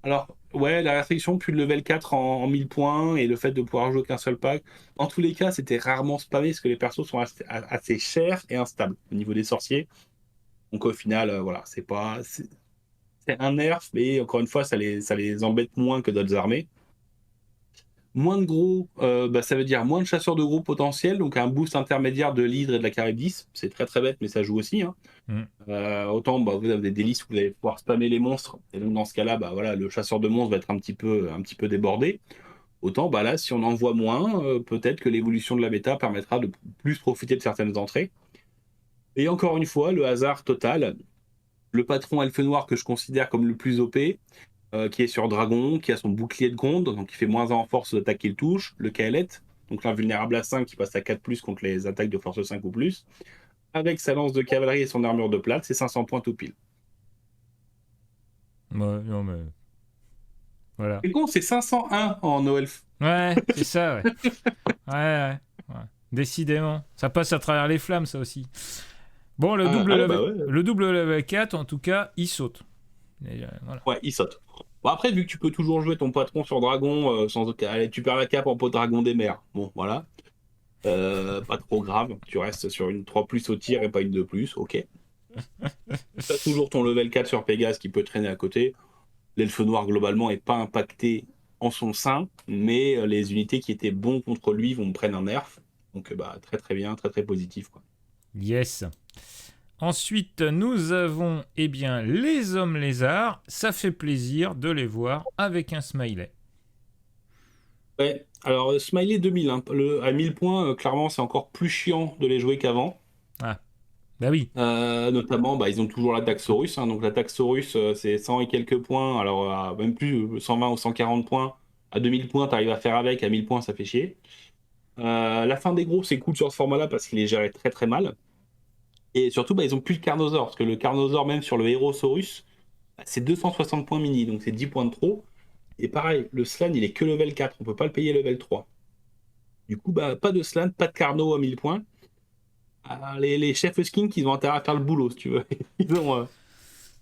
Alors, ouais, la restriction, plus de level 4 en 1000 points, et le fait de pouvoir jouer qu'un seul pack. En tous les cas, c'était rarement spammé, parce que les persos sont assez chers et instables au niveau des sorciers. Donc au final, voilà, c'est un nerf, mais encore une fois, ça les embête moins que d'autres armées. Moins de gros, ça veut dire moins de chasseurs de gros potentiels, donc un boost intermédiaire de l'hydre et de la Charybdis. C'est très très bête, mais ça joue aussi, hein. Mm. Autant vous avez des listes où vous allez pouvoir spammer les monstres, et donc dans ce cas-là, voilà, le chasseur de monstres va être un petit peu débordé. Autant là, si on en voit moins, peut-être que l'évolution de la bêta permettra de plus profiter de certaines entrées. Et encore une fois, le hasard total, le patron elfe noir que je considère comme le plus OP, qui est sur Dragon, qui a son bouclier de Gronde, donc qui fait moins 1 en force d'attaque qu'il touche, le Kaelet, donc l'invulnérable à 5 qui passe à 4+, contre les attaques de force 5 ou plus, avec sa lance de cavalerie et son armure de plate, c'est 500 points tout pile. Ouais, non mais voilà. Et con, c'est 501 en no-elf. Ouais, c'est ça, ouais. Ouais. Décidément. Ça passe à travers les flammes, ça aussi. Bon, Ouais. le double level 4, en tout cas, il saute. Et, voilà. Ouais, il saute. Bon, après, vu que tu peux toujours jouer ton patron sur Dragon, sans aucun... Allez, tu perds la cape en pot Dragon des mers. Bon, voilà. Pas trop grave. Tu restes sur une 3+ au tir et pas une 2+. Ok. Tu as toujours ton level 4 sur Pégase qui peut traîner à côté. L'elfe noir, globalement, n'est pas impacté en son sein, mais les unités qui étaient bons contre lui vont prendre un nerf. Donc, très très bien, très très positif, quoi. Yes. Ensuite, nous avons les hommes lézards. Ça fait plaisir de les voir avec un smiley. Ouais, alors Smiley 2000, hein, à 1000 points, clairement, c'est encore plus chiant de les jouer qu'avant. Ah, bah oui. Notamment, ils ont toujours l'attaque Saurus, hein, donc l'attaque Saurus, c'est 100 et quelques points, alors même plus, 120 ou 140 points. À 2000 points, tu arrives à faire avec, à 1000 points, ça fait chier. La fin des gros, c'est cool sur ce format-là parce qu'il est géré très très mal. Et surtout, ils ont plus le Carnosaur, parce que le Carnosaur, même sur le héros Saurus, c'est 260 points mini, donc c'est 10 points de trop. Et pareil, le Slan, il est que level 4, on peut pas le payer level 3. Du coup, pas de Slan, pas de Carno à 1000 points. Les chefs skins, ils ont intérêt à faire le boulot, si tu veux. Ils ont,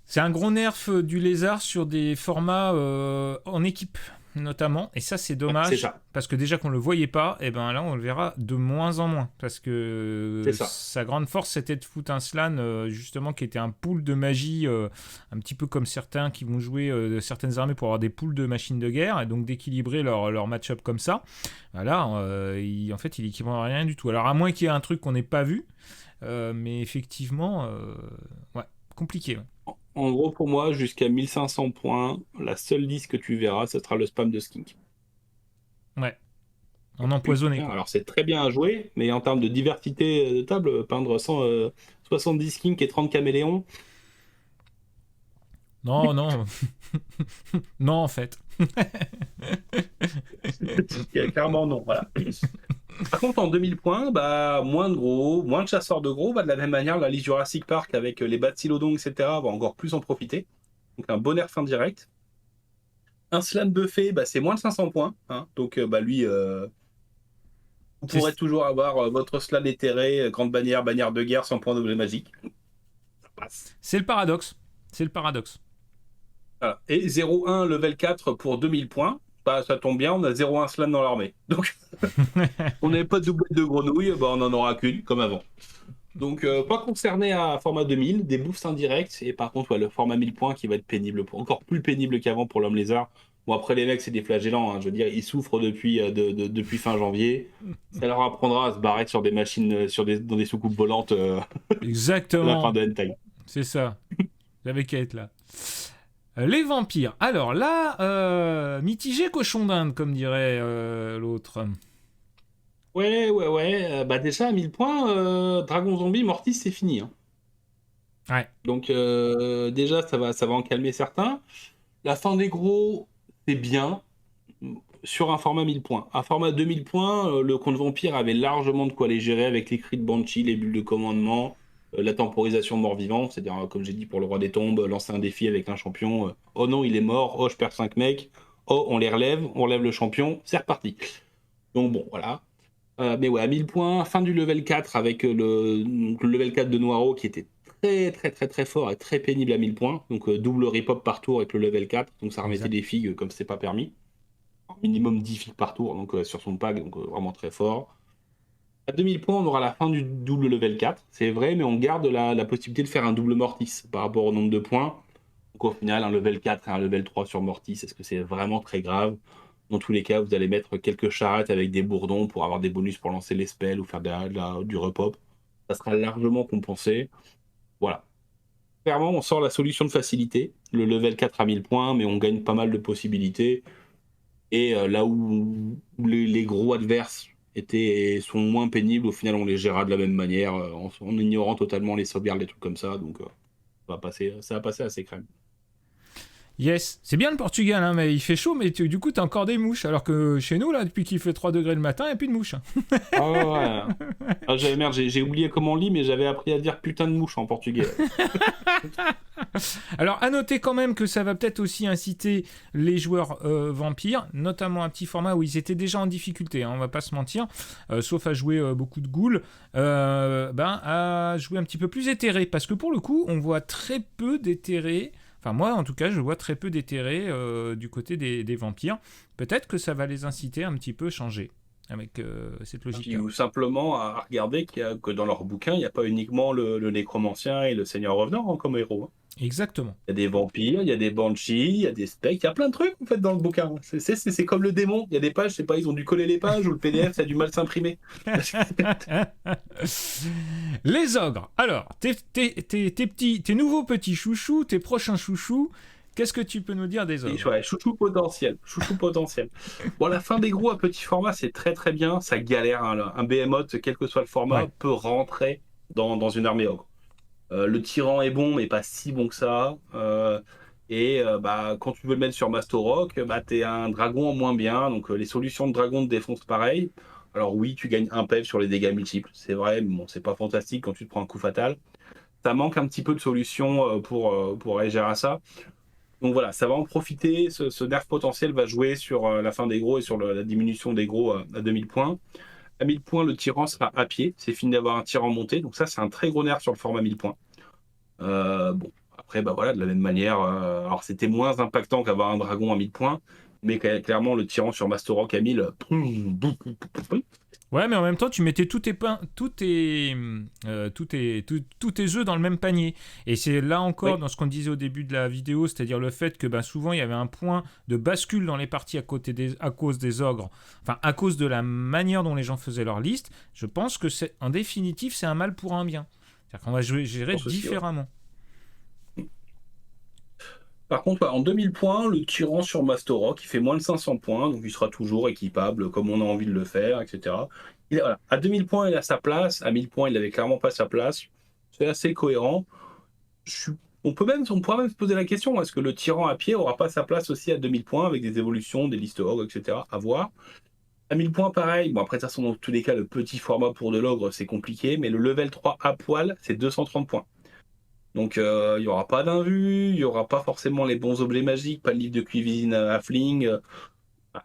C'est un gros nerf du lézard sur des formats en équipe, notamment. Et ça, c'est dommage. c'est ça. Parce que déjà qu'on le voyait pas, et ben là, on le verra de moins en moins. Parce que C'est ça. sa grande force, c'était de foutre un Slan, justement, qui était un pool de magie, un petit peu comme certains qui vont jouer certaines armées pour avoir des pools de machines de guerre, et donc d'équilibrer leur match-up comme ça. Voilà, en fait, il équipe rien du tout. Alors, à moins qu'il y ait un truc qu'on n'ait pas vu, mais effectivement, ouais, compliqué. Ouais. En gros, pour moi, jusqu'à 1500 points, la seule liste que tu verras, ce sera le spam de skink. Ouais. En empoisonné, quoi. Alors, c'est très bien à jouer, mais en termes de diversité de table, peindre 70 skinks et 30 caméléons. Non. Non, en fait. Clairement non, voilà. Par contre, en 2000 points, bah, moins de gros, moins de chasseurs de gros. Bah, de la même manière, la liste Jurassic Park avec les Bacillodons, etc., va encore plus en profiter. Donc un bon nerf indirect. Un Slan Buffet, bah, c'est moins de 500 points. Hein. Donc bah, lui, vous pourrez toujours avoir votre Slan éthéré, grande bannière, bannière de guerre, sans point d'objet magique. Ça passe. C'est le paradoxe. C'est le paradoxe. Voilà. Et 0-1 level 4 pour 2000 points. Bah, ça tombe bien, on a 0-1 Slan dans l'armée. Donc, on n'avait pas de doublette de grenouille, bah, on en aura qu'une, comme avant. Donc, pas concerné à format 2000, des boosts indirects, et par contre, ouais, le format 1000 points qui va être pénible, encore plus pénible qu'avant pour l'homme lézard. Bon, après, les mecs, c'est des flagellants, hein, je veux dire, ils souffrent depuis, depuis fin janvier. Ça leur apprendra à se barrer sur des machines, dans des soucoupes volantes à la fin Exactement. de Hentai. C'est ça. J'avais qu'à être là. Les vampires. Alors là, mitigé cochon d'Inde, comme dirait l'autre. Ouais. Bah, déjà, à 1000 points, Dragon Zombie Mortis, c'est fini. Hein. Ouais. Donc, déjà, ça va en calmer certains. La fin des gros, c'est bien. Sur un format 1000 points. Un format 2000 points, le compte vampire avait largement de quoi les gérer avec les cris de Banshee, les bulles de commandement, la temporisation mort-vivant, c'est-à-dire, comme j'ai dit pour le roi des tombes, lancer un défi avec un champion. Oh non, il est mort. Oh, je perds 5 mecs. Oh, on les relève. On relève le champion. C'est reparti. Donc bon, voilà. Mais ouais, à 1000 points, fin du level 4 avec le level 4 de Noiro qui était très fort et très pénible à 1000 points. Donc double rip-hop par tour avec le level 4. Donc ça remettait Exact. des figues comme c'est pas permis. Minimum 10 figues par tour donc sur son pack, donc vraiment très fort. À 2000 points, on aura la fin du double level 4, c'est vrai, mais on garde la possibilité de faire un double Mortis par rapport au nombre de points. Donc au final, un level 4 et un level 3 sur Mortis, est-ce que c'est vraiment très grave? Dans tous les cas, vous allez mettre quelques charrettes avec des bourdons pour avoir des bonus pour lancer les spells ou faire du repop. Ça sera largement compensé. Voilà. Clairement, on sort la solution de facilité, le level 4 à 1000 points, mais on gagne pas mal de possibilités. Et là où les gros adverses sont moins pénibles, au final, on les gérera de la même manière, en ignorant totalement les sauvegardes, des trucs comme ça. Donc, ça va passer assez crème. Yes. C'est bien le Portugal, hein, mais il fait chaud, mais du coup, t'as encore des mouches. Alors que chez nous, là, depuis qu'il fait 3 degrés le matin, il n'y a plus de mouches. Ah ouais. Ah, merde, j'ai oublié comment on lit, mais j'avais appris à dire putain de mouche en portugais. Alors, à noter quand même que ça va peut-être aussi inciter les joueurs vampires, notamment un petit format où ils étaient déjà en difficulté, hein, on va pas se mentir, sauf à jouer beaucoup de ghouls, à jouer un petit peu plus éthéré. Parce que pour le coup, on voit très peu d'éthérés. Enfin, moi, en tout cas, je vois très peu d'éthérés du côté des vampires. Peut-être que ça va les inciter à un petit peu changer avec cette logique-là. Ou simplement à regarder que dans leur bouquin, il n'y a pas uniquement le nécromancien et le seigneur revenant comme héros. Hein. Exactement. Il y a des vampires, il y a des banshees, il y a des spectres, il y a plein de trucs en fait dans le bouquin. C'est comme le démon, il y a des pages, je sais pas, ils ont dû coller les pages ou le PDF, ça a du mal s'imprimer. Les ogres. Alors, tes nouveaux petits chouchous, tes prochains chouchous, qu'est-ce que tu peux nous dire des ogres? Ouais, chouchou potentiel, chouchou potentiel. Bon, la fin des gros à petit format, c'est très bien, ça galère. Hein. Un behemoth, quel que soit le format, Ouais. peut rentrer dans une armée ogre. Le tyran est bon, mais pas si bon que ça. Quand tu veux le mettre sur Mastorok, t'es un dragon en moins bien. Donc les solutions de dragon de défonce pareil. Alors oui, tu gagnes un PEV sur les dégâts multiples, c'est vrai, mais bon, c'est pas fantastique quand tu te prends un coup fatal. Ça manque un petit peu de solutions pour réagir à ça. Donc voilà, ça va en profiter. Ce nerf potentiel va jouer sur la fin des gros et sur la diminution des gros à 2000 points. À 1000 points, le tyran sera à pied. C'est fini d'avoir un tyran monté. Donc ça, c'est un très gros nerf sur le format 1000 points. Bon, après, voilà, de la même manière, alors c'était moins impactant qu'avoir un dragon à 1000 points, mais clairement, le tyran sur Mastorok à 1000, Ouais, mais en même temps, tu mettais tous tes œufs dans le même panier. Et c'est là encore oui. dans ce qu'on disait au début de la vidéo, c'est-à-dire le fait que souvent il y avait un point de bascule dans les parties à cause des ogres, enfin à cause de la manière dont les gens faisaient leur liste. Je pense que en définitive, c'est un mal pour un bien. C'est-à-dire qu'on va gérer différemment. Par contre, en 2000 points, le tyran sur Mastorok, il fait moins de 500 points, donc il sera toujours équipable comme on a envie de le faire, etc. Voilà. À 2000 points, il a sa place. À 1000 points, il n'avait clairement pas sa place. C'est assez cohérent. Je suis On pourra même se poser la question, est-ce que le tyran à pied aura pas sa place aussi à 2000 points avec des évolutions, des listes ogres, etc. À voir. À 1000 points, pareil. Bon, après, de toute façon, dans tous les cas, le petit format pour de l'ogre, c'est compliqué, mais le level 3 à poil, c'est 230 points. Donc, il n'y aura pas d'invue, il n'y aura pas forcément les bons objets magiques, pas le livre de cuisine à fling.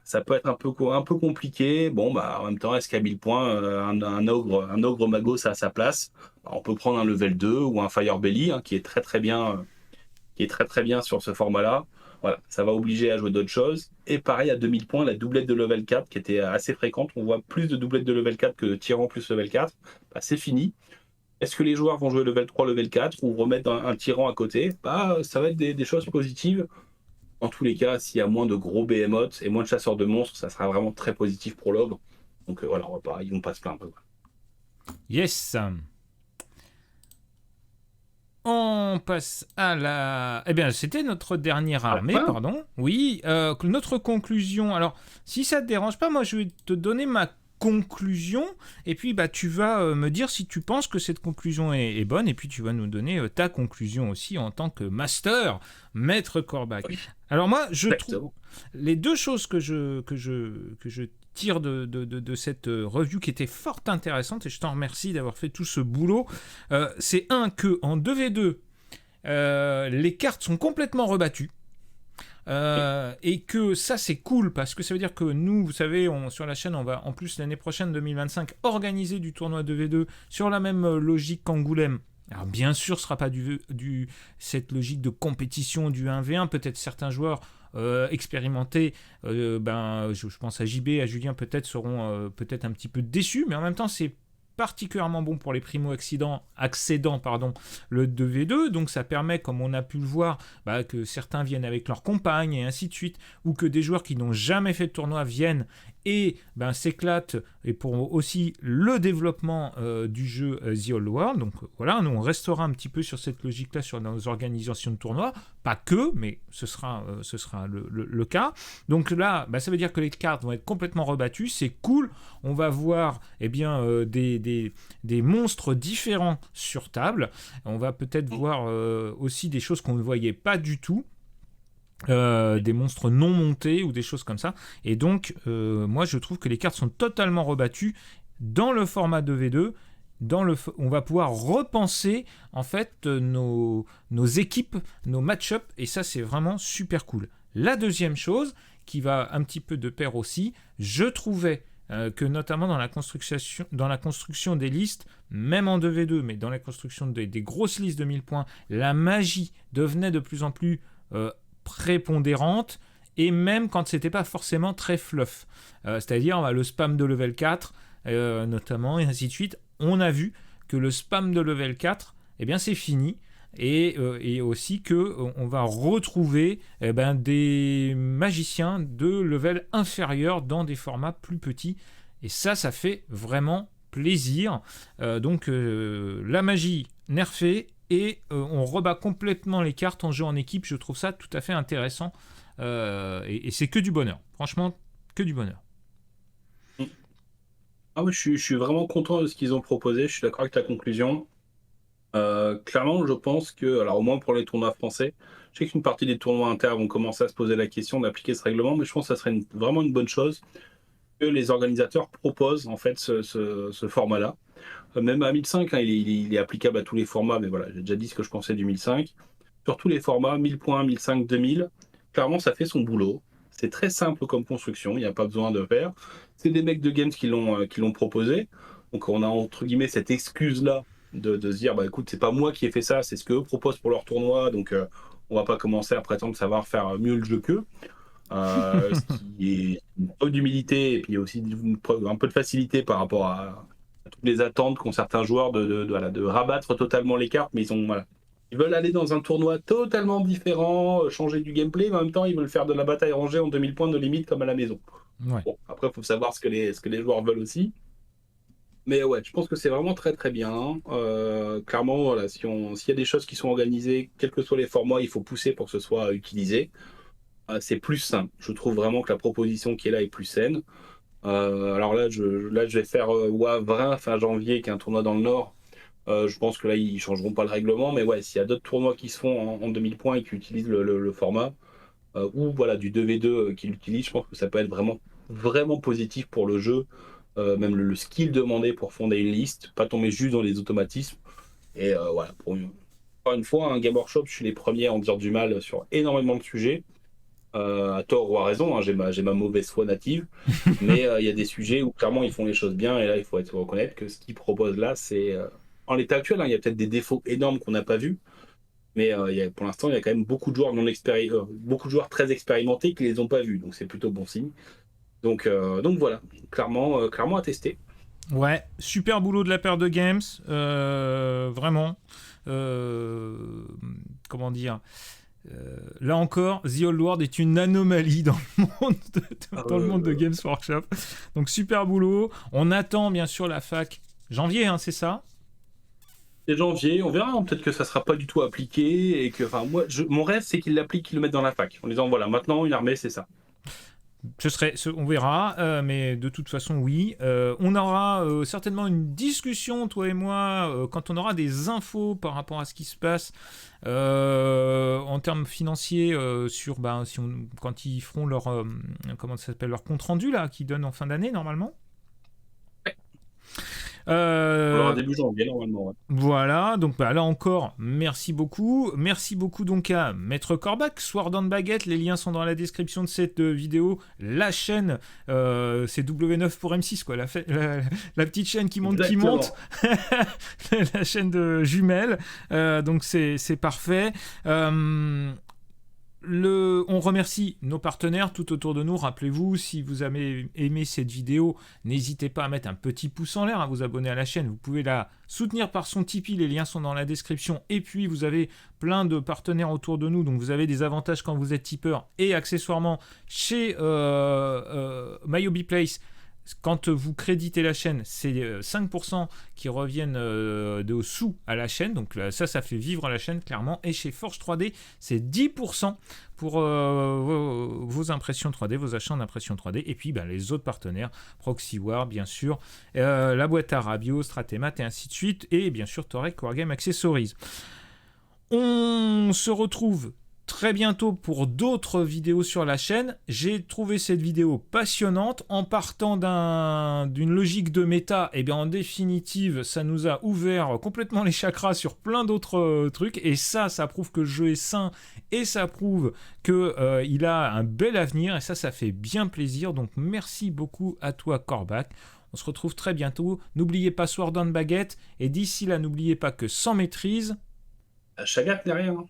Ça peut être un peu compliqué. Bon, bah, en même temps, est-ce qu'à 1000 points, un ogre mago, ça a sa place? Bah, on peut prendre un level 2 ou un Fire Belly, hein, qui est très très bien, sur ce format-là. Voilà, ça va obliger à jouer d'autres choses. Et pareil, à 2000 points, la doublette de level 4, qui était assez fréquente. On voit plus de doublettes de level 4 que de tyran plus level 4. Bah, c'est fini. Est-ce que les joueurs vont jouer level 3, level 4 ou remettre un tyran à côté? Bah, ça va être des choses positives. En tous les cas, s'il y a moins de gros behemoths et moins de chasseurs de monstres, ça sera vraiment très positif pour l'ogre. Donc voilà, ils vont pas se plaindre. Yes. On passe à la... Eh bien, c'était notre dernière armée, pardon. Oui, notre conclusion. Alors, si ça te dérange pas, moi, je vais te donner ma conclusion. Et puis, bah, tu vas me dire si tu penses que cette conclusion est bonne. Et puis, tu vas nous donner ta conclusion aussi en tant que maître Corbac. Oui. Alors moi, je trouve... Les deux choses que je tire de cette review qui était fort intéressante, et je t'en remercie d'avoir fait tout ce boulot, c'est que en 2v2, les cartes sont complètement rebattues. Et que ça c'est cool parce que ça veut dire que nous, vous savez, sur la chaîne, on va en plus l'année prochaine 2025 organiser du tournoi 2v2 sur la même logique qu'Angoulême. Alors bien sûr, ce ne sera pas cette logique de compétition du 1v1. Peut-être certains joueurs expérimentés, je pense à JB, à Julien, peut-être seront peut-être un petit peu déçus, mais en même temps, c'est particulièrement bon pour les primo-accédants, le 2v2, donc ça permet, comme on a pu le voir, que certains viennent avec leur compagne et ainsi de suite, ou que des joueurs qui n'ont jamais fait de tournoi viennent et s'éclatent, et pour aussi le développement du jeu The Old World. Donc voilà, nous on restera un petit peu sur cette logique-là sur nos organisations de tournois, pas que, mais ce sera le cas. Donc là, ça veut dire que les cartes vont être complètement rebattues, c'est cool, on va voir des monstres différents sur table, on va peut-être voir aussi des choses qu'on ne voyait pas du tout, des monstres non montés ou des choses comme ça, et donc moi je trouve que les cartes sont totalement rebattues dans le format 2v2. On va pouvoir repenser en fait nos équipes, nos match-up, et ça c'est vraiment super cool. La deuxième chose qui va un petit peu de pair aussi, je trouvais que notamment dans la construction des listes, même en 2v2, mais dans la construction des grosses listes de 1000 points, la magie devenait de plus en plus prépondérante, et même quand c'était pas forcément très fluff, c'est-à-dire le spam de level 4 notamment, et ainsi de suite. On a vu que le spam de level 4, c'est fini, et aussi qu'on va retrouver des magiciens de level inférieur dans des formats plus petits, et ça fait vraiment plaisir. Donc la magie nerfée, et on rebat complètement les cartes en jeu en équipe. Je trouve ça tout à fait intéressant, et c'est que du bonheur, franchement, que du bonheur. Ah oui, je suis vraiment content de ce qu'ils ont proposé, je suis d'accord avec ta conclusion. Clairement, je pense que, alors au moins pour les tournois français, je sais qu'une partie des tournois inter vont commencer à se poser la question d'appliquer ce règlement, mais je pense que ça serait vraiment une bonne chose que les organisateurs proposent en fait ce format-là. Même à 1005, il est applicable à tous les formats, mais voilà, j'ai déjà dit ce que je pensais du 1005. Sur tous les formats, 1000 points, 1005, 2000, clairement ça fait son boulot. C'est très simple comme construction, il n'y a pas besoin de faire. C'est des mecs de Games qui l'ont proposé. Donc on a entre guillemets cette excuse-là de se dire, écoute, c'est pas moi qui ai fait ça, c'est ce qu'eux proposent pour leur tournoi, donc on va pas commencer à prétendre savoir faire mieux le jeu qu'eux. Ce qui est une preuve d'humilité, et puis aussi un peu de facilité par rapport à toutes les attentes qu'ont certains joueurs de rabattre totalement les cartes, mais ils veulent aller dans un tournoi totalement différent, changer du gameplay, mais en même temps ils veulent faire de la bataille rangée en 2000 points de limite comme à la maison. Ouais. Bon, après il faut savoir ce que les joueurs veulent aussi. Mais ouais, je pense que c'est vraiment très très bien. Clairement, voilà, s'il y a des choses qui sont organisées, quels que soient les formats, il faut pousser pour que ce soit utilisé. C'est plus simple. Je trouve vraiment que la proposition qui est là est plus saine. Alors là, je vais faire WAV fin janvier, qui est un tournoi dans le Nord. Je pense que là, ils changeront pas le règlement, mais ouais, s'il y a d'autres tournois qui se font en 2000 points et qui utilisent le format, ou voilà, du 2v2 qui l'utilisent, je pense que ça peut être vraiment, vraiment positif pour le jeu. Même le skill demandé pour fonder une liste, pas tomber juste dans les automatismes. Et voilà, encore une fois, un Game Workshop, je suis les premiers à en dire du mal sur énormément de sujets. À tort ou à raison, hein, j'ai ma mauvaise foi native, mais il y a des sujets où clairement ils font les choses bien, et là il faut reconnaître que ce qu'ils proposent là, c'est en l'état actuel, hein, il y a peut-être des défauts énormes qu'on n'a pas vus, mais pour l'instant il y a quand même beaucoup de joueurs beaucoup de joueurs très expérimentés qui les ont pas vus, donc c'est plutôt bon signe. Donc voilà, clairement à tester. Ouais, super boulot de la paire de Games, vraiment. Comment dire, là encore, The Old World est une anomalie dans le monde dans le monde de Games Workshop. Donc super boulot. On attend bien sûr la fac janvier, hein, c'est ça? C'est janvier, on verra, hein, peut-être que ça sera pas du tout appliqué et que, enfin, mon rêve c'est qu'ils l'appliquent, qu'ils le mettent dans la fac, en disant voilà, maintenant une armée c'est ça. On verra, mais de toute façon, oui. On aura certainement une discussion, toi et moi, quand on aura des infos par rapport à ce qui se passe en termes financiers sur quand ils feront leur comment ça s'appelle, leur compte rendu là, qu'ils donnent en fin d'année normalement. On l'aura début janvier normalement. Ouais. Voilà, donc là encore, merci beaucoup. Merci beaucoup donc à Maître Corbac, Sword and Baguette, les liens sont dans la description de cette vidéo. La chaîne, c'est W9 pour M6, quoi, la petite chaîne qui monte, la chaîne de jumelles, donc c'est parfait. On remercie nos partenaires tout autour de nous. Rappelez-vous, si vous avez aimé cette vidéo, n'hésitez pas à mettre un petit pouce en l'air, à vous abonner à la chaîne. Vous pouvez la soutenir par son Tipeee, les liens sont dans la description. Et puis, vous avez plein de partenaires autour de nous, donc vous avez des avantages quand vous êtes tipeur. Et accessoirement, chez MyHobbyPlace, quand vous créditez la chaîne, c'est 5% qui reviennent de sous à la chaîne. Donc ça fait vivre la chaîne clairement. Et chez Forge 3D, c'est 10% pour vos impressions 3D, vos achats en impression 3D. Et puis les autres partenaires, ProxyWar bien sûr, la boîte à Rabio, Stratemat et ainsi de suite. Et bien sûr Torek Wargame Accessories. On se retrouve très bientôt pour d'autres vidéos sur la chaîne. J'ai trouvé cette vidéo passionnante en partant d'une logique de méta. Et bien en définitive, ça nous a ouvert complètement les chakras sur plein d'autres trucs. Et ça prouve que le jeu est sain et ça prouve qu'il a un bel avenir. Et ça fait bien plaisir. Donc merci beaucoup à toi Corbac. On se retrouve très bientôt. N'oubliez pas Sword and Baguette. Et d'ici là, n'oubliez pas que sans maîtrise, Chagat n'est rien.